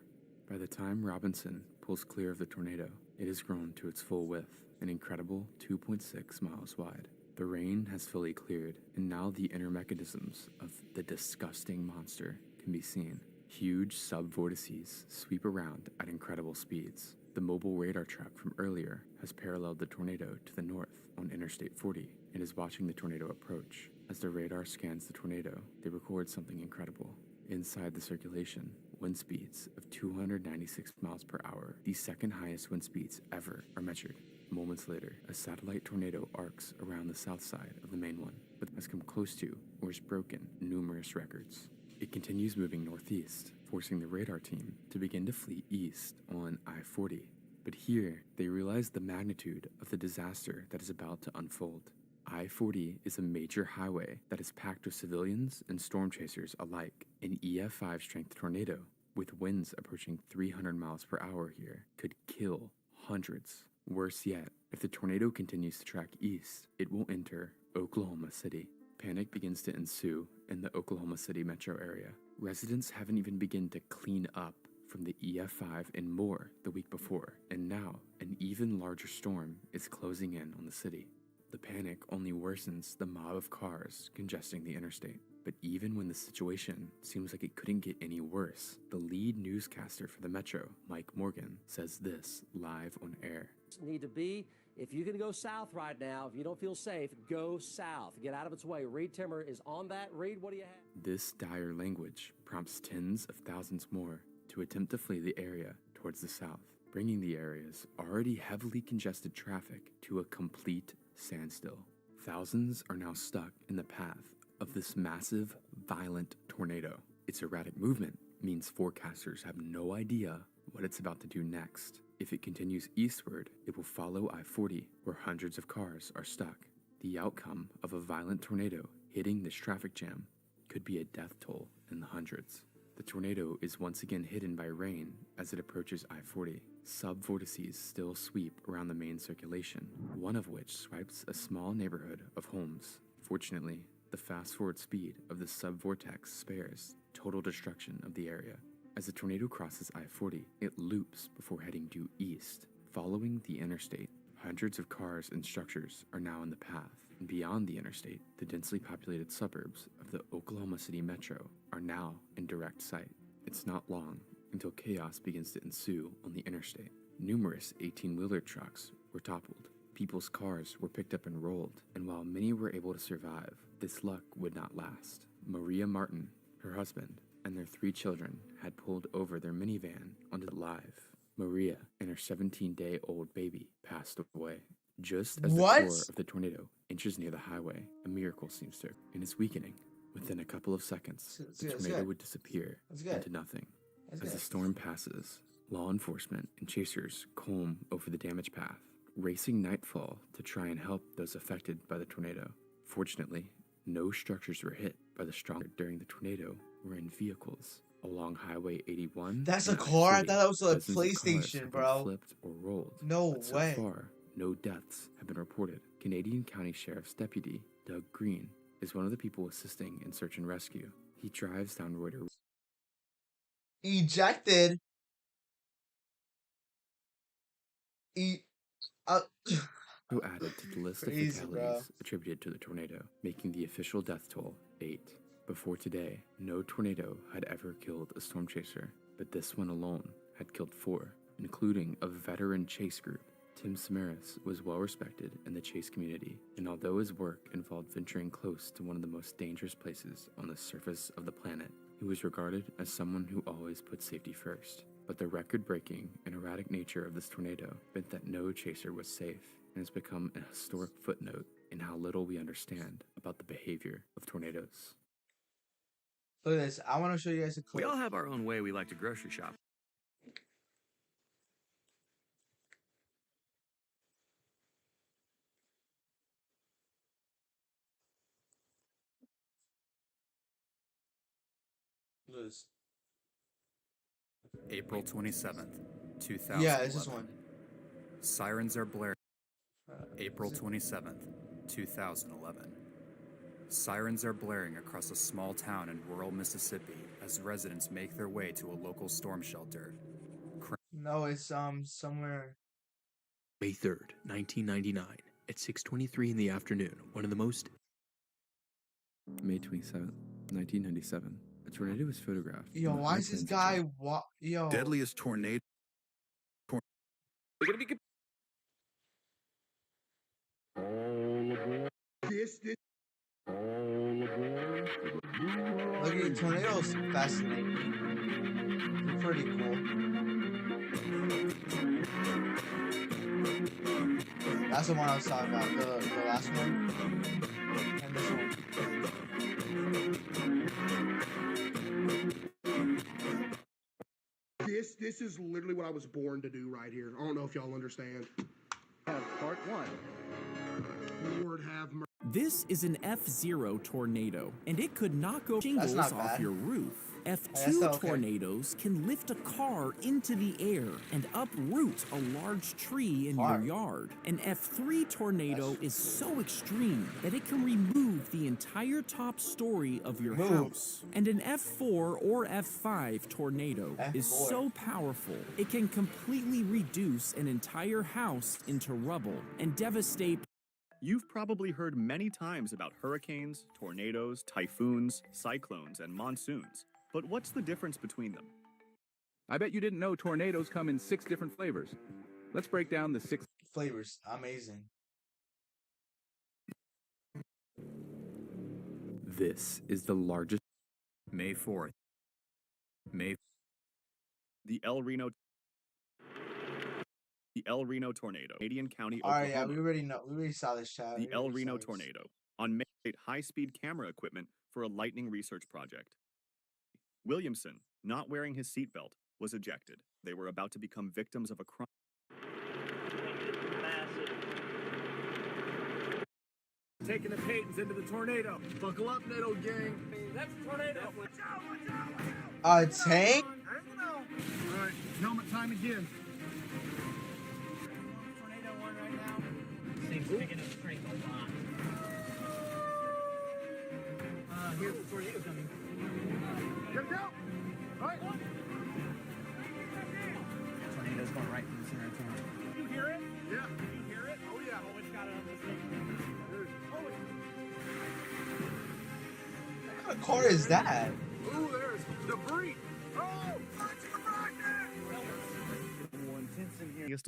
By the time Robinson pulls clear of the tornado, it has grown to its full width, an incredible 2.6 miles wide. The rain has fully cleared, and now the inner mechanisms of the disgusting monster can be seen. Huge sub-vortices sweep around at incredible speeds. The mobile radar truck from earlier has paralleled the tornado to the north on Interstate 40 and is watching the tornado approach. As the radar scans the tornado, they record something incredible. Inside the circulation, wind speeds of 296 miles per hour, the second highest wind speeds ever, are measured. Moments later, a satellite tornado arcs around the south side of the main one, but has come close to or has broken numerous records. It continues moving northeast, forcing the radar team to begin to flee east on I-40. But here, they realize the magnitude of the disaster that is about to unfold. I-40 is a major highway that is packed with civilians and storm chasers alike. An EF5 strength tornado, with winds approaching 300 miles per hour here, could kill hundreds. Worse yet, if the tornado continues to track east, it will enter Oklahoma City. Panic begins to ensue in the Oklahoma City metro area. Residents haven't even begun to clean up from the EF5 and more the week before, and now an even larger storm is closing in on the city. The panic only worsens the mob of cars congesting the interstate. But even when the situation seems like it couldn't get any worse, the lead newscaster for the Metro, Mike Morgan, says this live on air. Need to be, if you can go south right now, if you don't feel safe, go south. Get out of its way. Reed Timmer is on that. Reed, what do you have? This dire language prompts tens of thousands more to attempt to flee the area towards the south, bringing the area's already heavily congested traffic to a complete standstill. Thousands are now stuck in the path of this massive, violent tornado. Its erratic movement means forecasters have no idea what it's about to do next. If it continues eastward, it will follow I-40, where hundreds of cars are stuck. The outcome of a violent tornado hitting this traffic jam could be a death toll in the hundreds. The tornado is once again hidden by rain as it approaches I-40. Subvortices still sweep around the main circulation, one of which swipes a small neighborhood of homes. Fortunately, the fast-forward speed of the subvortex spares total destruction of the area. As the tornado crosses I-40, it loops before heading due east. Following the interstate, hundreds of cars and structures are now in the path. And beyond the interstate, the densely populated suburbs of the Oklahoma City Metro are now in direct sight. It's not long until chaos begins to ensue on the interstate. Numerous 18-wheeler trucks were toppled. People's cars were picked up and rolled, and while many were able to survive, this luck would not last. Maria Martin, her husband, and their 3 children had pulled over their minivan onto the live. Maria and her 17-day-old baby passed away. Just as the core of the tornado inches near the highway, a miracle seems to, and it's weakening. Within a couple of seconds, the tornado would disappear into nothing. As the storm passes, law enforcement and chasers comb over the damaged path, racing nightfall to try and help those affected by the tornado. Fortunately, no structures were hit by the storm during the tornado were in vehicles along Highway 81. That's a car? I thought that was a Dozens of PlayStation, cars have been bro. Flipped or rolled. No But way. So far, no deaths have been reported. Canadian County Sheriff's Deputy Doug Green is one of the people assisting in search and rescue. He drives down Reuter. Ejected. Who added to the list Crazy, of bro. fatalities attributed to the tornado, making the official death toll 8. Before today, no tornado had ever killed a storm chaser, but this one alone had killed 4, including a veteran chase group. Tim Samaras was well respected in the chase community, and although his work involved venturing close to one of the most dangerous places on the surface of the planet, he was regarded as someone who always put safety first. But the record-breaking and erratic nature of this tornado meant that no chaser was safe, and has become a historic footnote in how little we understand about the behavior of tornadoes. Look at this. I want to show you guys a clip. We all have our own way we like to grocery shop. Liz. April 27th, 2011. Yeah, it's this one. Sirens are blaring. April 27th, 2011. Sirens are blaring across a small town in rural Mississippi as residents make their way to a local storm shelter. No, it's somewhere. May 3rd, 1999, at 6:23 in the afternoon, one of the most... May 27th, 1997. A tornado was photographed. Yo, from the why is this high guy yo? Deadliest tornado. We're gonna be... Look at the tornadoes. Fascinating. They're pretty cool. That's the one I was talking about. The last one. And this one. This is literally what I was born to do right here. I don't know if y'all understand. Part 1. Lord have mercy. This is an F0 tornado, and it could knock shingles not off bad. your roof. That's F2 okay. tornadoes can lift a car into the air and uproot a large tree in your yard. An F3 tornado is so extreme that it can remove the entire top story of your house. And an F4 or F5 tornado is F4. so powerful, it can completely reduce an entire house into rubble and devastate. You've probably heard many times about hurricanes, tornadoes, typhoons, cyclones, and monsoons. But what's the difference between them? I bet you didn't know tornadoes come in 6 different flavors. Let's break down the 6 flavors. Amazing. This is the largest. May 4th. The El Reno tornado, Canadian County, All right, Oklahoma. yeah, we already know. We already saw this chat. The We El already Reno saw this. tornado on May high-speed camera equipment for a lightning research project. Williamson, not wearing his seatbelt, was ejected. They were about to become victims of a crime. Taking the Paytons into the tornado. Buckle up, NATO gang. That's a tornado. Watch out, watch out, watch out. A tank? All right, helmet time again. Tornado one right now. Thing's big enough to crank a lot. Here's the tornado coming. Get down. All right. Tornado's going right through the center of town. You hear it? Yeah. You hear it? Oh yeah. Oh, it's got it on this thing. What kind of car is that? Ooh, there's debris. Oh,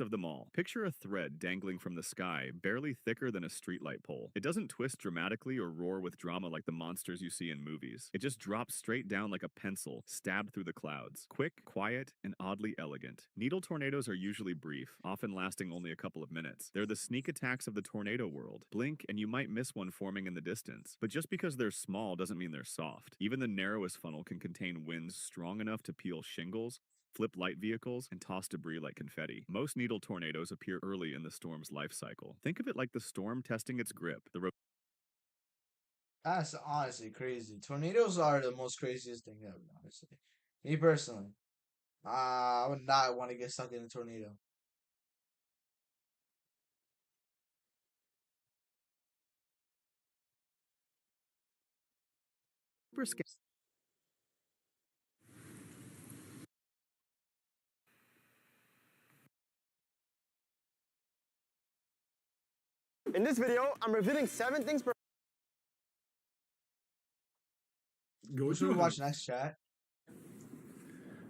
Of them all. Picture a thread dangling from the sky, barely thicker than a streetlight pole. It doesn't twist dramatically or roar with drama like the monsters you see in movies. It just drops straight down like a pencil, stabbed through the clouds. Quick, quiet, and oddly elegant. Needle tornadoes are usually brief, often lasting only a couple of minutes. They're the sneak attacks of the tornado world. Blink and you might miss one forming in the distance. But just because they're small doesn't mean they're soft. Even the narrowest funnel can contain winds strong enough to peel shingles, flip light vehicles, and toss debris like confetti. Most needle tornadoes appear early in the storm's life cycle. Think of it like the storm testing its grip. That's honestly crazy. Tornadoes are the most craziest thing ever, honestly. Me personally. I would not want to get stuck in a tornado. In this video, I'm revealing 7 things per. Go to watch next chat.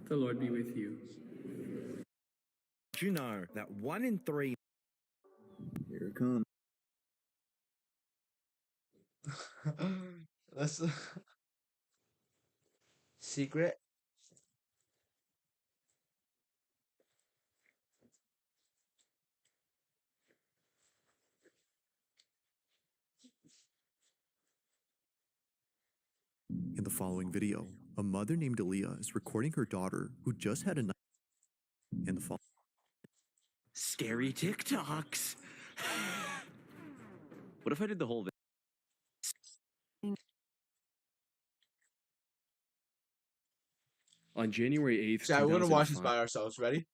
The Lord be with you. Did you know that 1 in 3. Here it comes. Let's secret. In the following video, a mother named Aaliyah is recording her daughter who just had a night. In the fall. Scary TikToks. What if I did the whole On January 8th, Yeah, we're gonna watch this 2005 by ourselves. Ready?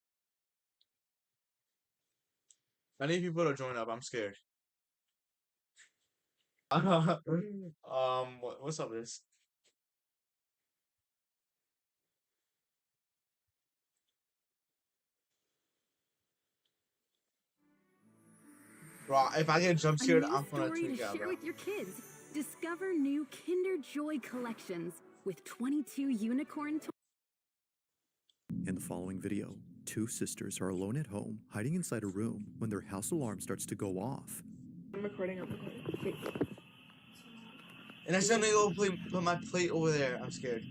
I need people to join up. I'm scared. What's up, this? Bro, if I get jump scared, I'm gonna Story to tweak out, share bro. with your kids. Discover new Kinder Joy collections with 22 unicorn toys. In the following video, 2 sisters are alone at home, hiding inside a room when their house alarm starts to go off. I'm recording. Wait. And I suddenly go put my plate over there. I'm scared.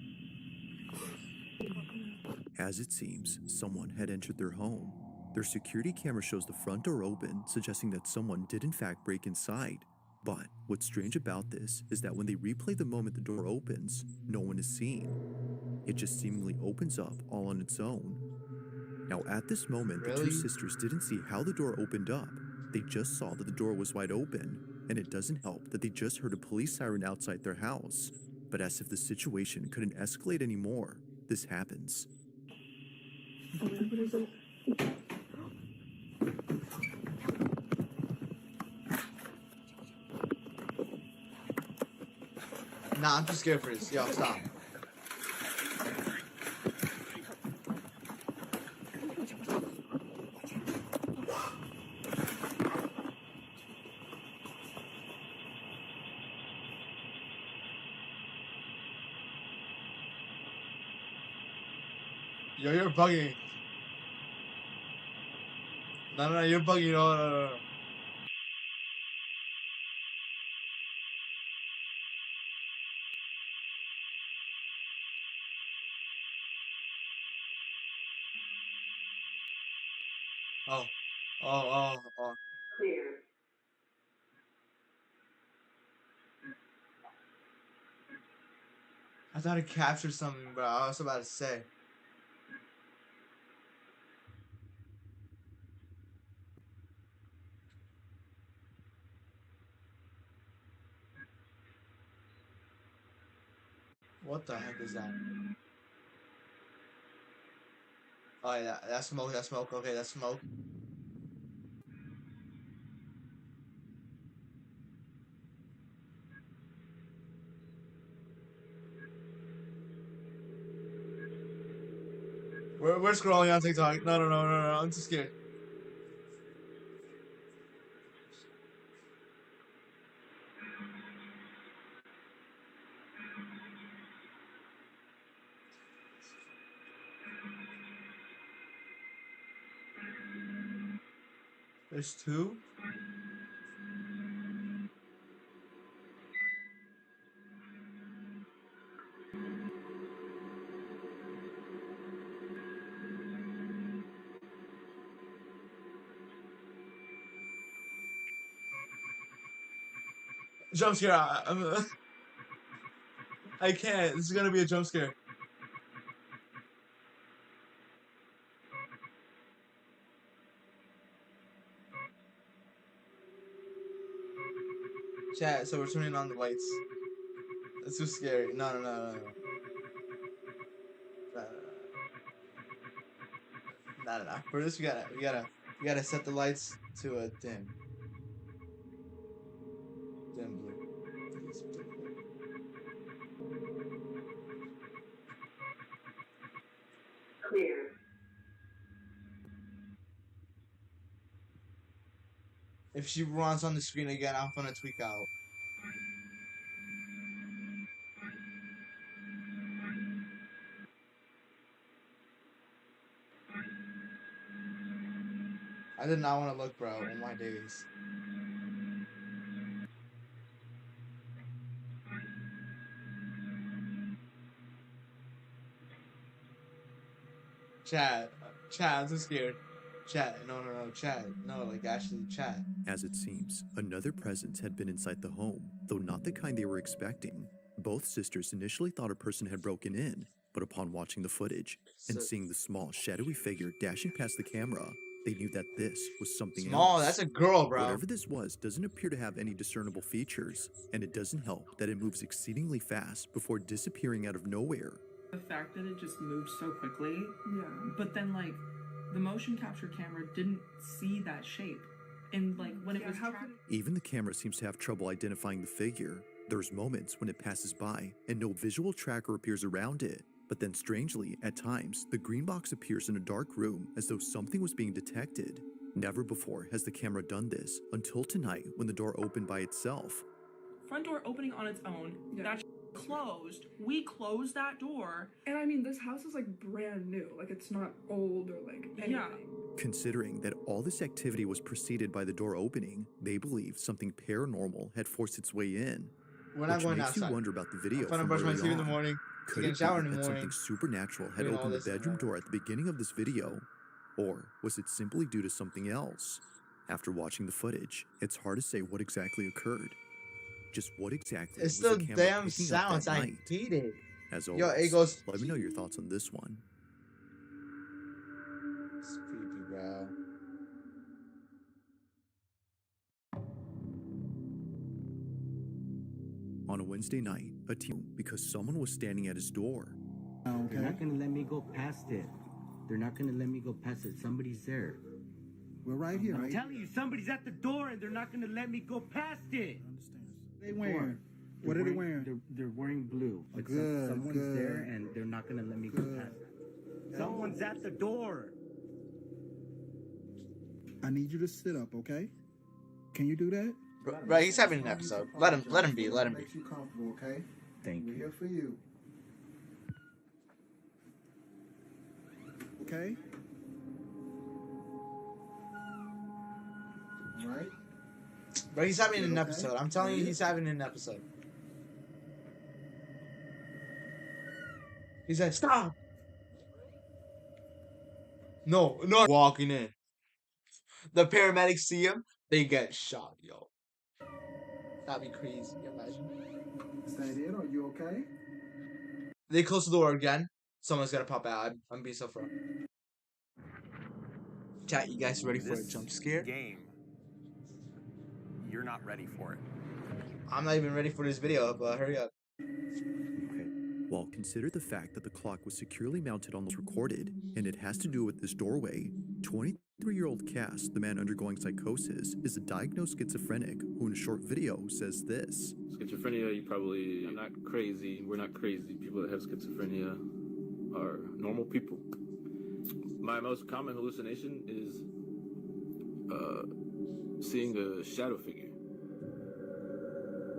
As it seems, someone had entered their home. Their security camera shows the front door open, suggesting that someone did in fact break inside. But what's strange about this is that when they replay the moment the door opens, no one is seen. It just seemingly opens up all on its own. Now at this moment, the 2 sisters didn't see how the door opened up. They just saw that the door was wide open, and it doesn't help that they just heard a police siren outside their house. But as if the situation couldn't escalate anymore, this happens. What is it? Nah, I'm too scared for this. Yo, stop. Yo, you're bugging. No, you're bugging. No. Oh. Clear. I thought it captured something, bro. I was about to say. What the heck is that? Oh yeah, that's smoke. That's smoke. Okay, that's smoke. We're scrolling on TikTok. No. I'm too scared. There's two? Jump scare. I can't. This is gonna be a jump scare. Chat, so we're turning on the lights. That's too scary. No. For this, we gotta set the lights to a dim blue. Clear. If she runs on the screen again, I'm gonna tweak out. I did not want to look, bro. Oh my days. Chat, I'm too scared. Chat, no, chat, no, like actually chat. As it seems, another presence had been inside the home, though not the kind they were expecting. Both sisters initially thought a person had broken in, but upon watching the footage and seeing the small, shadowy figure dashing past the camera, they knew that this was something Small, else. that's a girl, bro. Whatever this was doesn't appear to have any discernible features, and it doesn't help that it moves exceedingly fast before disappearing out of nowhere. The fact that it just moved so quickly, but then like the motion capture camera didn't see that shape, and like when it was Even the camera seems to have trouble identifying the figure. There's moments when it passes by and no visual tracker appears around it. But then strangely, at times, the green box appears in a dark room as though something was being detected. Never before has the camera done this until tonight when the door opened by itself. front door opening on its own. That closed. We closed that door. And I mean, this house is like brand new. Like it's not old or like anything. Yeah. Considering that all this activity was preceded by the door opening, they believe something paranormal had forced its way in. We're not which going makes outside. you wonder about the video. I'm gonna from brush my early teeth in the on. morning. Could Get it a shower be in the that morning. something supernatural had Doing all opened the this bedroom door at the beginning of this video? Or was it simply due to something else? After watching the footage, it's hard to say what exactly occurred. Just what exactly It's was the camera damn picking up sounds. that I night? hate it. As Yo, always, it goes. let me know your thoughts on this one. It's creepy, bro. On a Wednesday night, a team because someone was standing at his door. They're not gonna let me go past it. They're not gonna let me go past it. Somebody's there. We're right here. I'm telling you, somebody's at the door and they're not gonna let me go past it. They wearing? What are they wearing? They're wearing blue. But Good, someone's good. there and they're not gonna let me go past it. Someone's at the door. I need you to sit up, okay? Can you do that? Bro, he's having an episode. Let him be. Let him be. Makes you comfortable, okay? Thank We're you. here for you. okay? Right? Bro, he's having You an okay? episode. I'm telling you, he's having an episode. He said, stop! No, no. Walking in. The paramedics see him, they get shot, yo. That'd be crazy, imagine. Is that it? Are you okay? They close the door again. Someone's gonna pop out. I'm being so far. Chat, you guys ready for a jump scare? Game. You're not ready for it. I'm not even ready for this video, but hurry up. Well, consider the fact that the clock was securely mounted on the recorded, and it has to do with this doorway. 23-year-old Cass, the man undergoing psychosis, is a diagnosed schizophrenic who in a short video says this. Schizophrenia, you probably are not crazy. We're not crazy. People that have schizophrenia are normal people. My most common hallucination is seeing a shadow figure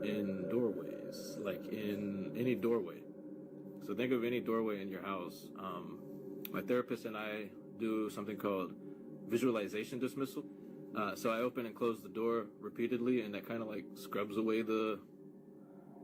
in doorways, like in any doorway. So think of any doorway in your house. My therapist and I do something called visualization dismissal. So I open and close the door repeatedly, and that kind of like scrubs away the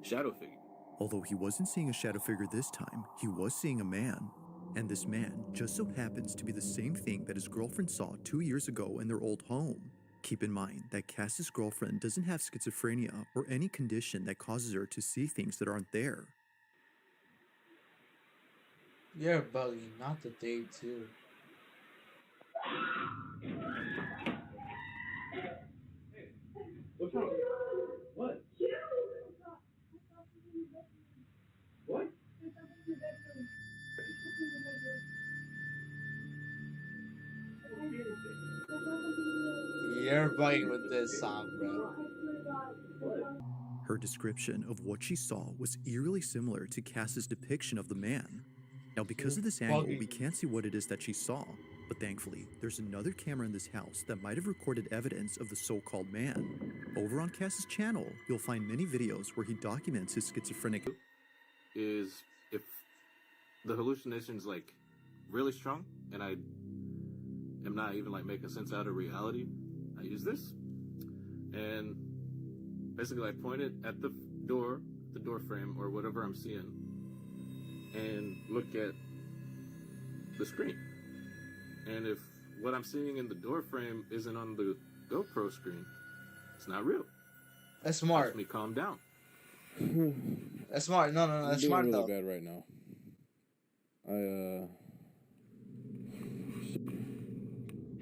shadow figure. Although he wasn't seeing a shadow figure this time, he was seeing a man. And this man just so happens to be the same thing that his girlfriend saw 2 years ago in their old home. Keep in mind that Cass's girlfriend doesn't have schizophrenia or any condition that causes her to see things that aren't there. You're bugging, not the day too. What's wrong? What? What? You're bugging with this song, bro. Her description of what she saw was eerily similar to Cass's depiction of the man. Now, because of this angle, we can't see what it is that she saw, but thankfully, there's another camera in this house that might have recorded evidence of the so-called man. Over on Cass's channel, you'll find many videos where he documents his schizophrenic. Is if the hallucination's like really strong and I am not even like making sense out of reality, I use this and basically I point it at the door frame or whatever I'm seeing and look at the screen. And if what I'm seeing in the door frame isn't on the GoPro screen, it's not real. That's smart. Helps me calm down. That's smart. No, that's smart really though. bad right now.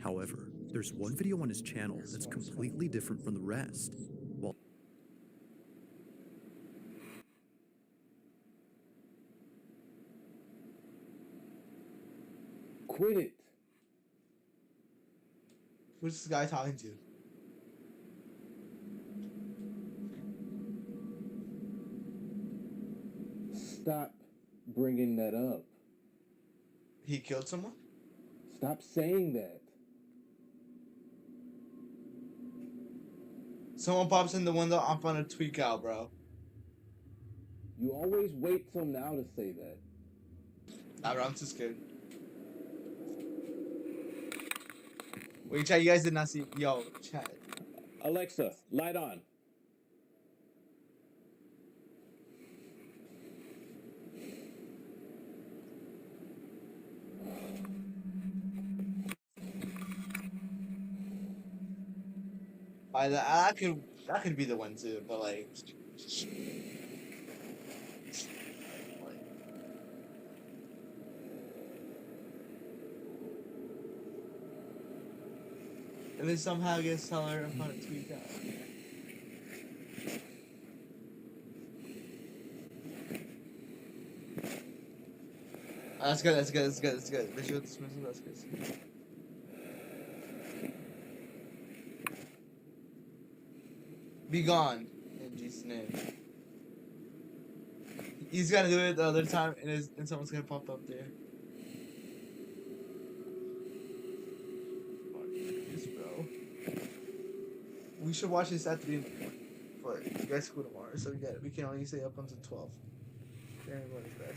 However, there's one video on his channel that's completely different from the rest. Well, Quit it. Who's this guy talking to? Stop bringing that up. He killed someone? Stop saying that. Someone pops in the window, I'm gonna tweak out, bro. You always wait till now to say that. Nah, bro, I'm too scared. Wait, chat, you guys did not see. Yo, chat. Alexa, light on. That could be the one too, but like. And then somehow gets tell her I'm gonna tweak out. That's good, that's good, that's good, that's good. Visual dismissal, that's good. Be gone in Jesus' name. He's gonna do it the other time and someone's gonna pop up there. We should watch this at 3 in the morning, but you guys school tomorrow, so we can only stay up until 12. Everybody's back.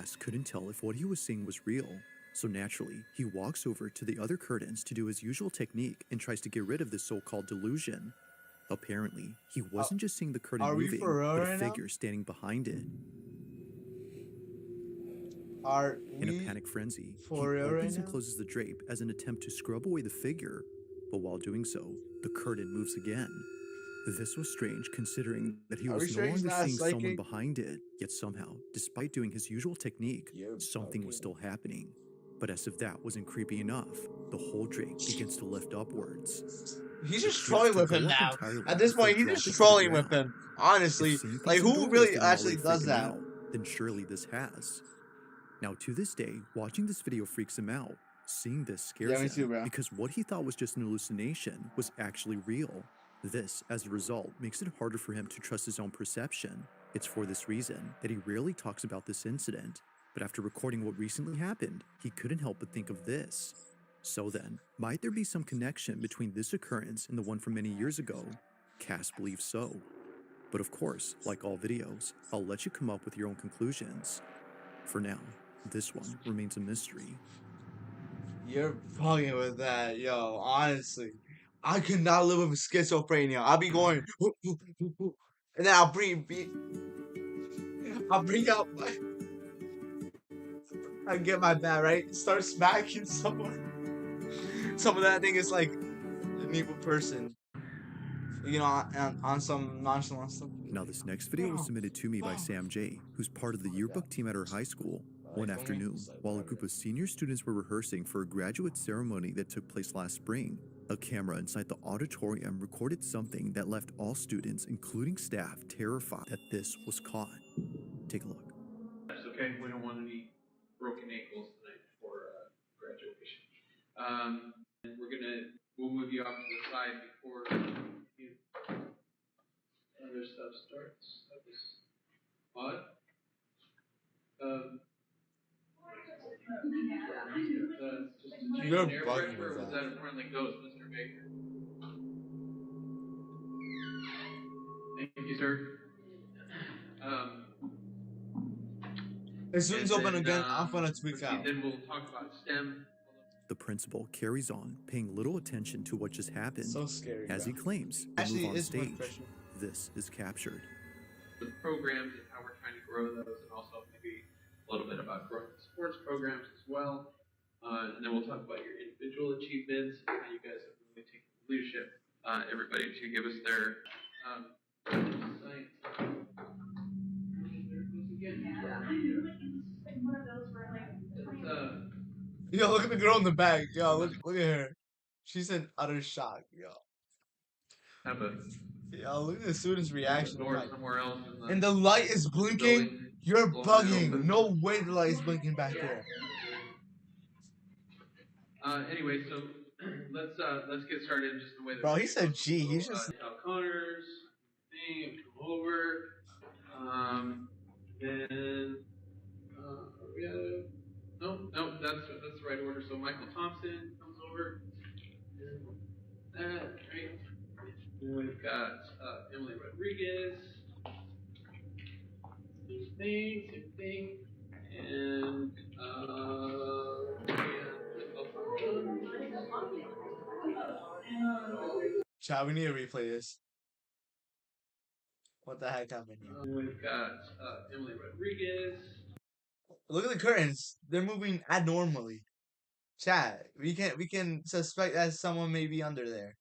Cass couldn't tell if what he was seeing was real, so naturally, he walks over to the other curtains to do his usual technique and tries to get rid of this so-called delusion. Apparently, he wasn't just seeing the curtain are we moving, for real but a right now? figure standing behind it. Are In we a panic frenzy, he for real right opens and now? closes the drape as an attempt to scrub away the figure, but while doing so, the curtain moves again. This was strange considering that he Are we was sure no he's longer not a seeing someone psychic? behind it, yet somehow, despite doing his usual technique, something was still happening. But as if that wasn't creepy enough, the whole drape begins to lift upwards. He's It just starts trolling to with go him up now. entirely At this before point, he's dropping just to the trolling with ground. him. Honestly, If seeing like things who indoors really didn't actually already does freak him that? out, then surely this has. Now, to this day, watching this video freaks him out. Seeing this scares Yeah, me him too, bro. because what he thought was just an hallucination was actually real. This, as a result, makes it harder for him to trust his own perception. It's for this reason that he rarely talks about this incident, but after recording what recently happened, he couldn't help but think of this. So then, might there be some connection between this occurrence and the one from many years ago? Cass believes so. But of course, like all videos, I'll let you come up with your own conclusions. For now, this one remains a mystery. You're fucking with that, yo. Honestly, I could not live with schizophrenia. I'll be going, and then I'll bring out my, I get my bat right, start smacking someone. Some of that thing is like an evil person, you know, on some nonchalant stuff. Now, this next video was submitted to me by Sam J, who's part of the yearbook team at her high school. One afternoon, while a group of senior students were rehearsing for a graduate ceremony that took place last spring, a camera inside the auditorium recorded something that left all students, including staff, terrified that this was caught. Take a look. That's okay. We don't want any broken ankles tonight before graduation. And we'll move you off to the side before other stuff starts. That was odd. You're air bugging pressure, or with was that. that a friendly ghost, Mr. Baker? Thank you, sir. As soon as and open then, again, I'm gonna tweak let's see, out. Then we'll talk about STEM. The principal carries on, paying little attention to what just happened, So scary, as bro. he claims to Actually, move on it's worth stage. pressure. This is captured. The programs and how we're trying to grow those, and also maybe a little bit about growing the sports programs as well. And then we'll talk about your individual achievements and how you guys have really taken leadership. Everybody to give us their science. There it goes again. Yo, look at the girl in the back. Yo, look at her. She's in utter shock. Yo. Have a Yo, look at the students' reaction. door Like, somewhere else. and the light is blinking. building. You're Blowing it bugging. open. No way the light is blinking back there. Anyway, so let's get started just the way that Bro, he said G. He's just. Cal Connors thing, come over. Then we have no, that's the right order. So Michael Thompson comes over. That right. Then we've got Emily Rodriguez. Same thing, and Chat, we need to replay this. What the heck happened here? we've got Emily Rodriguez. Look at the curtains. They're moving abnormally. Chat, we can suspect that someone may be under there,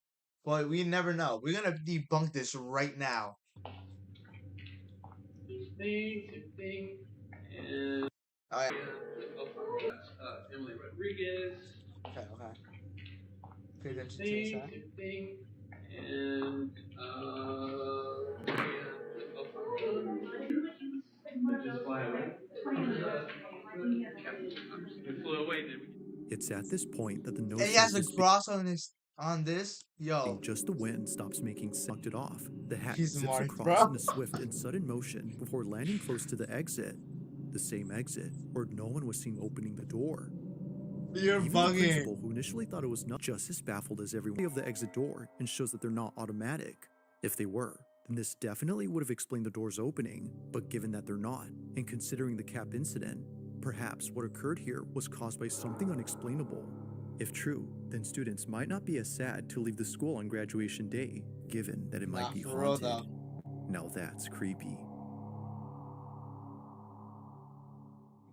but we never know. We're gonna debunk this right now. Same thing, and Alright. Emily Rodriguez. Okay. Pay attention to the chat. Same thing, and just fly away. It flew away, did we? It's at this point that the And notion he has a is cross on this. Yo. just the wind stops making sucked it off. The hat He's zips smart, across bro. in a swift and sudden motion before landing close to the exit. The same exit where no one was seen opening the door. You're Even the bugging. principal, who initially thought it was not just as baffled as everyone of the exit door and shows that they're not automatic. If they were, then this definitely would have explained the doors opening, but given that they're not, and considering the cap incident, Perhaps what occurred here was caused by something unexplainable. If true, then students might not be as sad to leave the school on graduation day, given that it might be for real, haunted. though. Now that's creepy.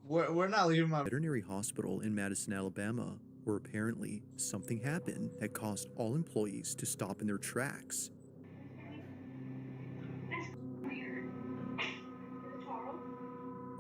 We're not leaving my Veterinary hospital in Madison, Alabama, where apparently something happened that caused all employees to stop in their tracks.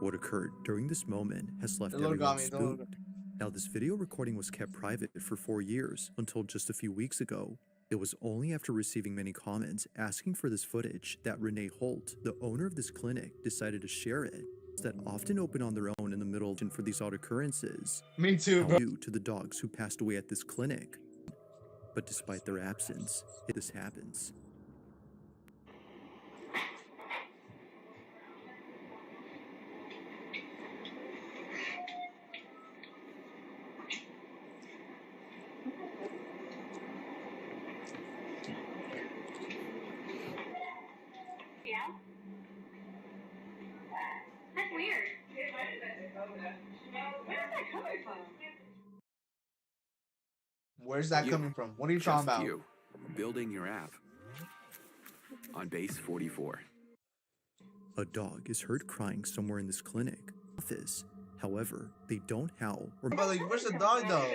What occurred during this moment has left everyone spooked. Now, this video recording was kept private for 4 years until just a few weeks ago. It was only after receiving many comments asking for this footage that Renee Holt, the owner of this clinic, decided to share it. That often open on their own in the middle for these odd occurrences. Me too, bro. Due to the dogs who passed away at this clinic. But despite their absence, this happens. Yeah. That's weird. Where is that coming from? Where's that coming from? What are you talking about? You, building your app on base 44. A dog is heard crying somewhere in this clinic office. However, they don't howl or. But like, where's the dog though?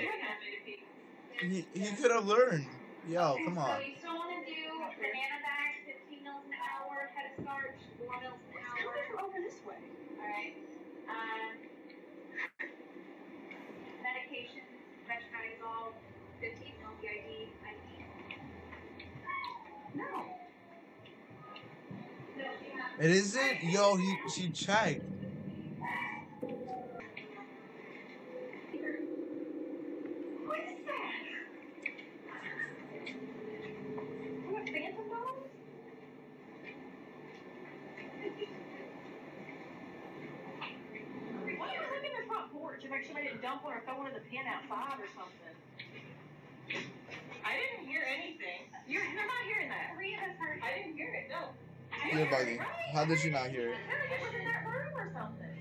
He could have learned. Yo, come on. So you still want to do banana bags, 15 mils an hour, head of starch, 4 mils an hour. Let's go over this way. All right. Medication, metronidazole, 15 mil BID, IV. No. It isn't. Yo, she checked. What is that? What, phantom dogs? Why don't you look in the front porch and make sure they didn't dump one or throw one in the pen outside or something? I didn't hear anything. You're not hearing that. Rhea has heard it. I didn't hear it, no. You're bugging. How did you not hear it? I feel like it was in that room or something.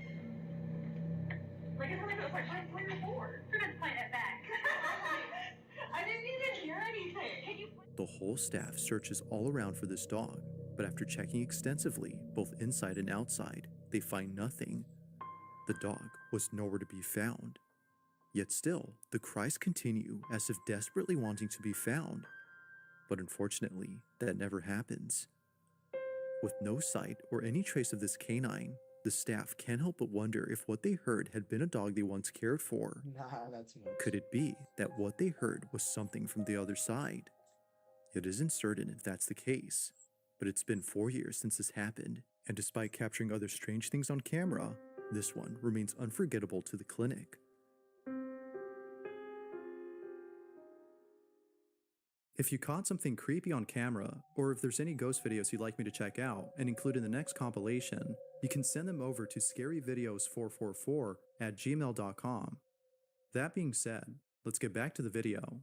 Like it's like it was like playing 3 or 4. We're gonna play that back. I didn't even hear anything. Can you? The whole staff searches all around for this dog, but after checking extensively, both inside and outside, they find nothing. The dog was nowhere to be found. Yet still, the cries continue as if desperately wanting to be found. But unfortunately, that never happens. With no sight or any trace of this canine, the staff can't help but wonder if what they heard had been a dog they once cared for. Nah, that's much. Could it be that what they heard was something from the other side? It isn't certain if that's the case, but it's been 4 years since this happened, and despite capturing other strange things on camera, this one remains unforgettable to the clinic. If you caught something creepy on camera, or if there's any ghost videos you'd like me to check out and include in the next compilation, you can send them over to scaryvideos444@gmail.com. That being said, let's get back to the video.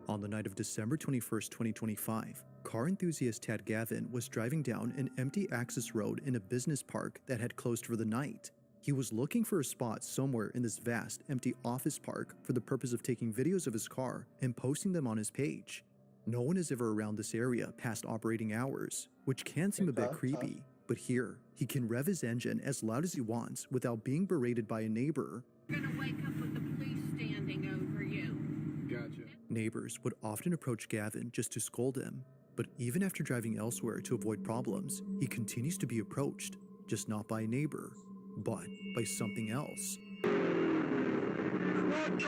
On the night of December 21st, 2025, car enthusiast Tad Gavin was driving down an empty access road in a business park that had closed for the night. He was looking for a spot somewhere in this vast, empty office park for the purpose of taking videos of his car and posting them on his page. No one is ever around this area past operating hours, which can seem a bit creepy, but here, he can rev his engine as loud as he wants without being berated by a neighbor. You're gonna wake up with the police standing over you. Gotcha. Neighbors would often approach Gavin just to scold him, but even after driving elsewhere to avoid problems, he continues to be approached, just not by a neighbor, but by something else. What the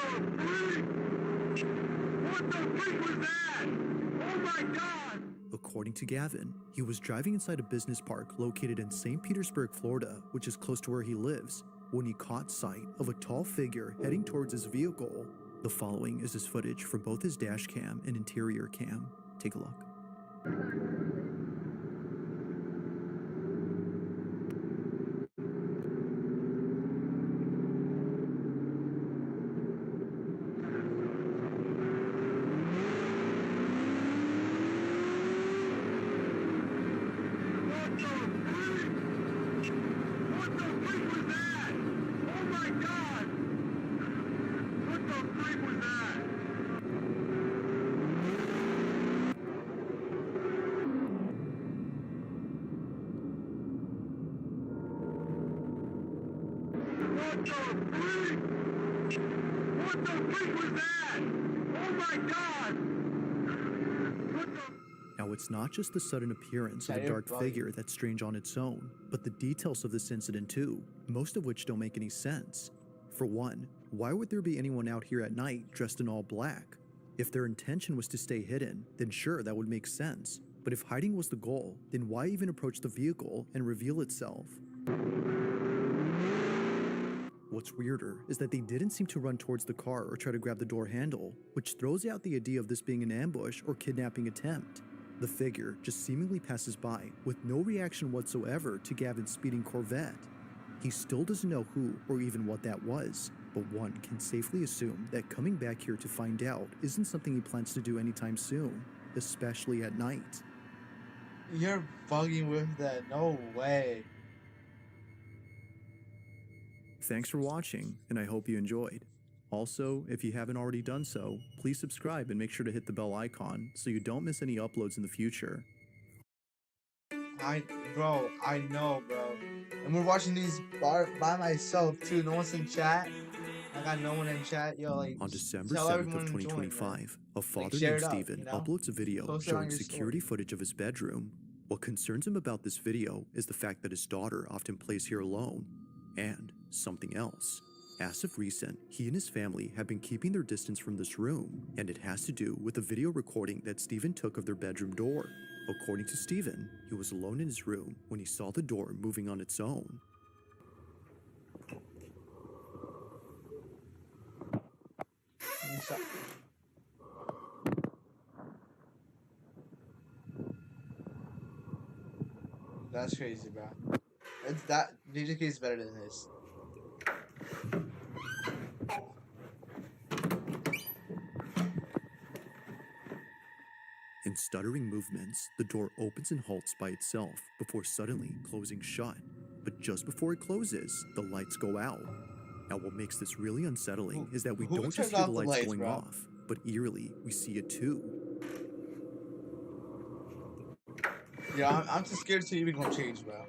freak was that? Oh my God! According to Gavin, he was driving inside a business park located in St. Petersburg, Florida, which is close to where he lives, when he caught sight of a tall figure heading towards his vehicle. The following is his footage from both his dash cam and interior cam. Take a look. What the freak was that? Oh my god! Now, it's not just the sudden appearance of a dark figure that's strange on its own, but the details of this incident too, most of which don't make any sense. For one, why would there be anyone out here at night dressed in all black? If their intention was to stay hidden, then sure, that would make sense. But if hiding was the goal, then why even approach the vehicle and reveal itself? What's weirder is that they didn't seem to run towards the car or try to grab the door handle, which throws out the idea of this being an ambush or kidnapping attempt. The figure just seemingly passes by with no reaction whatsoever to Gavin's speeding Corvette. He still doesn't know who or even what that was, but one can safely assume that coming back here to find out isn't something he plans to do anytime soon, especially at night. You're bugging with that. No way. Thanks for watching, and I hope you enjoyed. Also, if you haven't already done so, please subscribe and make sure to hit the bell icon so you don't miss any uploads in the future. Bro, I know, bro. And we're watching these by myself too. No one's in chat. I got no one in chat. Yo, like, on December tell 7th of everyone to join, 2025, a father share named it out, Steven you know? uploads a video Post it on showing your security story. footage of his bedroom. What concerns him about this video is the fact that his daughter often plays here alone, and something else. As of recent, he and his family have been keeping their distance from this room, and it has to do with a video recording that Steven took of their bedroom door. According to Steven, he was alone in his room when he saw the door moving on its own. That's crazy, bro. It's that DJ K is better than this. In stuttering movements, the door opens and halts by itself before suddenly closing shut. But just before it closes, the lights go out. Now, what makes this really unsettling is that we who don't just turned hear the off the lights lights, going bro? off, but eerily, we see it too. Yeah, I'm too scared to even go change, bro.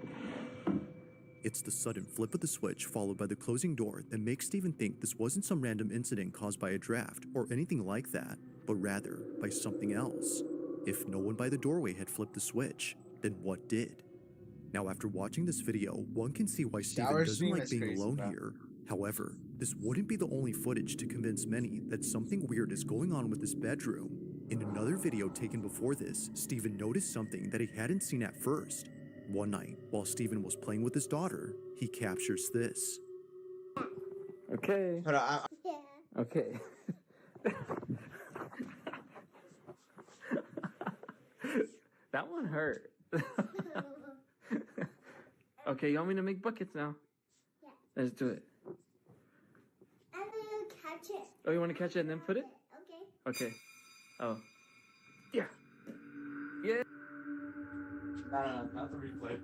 It's the sudden flip of the switch followed by the closing door that makes Steven think this wasn't some random incident caused by a draft or anything like that, but rather by something else. If no one by the doorway had flipped the switch, then what did? Now, after watching this video, one can see why Steven Shower doesn't scene like is being crazy, alone bro. here. However, this wouldn't be the only footage to convince many that something weird is going on with this bedroom. In another video taken before this, Steven noticed something that he hadn't seen at first. One night, while Steven was playing with his daughter, he captures this. Okay. Hold on, Okay. That one hurt. Okay, you want me to make buckets now? Yeah. Let's do it. I'm gonna catch it. Oh, you want to catch it and then put it? Okay. Okay. Oh. Yeah. Yeah. not the replay.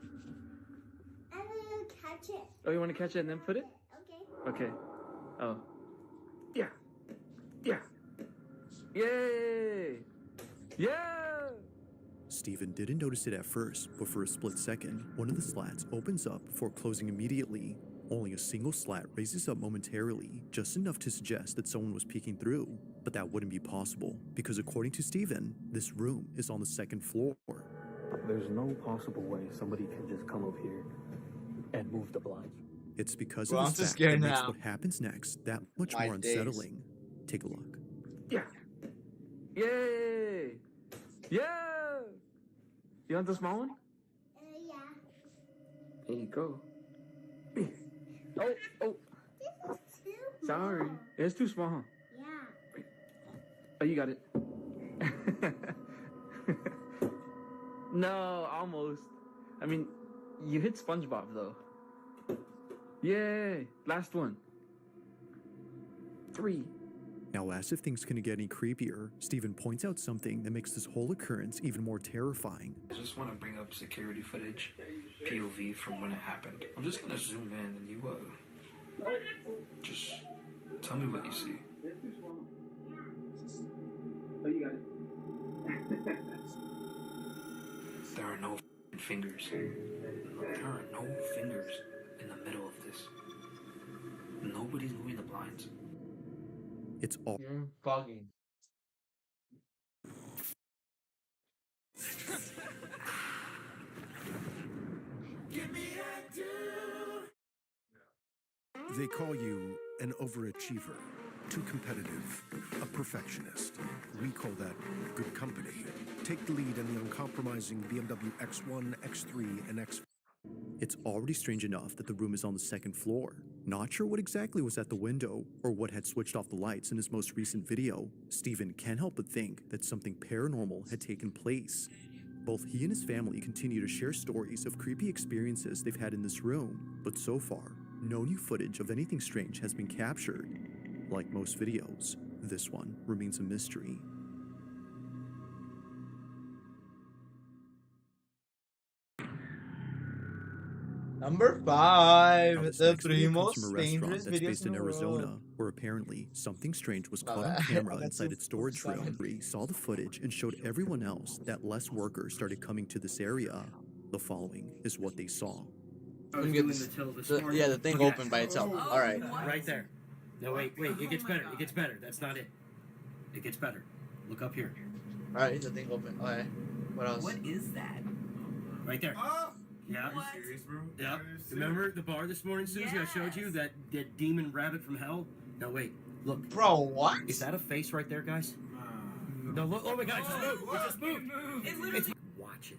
I'm gonna catch it. Oh, you want to catch it and then put it? Okay. Okay. Oh. Yeah. Yeah. Yay! Yeah! Steven didn't notice it at first, but for a split second, one of the slats opens up before closing immediately. Only a single slat raises up momentarily, just enough to suggest that someone was peeking through. But that wouldn't be possible, because according to Steven, this room is on the second floor. There's no possible way somebody can just come up here and move the blinds. It's because Well, of I'm this too fact scared that makes now. what happens next that much My more days. unsettling. Take a look. Yeah. Yay! Yeah! You want the small one? Yeah. There you go. Oh, oh. This is too Sorry. It's too small, huh? Yeah. Oh, you got it. No, almost. I mean, you hit SpongeBob, though. Yay! Last one. 3. Now, as if things couldn't get any creepier, Steven points out something that makes this whole occurrence even more terrifying. I just want to bring up security footage, POV from when it happened. I'm just gonna zoom in and you just tell me what you see. Oh, you got it. There are no fingers. There are no fingers in the middle of this. nobody's moving the blinds. It's all You're fucking. They call you an overachiever, too competitive, a perfectionist. We call that good company. Take the lead in the uncompromising BMW X1, X3, and X4. It's already strange enough that the room is on the second floor. Not sure what exactly was at the window or what had switched off the lights in his most recent video, Steven can't help but think that something paranormal had taken place. Both he and his family continue to share stories of creepy experiences they've had in this room, but so far, no new footage of anything strange has been captured. Like most videos, this one remains a mystery. Number Now, 5, this the next three video comes most from a restaurant dangerous that's videos based in in the Arizona, world. where apparently something strange was My caught on bad. camera I got inside too its storage room. excited. He saw the footage and showed everyone else that less workers started coming to this area. The following is what they saw. Let me get this. Yeah, the thing opened by itself. All right. Right there. No, wait. It gets better. It gets better. That's not it. It gets better. Look up here. All right, the thing open. Okay. What else? What is that? Right there. Yeah. Are you serious, bro? Yeah. Remember the bar this morning, Susie? I showed you that demon rabbit from hell. No, wait. Look. Bro, what? Is that a face right there, guys? No, look. Oh my God! It just moved. It just moved. It literally. Watch it.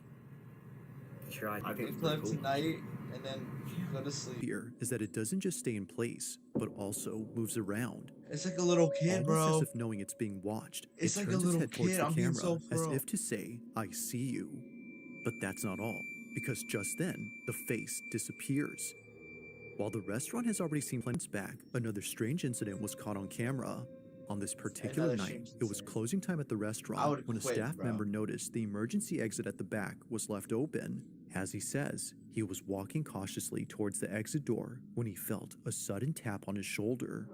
Get your eyes. I think live tonight and then go to sleep. Here is that it doesn't just stay in place, but also moves around. It's like a little kid, Almost bro. as if knowing it's being watched, It's it like a turns its little head towards kid. the I'm being camera so as pro. if to say, "I see you." But that's not all, because just then, the face disappears. While the restaurant has already seen plans back, another strange incident was caught on camera. On this particular Another night, strange it was closing time at the I restaurant would when a quit, staff bro. member noticed the emergency exit at the back was left open. As he says, he was walking cautiously towards the exit door when he felt a sudden tap on his shoulder.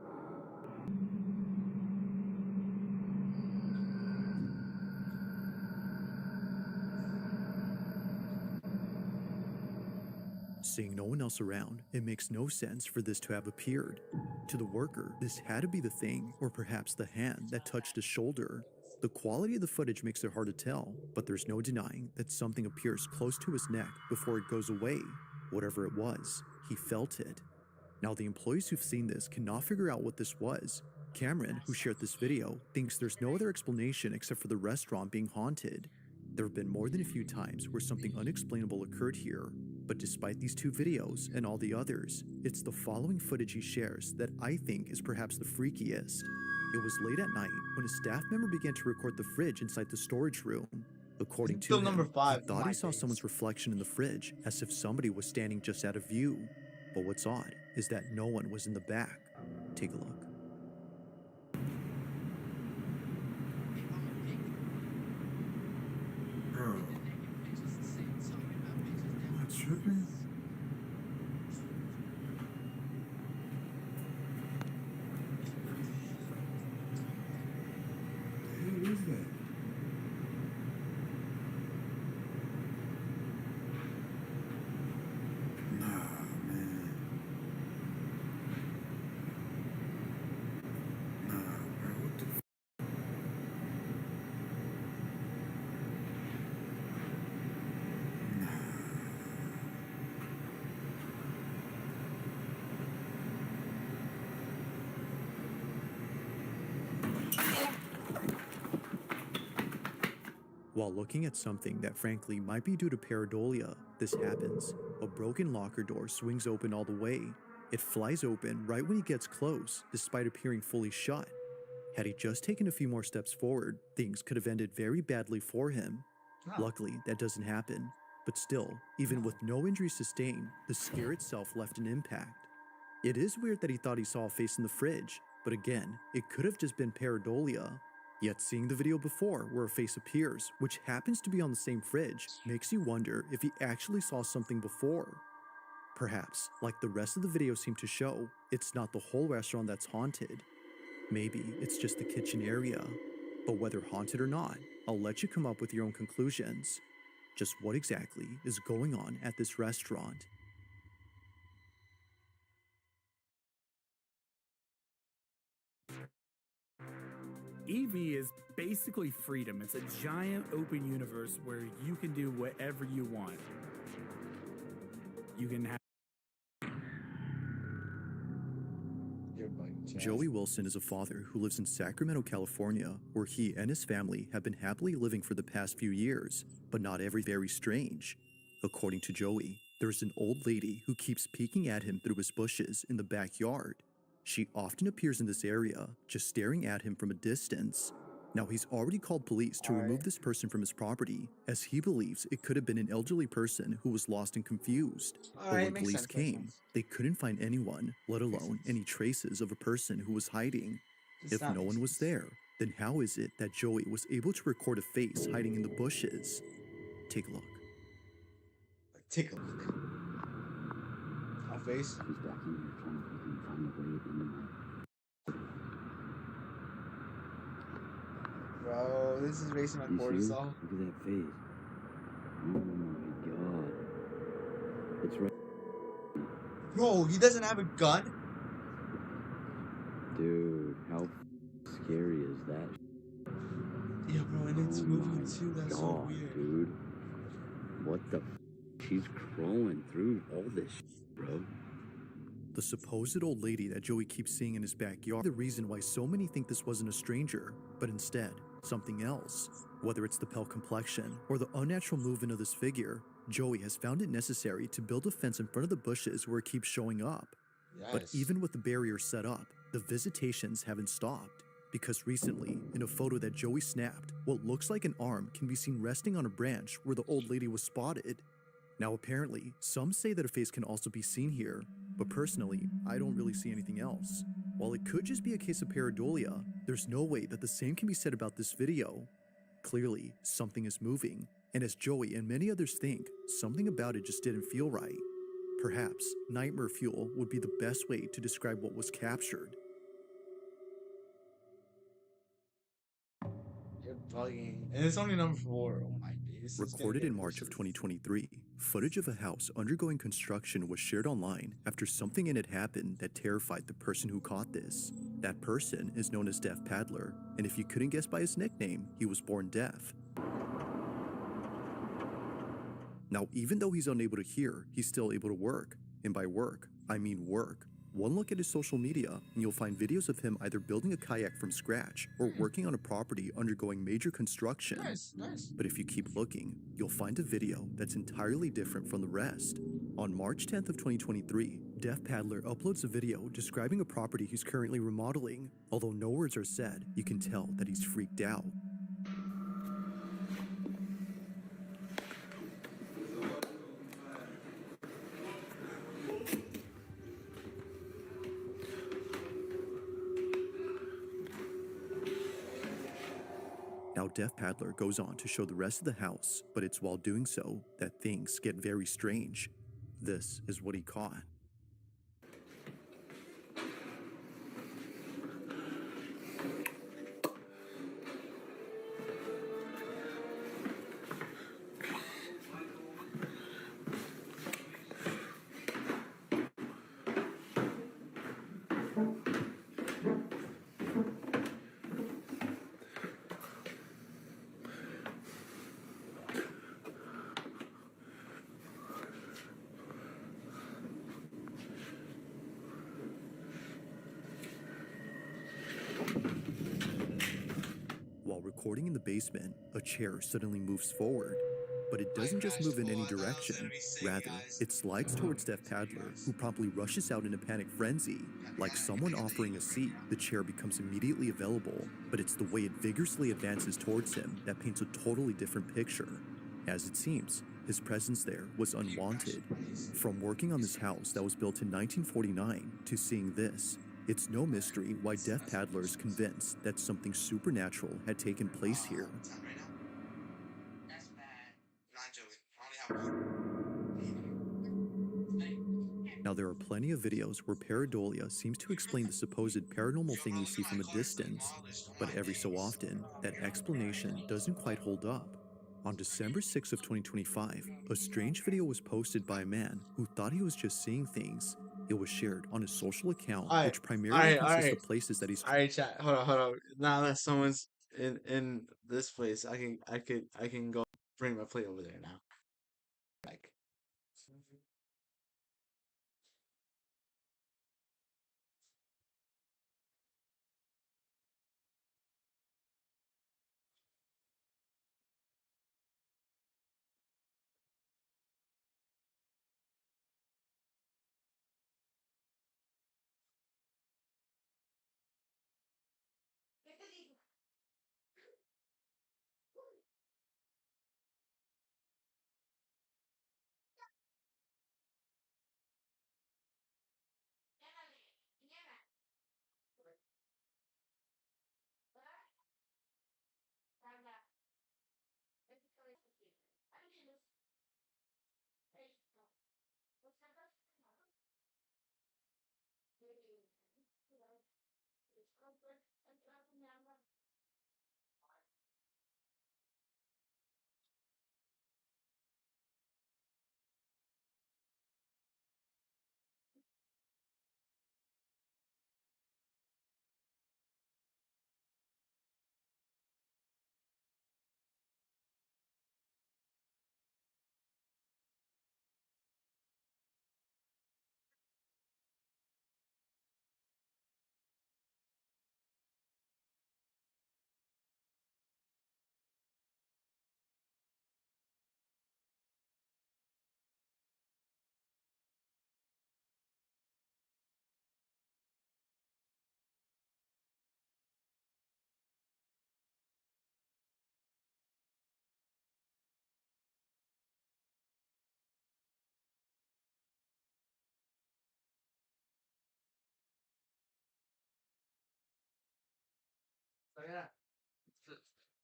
Seeing no one else around, it makes no sense for this to have appeared. To the worker, this had to be the thing, or perhaps the hand that touched his shoulder. The quality of the footage makes it hard to tell, but there's no denying that something appears close to his neck before it goes away. Whatever it was, he felt it. Now, the employees who've seen this cannot figure out what this was. Cameron, who shared this video, thinks there's no other explanation except for the restaurant being haunted. There have been more than a few times where something unexplainable occurred here, but despite these two videos and all the others, it's the following footage he shares that I think is perhaps the freakiest. It was late at night when a staff member began to record the fridge inside the storage room. According to Still him, number 5 he thought in he my saw case. someone's reflection in the fridge, as if somebody was standing just out of view. But what's odd is that no one was in the back. Take a look. Bro. Am I tripping? The hell is that? Nah, man. Nah, bro. What the While looking at something that frankly might be due to pareidolia, this happens. A broken locker door swings open all the way. It flies open right when he gets close, despite appearing fully shut. Had he just taken a few more steps forward, things could have ended very badly for him. Luckily, that doesn't happen. But still, even with no injuries sustained, the scare itself left an impact. It is weird that he thought he saw a face in the fridge, but again, it could have just been pareidolia. Yet seeing the video before where a face appears, which happens to be on the same fridge, makes you wonder if he actually saw something before. Perhaps, like the rest of the video seem to show, it's not the whole restaurant that's haunted. Maybe it's just the kitchen area. But whether haunted or not, I'll let you come up with your own conclusions. Just what exactly is going on at this restaurant? EV is basically freedom. It's a giant open universe where you can do whatever you want. You can have. Joey Wilson is a father who lives in Sacramento, California, where he and his family have been happily living for the past few years, but not every very strange. According to Joey, there's an old lady who keeps peeking at him through his bushes in the backyard. She often appears in this area, just staring at him from a distance. Now, he's already called police to remove this person from his property, as he believes it could have been an elderly person who was lost and confused. But when police came, they couldn't find anyone, let alone any traces of a person who was hiding. If no one was there, then how is it that Joey was able to record a face hiding in the bushes? Take a look. Take a look. A face? He's back in here trying to fucking find a way into my... Bro, this is racing my cortisol. Look at that face. Oh my god. It's right. Bro, he doesn't have a gun? Dude, how scary is that? Yeah, bro, and it's moving too. That's so God, weird. dude. What the She's crawling through all this bro. The supposed old lady that Joey keeps seeing in his backyard, the reason why so many think this wasn't a stranger, but instead something else. Whether it's the pale complexion or the unnatural movement of this figure, Joey has found it necessary to build a fence in front of the bushes where it keeps showing up. But even with the barrier set up, the visitations haven't stopped. Because recently, in a photo that Joey snapped, what looks like an arm can be seen resting on a branch where the old lady was spotted. Now apparently, some say that a face can also be seen here, but personally, I don't really see anything else. While it could just be a case of pareidolia, there's no way that the same can be said about this video. Clearly, something is moving, and as Joey and many others think, something about it just didn't feel right. Perhaps nightmare fuel would be the best way to describe what was captured. You're bugging. And it's only number 4. Oh my days. Recorded in March of 2023, footage of a house undergoing construction was shared online after something in it happened that terrified the person who caught this. That person is known as Deaf Paddler, and if you couldn't guess by his nickname, he was born deaf. Now, even though he's unable to hear, he's still able to work. And by work, I mean work. One look at his social media, and you'll find videos of him either building a kayak from scratch or working on a property undergoing major construction. Nice. But if you keep looking, you'll find a video that's entirely different from the rest. On March 10th of 2023, Deaf Paddler uploads a video describing a property he's currently remodeling. Although no words are said, you can tell that he's freaked out. Now, Deaf Paddler goes on to show the rest of the house, but it's while doing so that things get very strange. This is what he caught. While recording in the basement, a chair suddenly moves forward. But it doesn't just move in any direction. Rather, it slides towards Deaf Paddler, who promptly rushes out in a panic frenzy. Like someone offering a seat, the chair becomes immediately available, but it's the way it vigorously advances towards him that paints a totally different picture. As it seems, his presence there was unwanted. From working on this house that was built in 1949 to seeing this, it's no mystery why Deaf Paddler is convinced that something supernatural had taken place here. Now, there are plenty of videos where pareidolia seems to explain the supposed paranormal thing we see from a distance, but every so often, that explanation doesn't quite hold up. On December 6th of 2025, a strange video was posted by a man who thought he was just seeing things. It was shared on his social account, Alright, which primarily alright, consists alright. of places that he's Alright, chat. Hold on. Now that someone's in this place, I can go bring my plate over there now. Like.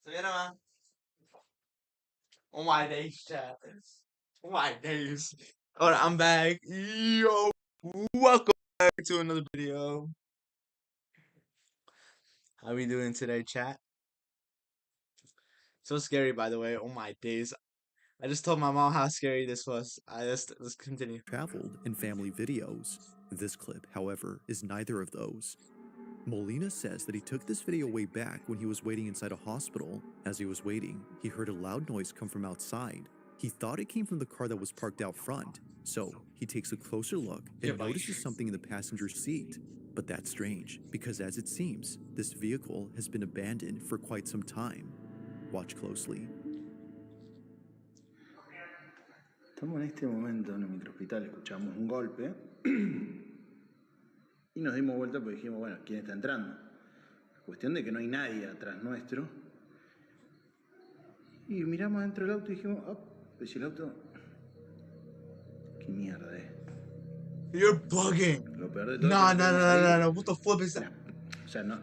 So yeah, man. Oh my days, chat. Oh my days. Alright, I'm back. Yo, welcome back to another video. How we doing today, chat? So scary, by the way. Oh my days. I just told my mom how scary this was. Let's continue. traveled in family videos. This clip, however, is neither of those. Molina says that he took this video way back when he was waiting inside a hospital. As he was waiting, he heard a loud noise come from outside. He thought it came from the car that was parked out front, so he takes a closer look and notices something in the passenger seat. But that's strange, because as it seems, this vehicle has been abandoned for quite some time. Watch closely. Estamos en este momento en el microhospital, escuchamos un golpe y nos dimos vuelta porque dijimos, bueno, ¿quién está entrando? Cuestión de que no hay nadie atrás nuestro. Y miramos dentro del auto y dijimos, oh, pues si el auto... ¿Qué mierda es? You're bugging. Lo peor de todo No. What the fuck is that? O sea, no,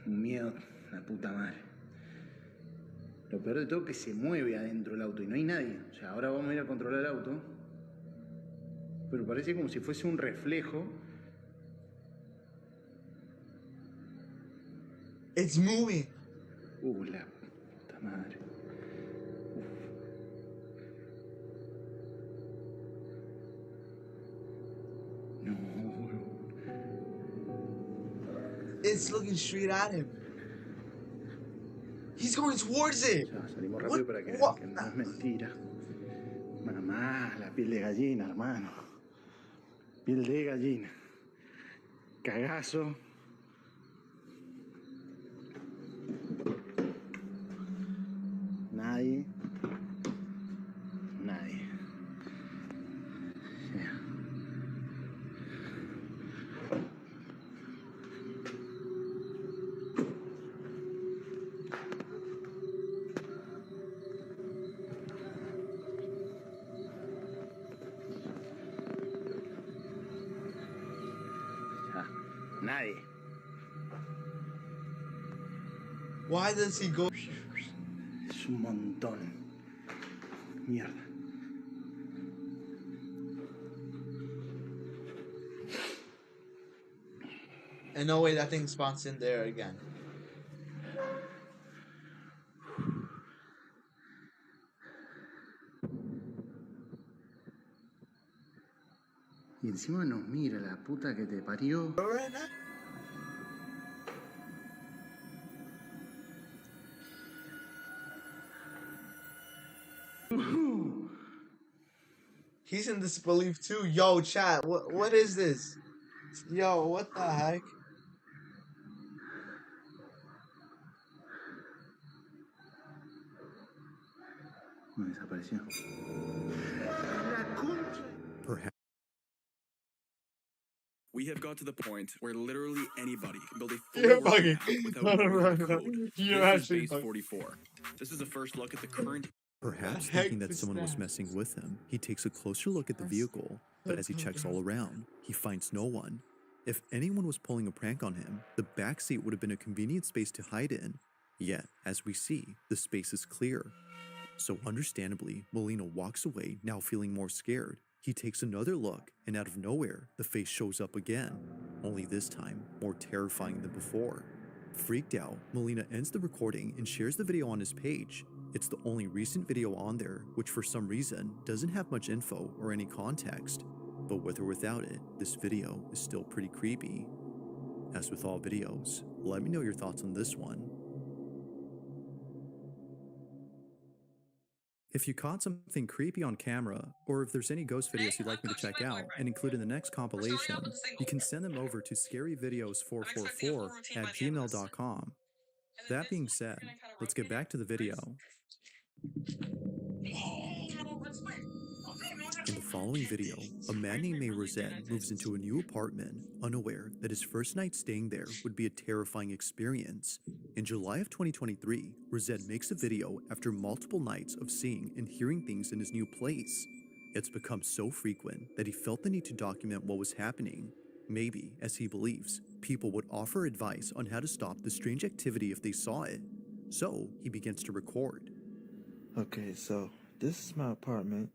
un miedo, la puta madre. Lo peor de todo es que se mueve adentro del auto y no hay nadie. O sea, ahora vamos a ir a controlar el auto. Pero parece como si fuese un reflejo. It's moving. La puta madre. No, It's looking straight at him. He's going towards it. Ya, salimos rápido para que vean que no es mentira. Mamá, la piel de gallina, hermano. Piel de gallina. Cagazo. Nadie. Nadie. Why does he go? Es un montón. Mierda. And no way that thing spawns in there again. Y encima nos mira la puta que te parió. He's in disbelief too. Yo, chat, what is this? Yo, what the heck? No, desapareció. Perhaps. We have got to the point where literally anybody can build a You're full working bugging. app without No, no, writing no, no. code. You're This is actually base bugging. 44. This is a first look at the current. Perhaps heck thinking that was someone was that? messing with him, he takes a closer look at the vehicle, but as he checks all around, he finds no one. If anyone was pulling a prank on him, the back seat would have been a convenient space to hide in. Yet, as we see, the space is clear. So understandably, Molina walks away, now feeling more scared. He takes another look, and out of nowhere, the face shows up again, only this time more terrifying than before. Freaked out, Molina ends the recording and shares the video on his page. It's the only recent video on there, which for some reason doesn't have much info or any context. But with or without it, this video is still pretty creepy. As with all videos, let me know your thoughts on this one. If you caught something creepy on camera, or if there's any ghost videos you'd like me to check out and include in the next compilation, you can send them over to scaryvideos444@gmail.com. That being said, let's get back to the video. In the following video, a man named May Rosette moves into a new apartment, unaware that his first night staying there would be a terrifying experience. In July of 2023, Rosette makes a video after multiple nights of seeing and hearing things in his new place. It's become so frequent that he felt the need to document what was happening. Maybe, as he believes, people would offer advice on how to stop the strange activity if they saw it. So, he begins to record. Okay, so this is my apartment,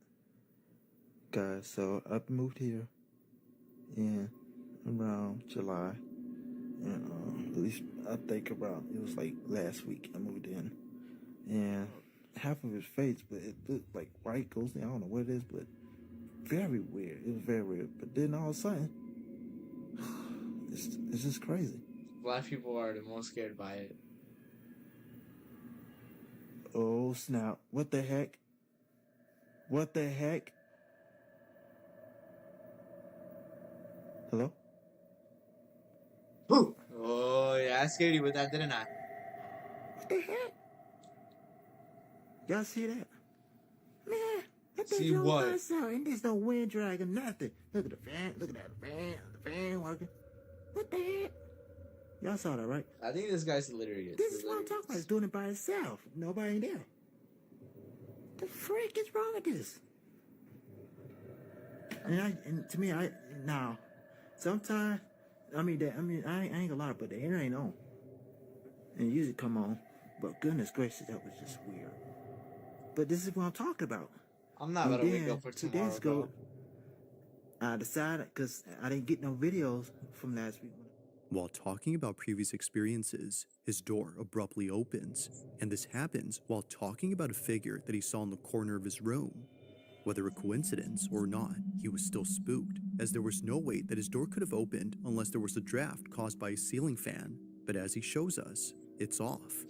guys. So I moved here in around July, and at least I think about it was like last week I moved in, and half of it's fake, but it looked like white ghost. I don't know what it is, but very weird. It was very weird. But then all of a sudden, it's just crazy. Black people are the most scared by it. Oh snap! What the heck? What the heck? Hello? Ooh. Oh yeah, I scared you with that, didn't I? What the heck? Y'all see that? Man, that See thing's what? on myself, and there's no wind drag or nothing. Look at the fan. Look at that fan. The fan working. What the heck? Y'all saw that, right? I think this guy's delirious. This is what I'm talking about. It's doing it by itself. Nobody ain't there. The frick is wrong with this? And to me, now, sometimes, I ain't gonna lie, but the air ain't on. And it usually come on. But goodness gracious, that was just weird. But this is what I'm talking about. I'm not about to wake up for 2 tomorrow, days ago, bro. I decided, because I didn't get no videos from last week. While talking about previous experiences, his door abruptly opens, and this happens while talking about a figure that he saw in the corner of his room. Whether a coincidence or not, he was still spooked, as there was no way that his door could have opened unless there was a draft caused by a ceiling fan. But as he shows us, it's off.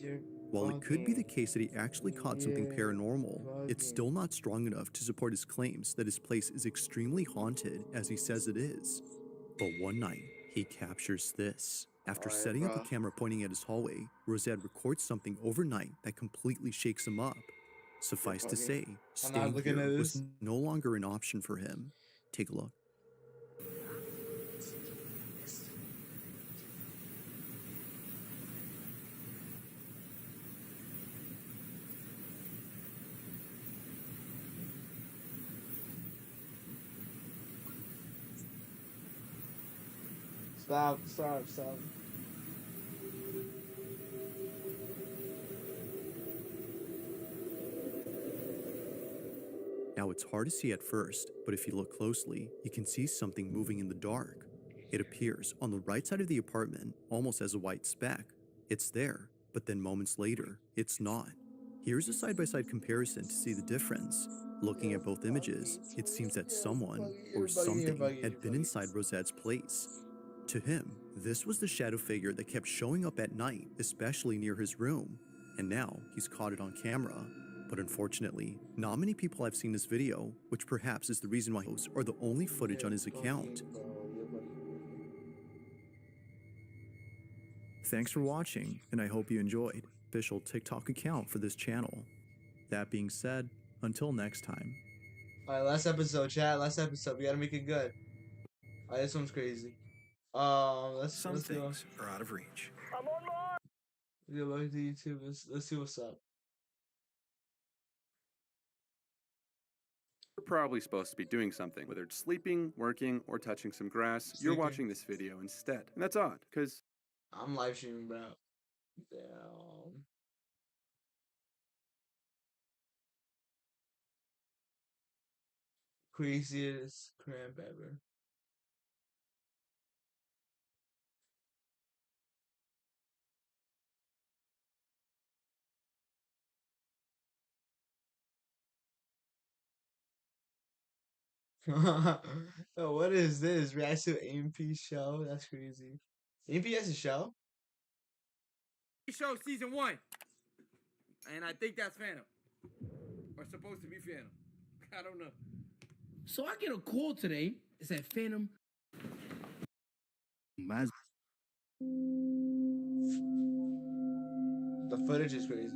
While it could be the case that he actually caught something paranormal, it's still not strong enough to support his claims that his place is extremely haunted as he says it is. But one night, he captures this. After setting up a camera pointing at his hallway, Rosette records something overnight that completely shakes him up. Suffice to say, staying here was no longer an option for him. Take a look. Stop. Now it's hard to see at first, but if you look closely, you can see something moving in the dark. It appears on the right side of the apartment, almost as a white speck. It's there, but then moments later, it's not. Here's a side-by-side comparison to see the difference. Looking at both images, it seems that someone or something had been inside Rosette's place. To him, this was the shadow figure that kept showing up at night, especially near his room. And now he's caught it on camera. But unfortunately, not many people have seen this video, which perhaps is the reason why those are the only footage on his account. Thanks for watching, and I hope you enjoyed. Official TikTok account for this channel. That being said, until next time. Alright, last episode, chat. Last episode. We gotta make it good. Alright, this one's crazy. Let's go. are out of reach. Go back to YouTube. Let's see what's up. You're probably supposed to be doing something, whether it's sleeping, working, or touching some grass. You're Sleeping. watching this video instead. And that's odd, because I'm live streaming, bro. Damn. Craziest cramp ever. Oh, what is this? Reaction to AMP show? That's crazy. AMP has a show? Show season 1. And I think that's Phantom. Or supposed to be Phantom. I don't know. So I get a call today. It said Phantom. The footage is crazy.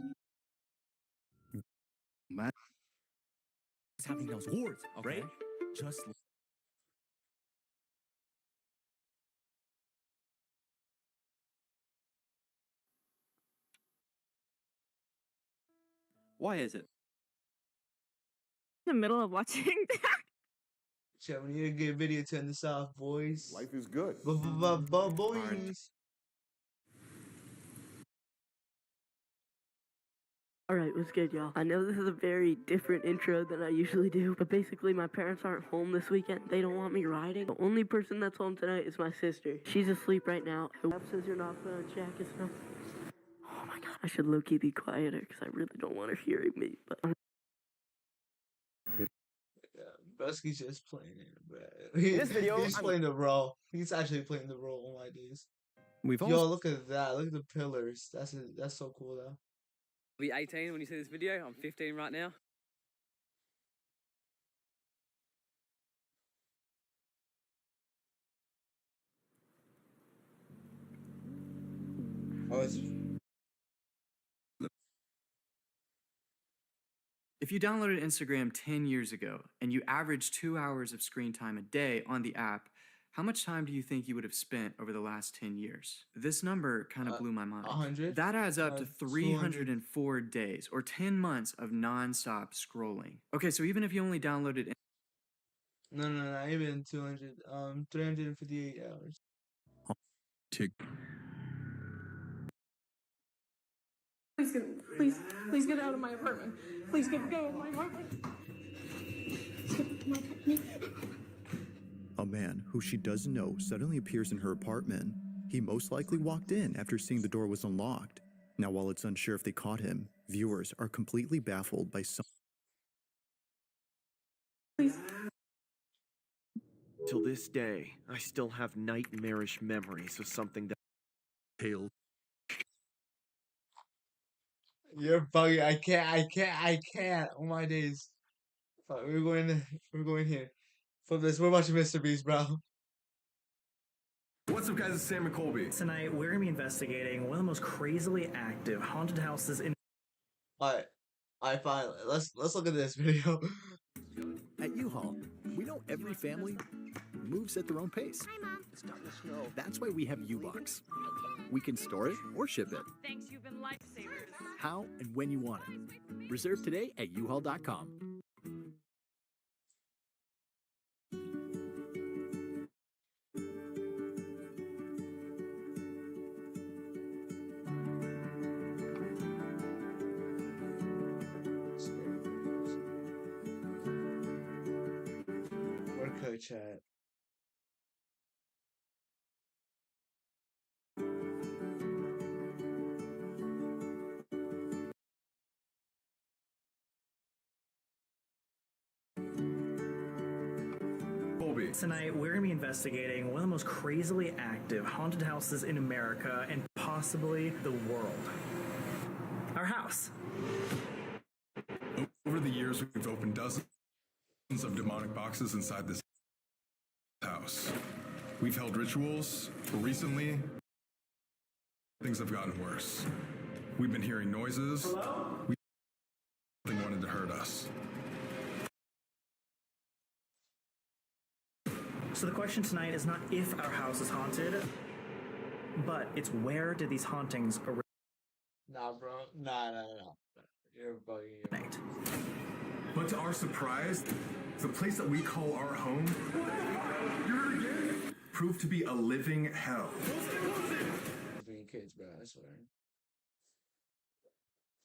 It's having those words, right? Just Why is it? In the middle of watching that. Chat, we need a good video to end this off, boys. Life is good. Boys. Alright, what's good, y'all? I know this is a very different intro than I usually do, but basically my parents aren't home this weekend. They don't want me riding. The only person that's home tonight is my sister. She's asleep right now. Who says you're not gonna jack and stuff? Oh my god, I should low-key be quieter because I really don't want her hearing me, but... Busky's just playing it, bro. In this video, he's playing the role. He's actually playing the role on my days. We've Yo, look at that. Look at the pillars. That's so cool, though. Be 18 when you see this video. I'm 15 right now. Oh, it's... If you downloaded Instagram 10 years ago and you averaged 2 hours of screen time a day on the app, how much time do you think you would have spent over the last 10 years? This number kind of blew my mind. 100? That adds up to 200. 304 days or 10 months of non-stop scrolling. Okay, so even if you only downloaded... No, not even 200. 358 hours. Please get out of my apartment. Please get out of my apartment. A man who she doesn't know suddenly appears in her apartment. He most likely walked in after seeing the door was unlocked. Now, while it's unsure if they caught him, viewers are completely baffled by some... Till this day, I still have nightmarish memories of something that... Hail. You're bugging. I can't. Oh my days. Fuck, we're going here. For this, we're watching Mr. Beast, bro. What's up, guys? It's Sam McColby. Tonight, we're going to be investigating one of the most crazily active haunted houses in... Alright, finally. Let's look at this video. At U-Haul, we know every family moves at their own pace. Hi, Mom. It's starting to snow. That's why we have U-Box. We can store it or ship it. Thanks, you've been lifesavers. How and when you want it. Reserve today at uhaul.com. Work chat. Tonight, we're going to be investigating one of the most crazily active haunted houses in America and possibly the world. Our house. Over the years, we've opened dozens of demonic boxes inside this house. We've held rituals, but recently, things have gotten worse. We've been hearing noises. Something wanted to hurt us. So the question tonight is not if our house is haunted, but it's where did these hauntings originate? Nah, bro. Nah. You're bugging. But to our surprise, the place that we call our home proved to be a living hell. Being kids, bro. I swear.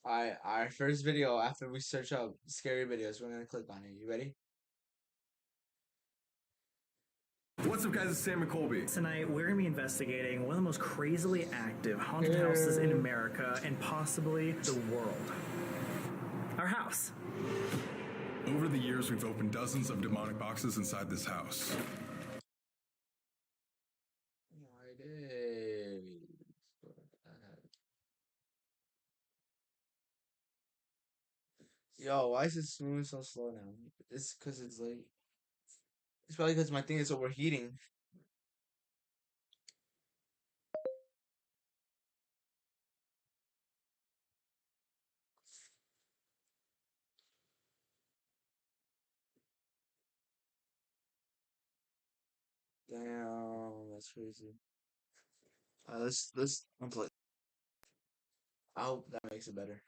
Alright, our first video after we search up scary videos, we're gonna click on it. You ready? What's up, guys? It's Sam McColby. Tonight, we're going to be investigating one of the most crazily active haunted houses in America and possibly the world. Our house. Over the years, we've opened dozens of demonic boxes inside this house. Yo, why is it moving so slow now? It's because it's late. It's probably because my thing is overheating. Damn, that's crazy. Let's unplug. I hope that makes it better.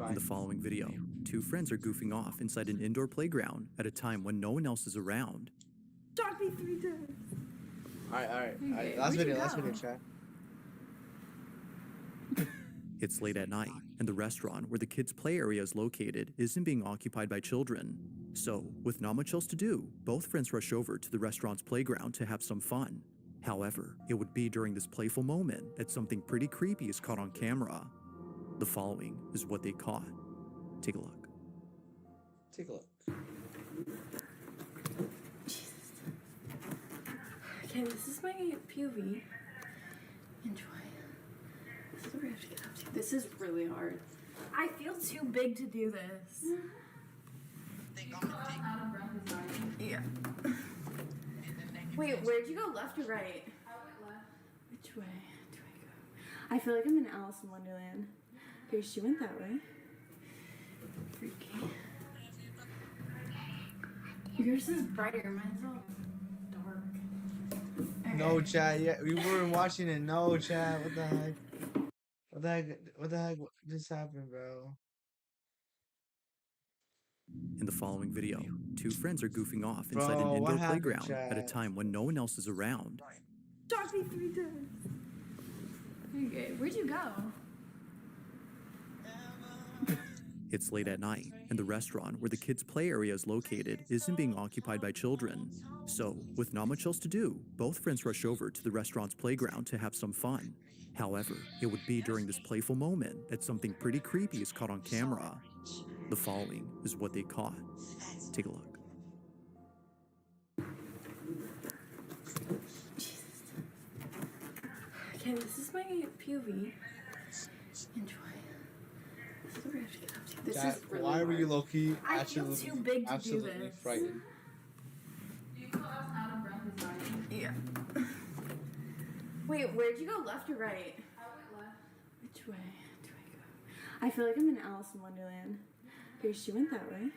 In the following video, two friends are goofing off inside an indoor playground at a time when no one else is around. Shot me 3 times. Alright. Last video, chat. It's late at night, and the restaurant where the kids' play area is located isn't being occupied by children. So, with not much else to do, both friends rush over to the restaurant's playground to have some fun. However, it would be during this playful moment that something pretty creepy is caught on camera. The following is what they caught. Take a look. Take a look. Jesus. Okay, this is my POV. Enjoy. This is what we have to get up to. This is really hard. I feel too big to do this. Yeah. Wait, where'd you go? Left or right? I went left. Which way do I go? I feel like I'm in Alice in Wonderland. Here, she went that way. Freaky. Yours is brighter. Mine's all dark. Okay. No, chat. Yeah, we weren't watching it. No, chat. What the heck? What the heck just happened, bro? In the following video, two friends are goofing off inside an indoor playground at a time when no one else is around. Shot me 3 times. Okay, where'd you go? It's late at night, and the restaurant where the kids' play area is located isn't being occupied by children. So, with not much else to do, both friends rush over to the restaurant's playground to have some fun. However, it would be during this playful moment that something pretty creepy is caught on camera. The following is what they caught. Take a look. Jesus. Okay, this is my POV. Enjoy. This is what we have to get up to. This Chat, is really why hard. were you low-key I actually feel too big to do absolutely this. frightened? Yeah. Wait, where'd you go? Left or right? I went left. Which way do I go? I feel like I'm in Alice in Wonderland. Here, she went that way.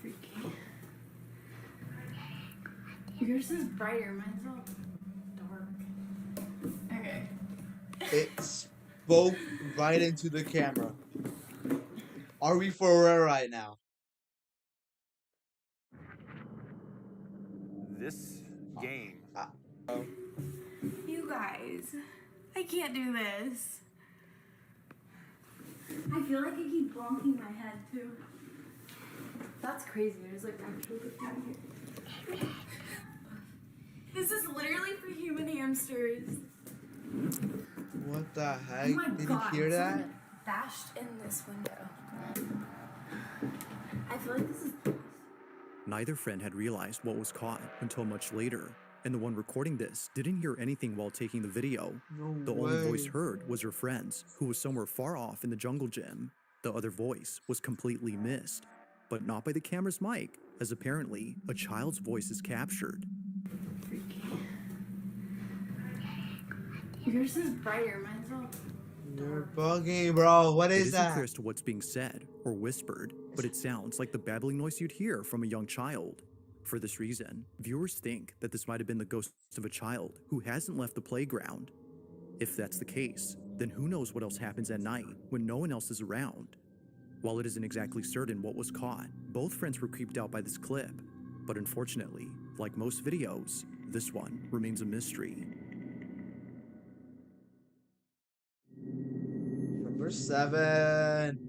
Freaky. Yours is brighter. Mine's all dark. Okay. It spoke right into the camera. Are we for real right now? This game. You guys, I can't do this. I feel like I keep bonking my head too. That's crazy. There's like actually down here. This is literally for human hamsters. What the heck? Oh my Did God, you hear that? someone bashed in this window. I feel like this is. Neither friend had realized what was caught until much later, and the one recording this didn't hear anything while taking the video. The only voice heard was her friend's, who was somewhere far off in the jungle gym. The other voice was completely missed, but not by the camera's mic, as apparently a child's voice is captured. Yours is brighter, mine's all. You're bugging, bro. What It is isn't that? clear as to what's being said or whispered, but it sounds like the babbling noise you'd hear from a young child. For this reason, viewers think that this might have been the ghost of a child who hasn't left the playground. If that's the case, then who knows what else happens at night when no one else is around. While it isn't exactly certain what was caught, both friends were creeped out by this clip. But unfortunately, like most videos, this one remains a mystery. Number 7.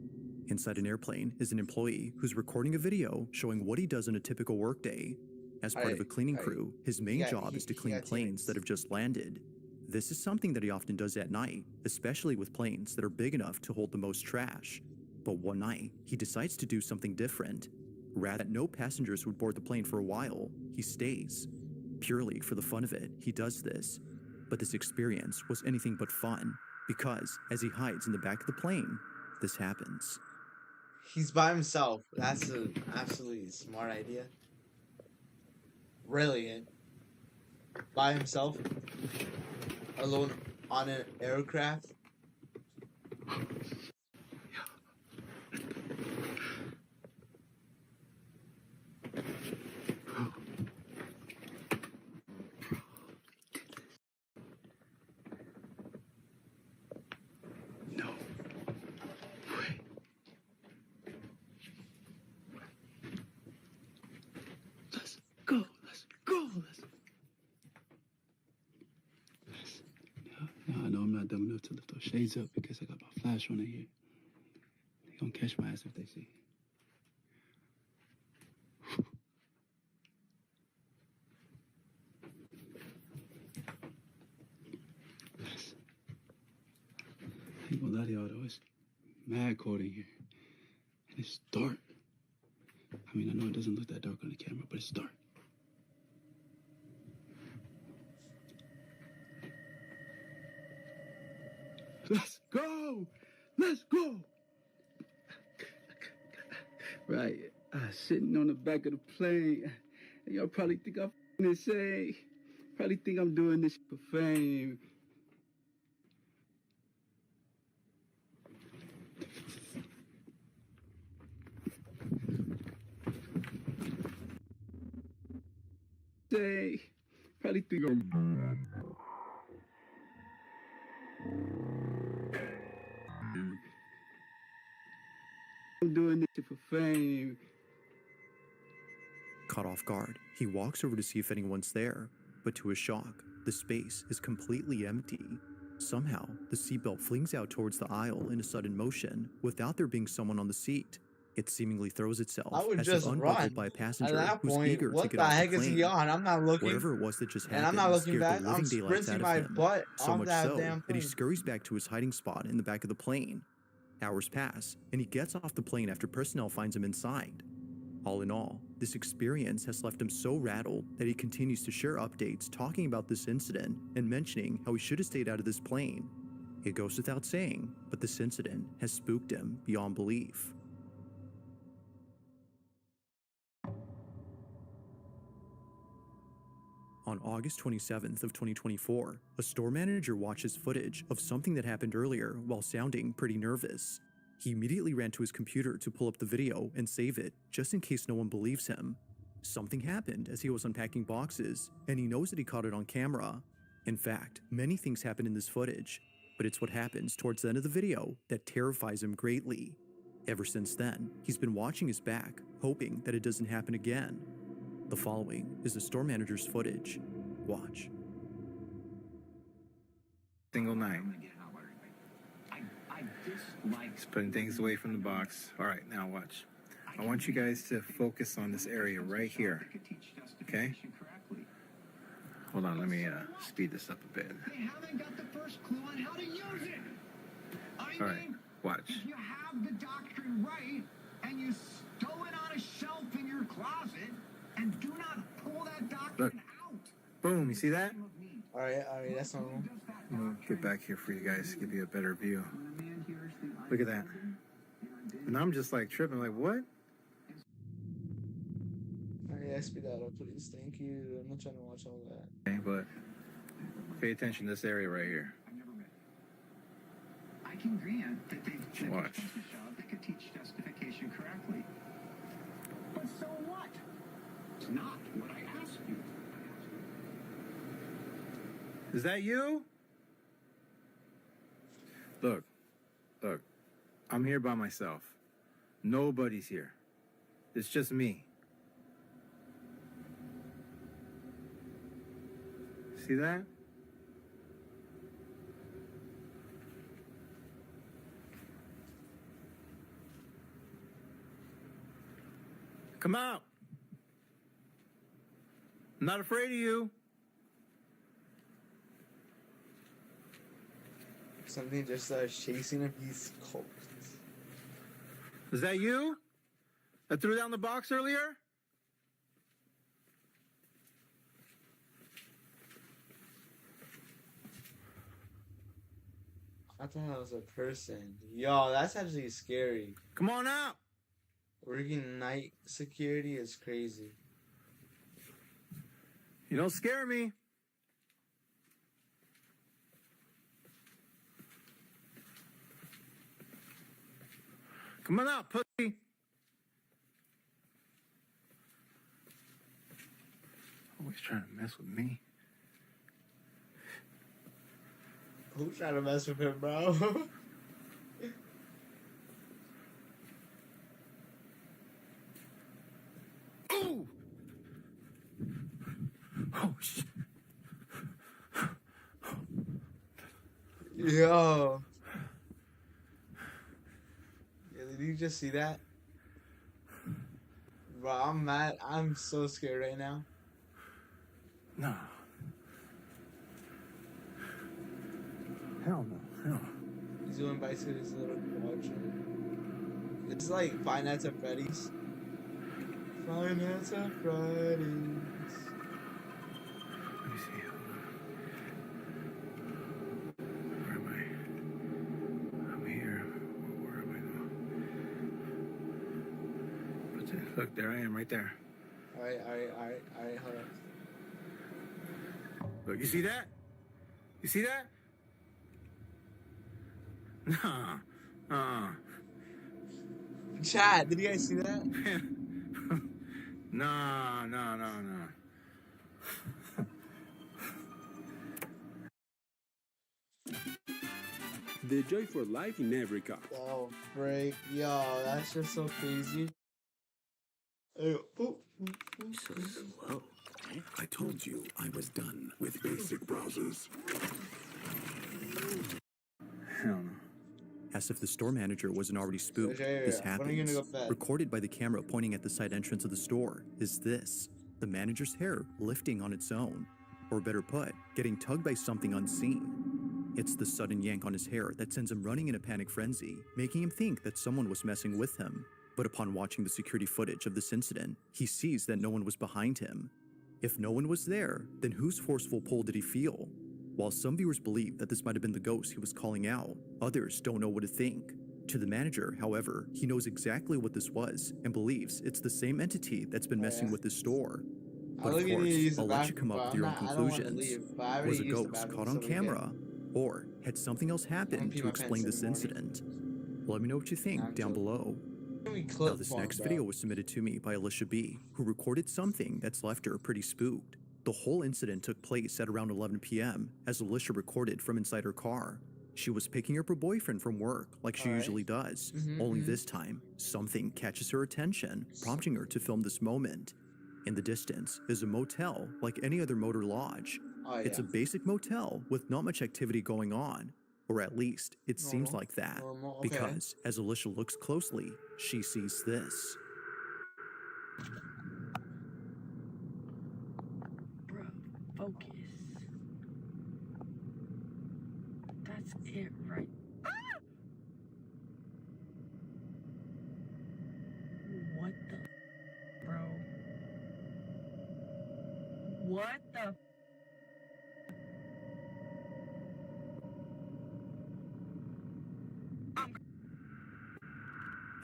Inside an airplane is an employee who's recording a video showing what he does on a typical workday. As part of a cleaning crew, his main job is to clean planes that have just landed. This is something that he often does at night, especially with planes that are big enough to hold the most trash. But one night, he decides to do something different. Rather than no passengers would board the plane for a while, he stays. Purely for the fun of it, he does this. But this experience was anything but fun, because as he hides in the back of the plane, this happens. He's by himself. That's an absolutely smart idea. Brilliant. By himself. Alone on an aircraft. No, I know I'm not dumb enough to lift those shades up because I got my flash on in here. They gonna catch my ass if they see. I ain't gonna lie to y'all though, it's mad cold in here. And it's dark. I mean, I know it doesn't look that dark on the camera, but it's dark. Let's go! Let's go! Right, sitting on the back of the plane. And y'all probably think I'm insane. Probably think I'm doing this for fame. Say, probably think I'm doing this for fame. Caught off guard, he walks over to see if anyone's there, but to his shock, the space is completely empty. Somehow, the seatbelt flings out towards the aisle in a sudden motion, without there being someone on the seat. It seemingly throws itself I would as just if unbuckled run. by a At passenger that who's point, eager to what get the off heck the is plane. he on? I'm not looking. Whatever it was that just happened And I'm not looking scared back. the I'm living daylights sprinting out my of him. butt So off much that so damn that he plane. scurries back to his hiding spot in the back of the plane. Hours pass, and he gets off the plane after personnel finds him inside. All in all, this experience has left him so rattled that he continues to share updates talking about this incident and mentioning how he should have stayed out of this plane. It goes without saying, but this incident has spooked him beyond belief. On August 27th of 2024, a store manager watches footage of something that happened earlier while sounding pretty nervous. He immediately ran to his computer to pull up the video and save it, just in case no one believes him. Something happened as he was unpacking boxes, and he knows that he caught it on camera. In fact, many things happen in this footage, but it's what happens towards the end of the video that terrifies him greatly. Ever since then, he's been watching his back, hoping that it doesn't happen again. The following is the store manager's footage. Watch. Single night. Just putting things away from the box. All right, now watch. I want you guys to focus on this area right here. Okay? Hold on, let me speed this up a bit. They haven't got the first clue on how to use it. All right, watch. If you have the doctrine right and you stow it on a shelf in your closet and do not pull that doctrine out. Boom, you see that? All right, that's normal. I'm gonna get back here for you guys to give you a better view. Look at that. And I'm just like tripping, like, what? Alright, speed that up, please. Thank you. I'm not trying to watch all that. Okay, but pay attention to this area right here. I can grant that they've Watch. that could teach justification correctly. But so what? It's not what I asked you. Is that you? Look, I'm here by myself. Nobody's here. It's just me. See that? Come out. I'm not afraid of you. Something just starts chasing him. He's cold. Is that you? I threw down the box earlier? I thought that was a person. Yo, that's actually scary. Come on out. Working night security is crazy. You don't scare me. Come on out, pussy. Always trying to mess with me. Who's trying to mess with him, bro? Ooh! Oh, shit. Yo. Did you just see that? Bro, I'm mad. I'm so scared right now. No. Hell no. Hell. He's doing bicycle his little watch. It's like Five Nights at Freddy's. Five Nights at Freddy's. Let me see. Where am I? I'm here. Where am I now? What's it? Look, there I am, right there. Alright, hold on. Look, you see that? You see that? Nah. Chat, did you guys see that? Nah. The joy for life in every car. Oh, break. Yo, that's just so crazy. Hey, oh. So slow. I told you I was done with basic browsers. Hell no. As if the store manager wasn't already spooked, this happens. Recorded by the camera pointing at the side entrance of the store is this: the manager's hair lifting on its own. Or better put, getting tugged by something unseen. It's the sudden yank on his hair that sends him running in a panic frenzy, making him think that someone was messing with him. But upon watching the security footage of this incident, he sees that no one was behind him. If no one was there, then whose forceful pull did he feel? While some viewers believe that this might have been the ghost he was calling out, others don't know what to think. To the manager, however, he knows exactly what this was and believes it's the same entity that's been messing with his store. But of course, I'll let you come up with your own conclusions. Was a ghost caught on camera? Or had something else happened to explain this incident? Let me know what you think down below. Now, this next video was submitted to me by Alicia B, who recorded something that's left her pretty spooked. The whole incident took place at around 11 p.m. as Alicia recorded from inside her car. She was picking up her boyfriend from work like she usually does, only this time, something catches her attention, prompting her to film this moment. In the distance is a motel like any other motor lodge. It's a basic motel with not much activity going on, or at least it seems like that, because as Alicia looks closely, she sees this. Focus. That's it right. What the, bro? What the?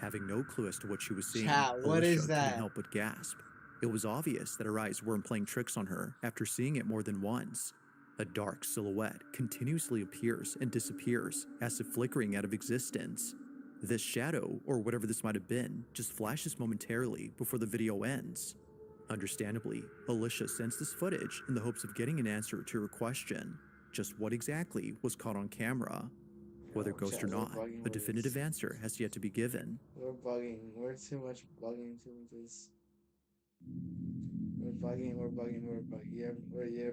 Having no clue as to what she was seeing, Chat, what Alicia is couldn't that? help but gasp. It was obvious that her eyes weren't playing tricks on her after seeing it more than once. A dark silhouette continuously appears and disappears as if flickering out of existence. This shadow, or whatever this might have been, just flashes momentarily before the video ends. Understandably, Alicia sends this footage in the hopes of getting an answer to her question. Just what exactly was caught on camera? Whether ghost or chat, we're not, bugging a with definitive this. answer has yet to be given. We're bugging. We're too much bugging to this. We're bugging. Yeah,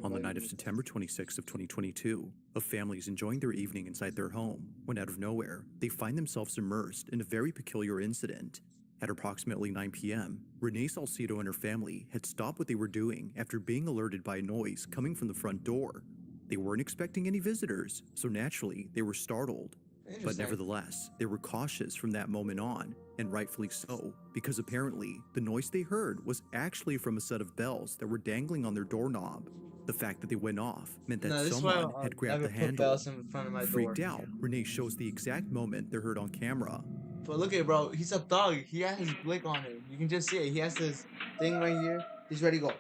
On the night bugging of with September 26th of 2022, a family is enjoying their evening inside their home when out of nowhere, they find themselves immersed in a very peculiar incident. At approximately 9 p.m., Renee Salcido and her family had stopped what they were doing after being alerted by a noise coming from the front door. They weren't expecting any visitors, so naturally, they were startled. But Interesting. nevertheless, they were cautious from that moment on, and rightfully so, because apparently, the noise they heard was actually from a set of bells that were dangling on their doorknob. The fact that they went off meant that No, this is why someone I'll had grabbed never the put handle. bells in front of my door. Freaked out, Renee shows the exact moment they're heard on camera. But look at bro, he's a thug. He has his blick on him. You can just see it. He has this thing right here. He's ready to go.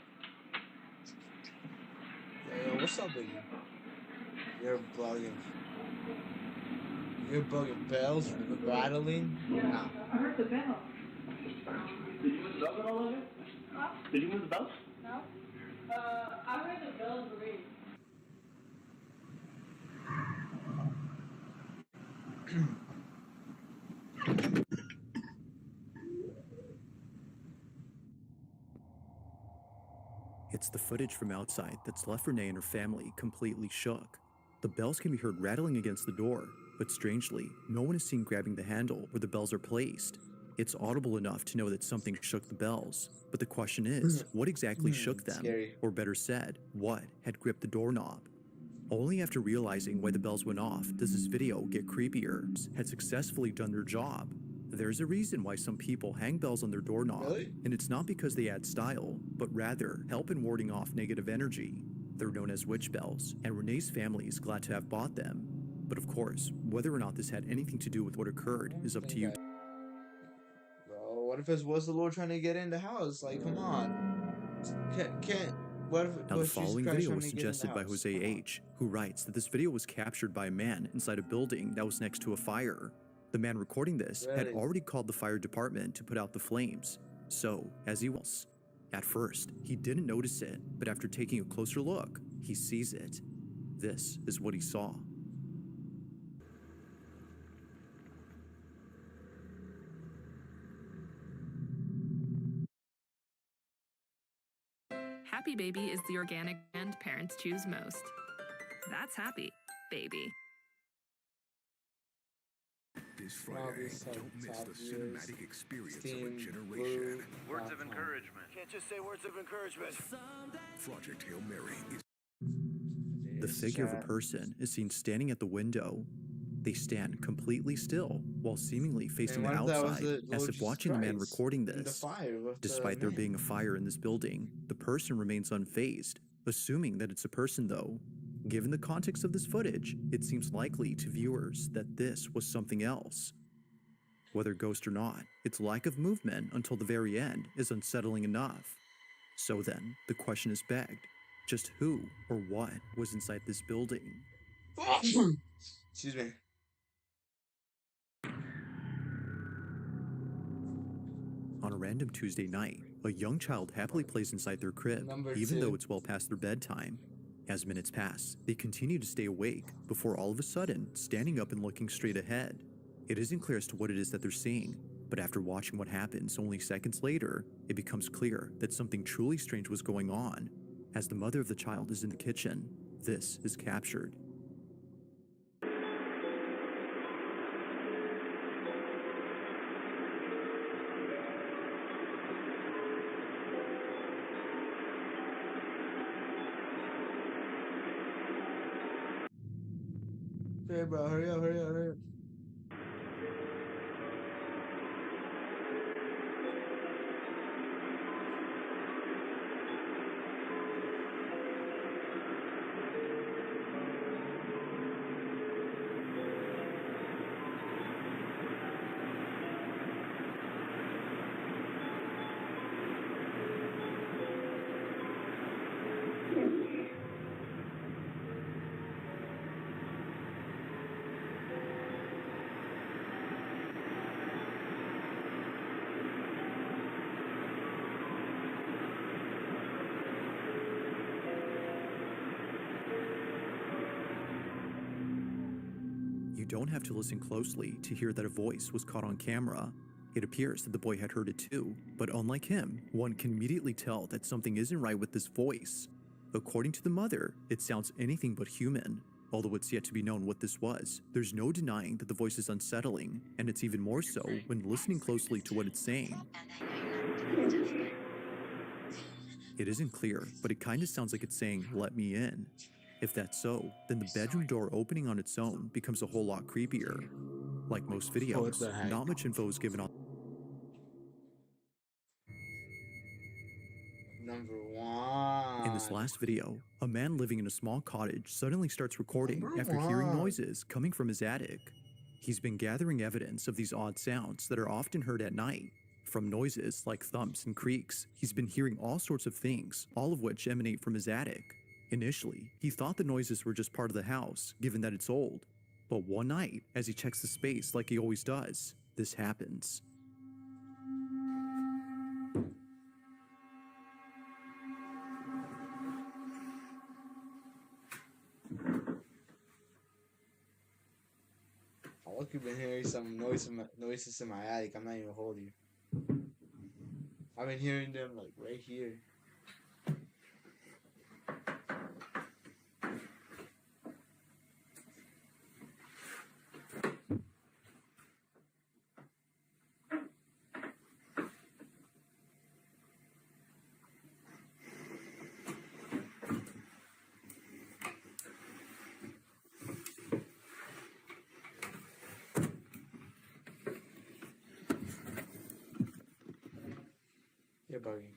Yo, what's up, Biggie? You're bugging. You're bugging. Bells rattling? Nah. I heard the bell. Did you move the bells at all, Olivia? Huh? Did you move the bells? No. I heard the bells ring. It's the footage from outside that's left Renee and her family completely shook. The bells can be heard rattling against the door, but strangely, no one is seen grabbing the handle where the bells are placed. It's audible enough to know that something shook the bells, but the question is, what exactly shook them? Scary. Or better said, what had gripped the doorknob? Only after realizing why the bells went off does this video get creepier. Had successfully done their job. There's a reason why some people hang bells on their doorknob, Really? and it's not because they add style, but rather help in warding off negative energy. They're known as witch bells, and Renee's family is glad to have bought them. But of course, whether or not this had anything to do with what occurred is up to you. Bro, what if it was the Lord trying to get in the house? Like, come on. Can't. What if Now, the was Jesus following Christ video trying was to get in the suggested by house? Jose H., who writes that this video was captured by a man inside a building that was next to a fire. The man recording this had Really? already called the fire department to put out the flames. So, as he was. At first, he didn't notice it, but after taking a closer look, he sees it. This is what he saw. Happy Baby is the organic brand parents choose most. That's happy, baby. This Friday, don't miss the cinematic experience of a generation. Words of encouragement. Can't just say words of encouragement. Project Hail Mary is The figure of a person is seen standing at the window. They stand completely still while seemingly facing the what if that was outside, the as Lord if Jesus watching the man Christ recording in the this. fire with the Despite there man? being a fire in this building, the person remains unfazed, assuming that it's a person though. Given the context of this footage, it seems likely to viewers that this was something else. Whether ghost or not, its lack of movement until the very end is unsettling enough. So then, the question is begged. Just who or what was inside this building? Excuse me. On a random Tuesday night, a young child happily plays inside their crib, Number even two. though it's well past their bedtime. As minutes pass, they continue to stay awake before all of a sudden standing up and looking straight ahead. It isn't clear as to what it is that they're seeing, but after watching what happens only seconds later, it becomes clear that something truly strange was going on. As the mother of the child is in the kitchen, this is captured. Hey, bro, hurry up, hurry up, hurry up. You don't have to listen closely to hear that a voice was caught on camera. It appears that the boy had heard it too, but unlike him, one can immediately tell that something isn't right with this voice. According to the mother, it sounds anything but human. Although it's yet to be known what this was, there's no denying that the voice is unsettling, and it's even more so when listening closely to what it's saying. It isn't clear, but it kind of sounds like it's saying, "Let me in." If that's so, then the bedroom door opening on its own becomes a whole lot creepier. Like most videos, the heck? not much info is given on. Number one. In this last video, a man living in a small cottage suddenly starts recording Number after hearing one. noises coming from his attic. He's been gathering evidence of these odd sounds that are often heard at night. From noises like thumps and creaks, he's been hearing all sorts of things, all of which emanate from his attic. Initially, he thought the noises were just part of the house, given that it's old. But one night, as he checks the space like he always does, this happens. I look, you've been hearing some noises in my attic. I'm not even holding you. I've been hearing them like right here. You're bugging.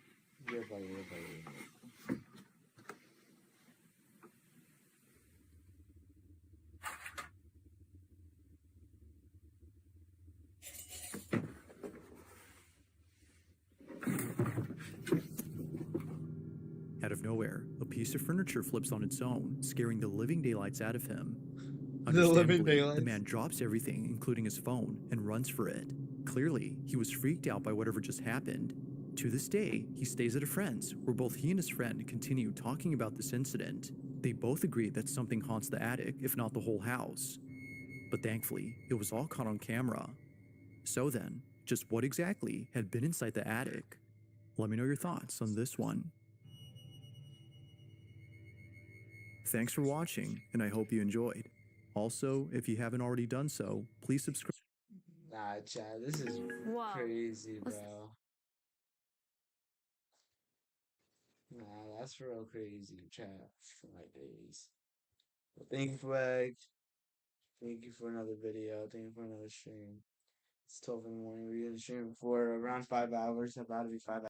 You're bugging. You're bugging. Out of nowhere, a piece of furniture flips on its own, scaring the living daylights out of him. The living Understandably, daylights. the man drops everything, including his phone, and runs for it. Clearly, he was freaked out by whatever just happened. To this day, he stays at a friend's, where both he and his friend continue talking about this incident. They both agree that something haunts the attic, if not the whole house. But thankfully, it was all caught on camera. So then, just what exactly had been inside the attic? Let me know your thoughts on this one. Thanks for watching, and I hope you enjoyed. Also, if you haven't already done so, please subscribe. Nah, Chad, this is crazy, bro. Nah, that's real crazy, Chad. My days. Well, thank you, Flag. Thank you for another video. Thank you for another stream. It's 12 in the morning. We're gonna stream for around 5 hours. About to be 5 hours.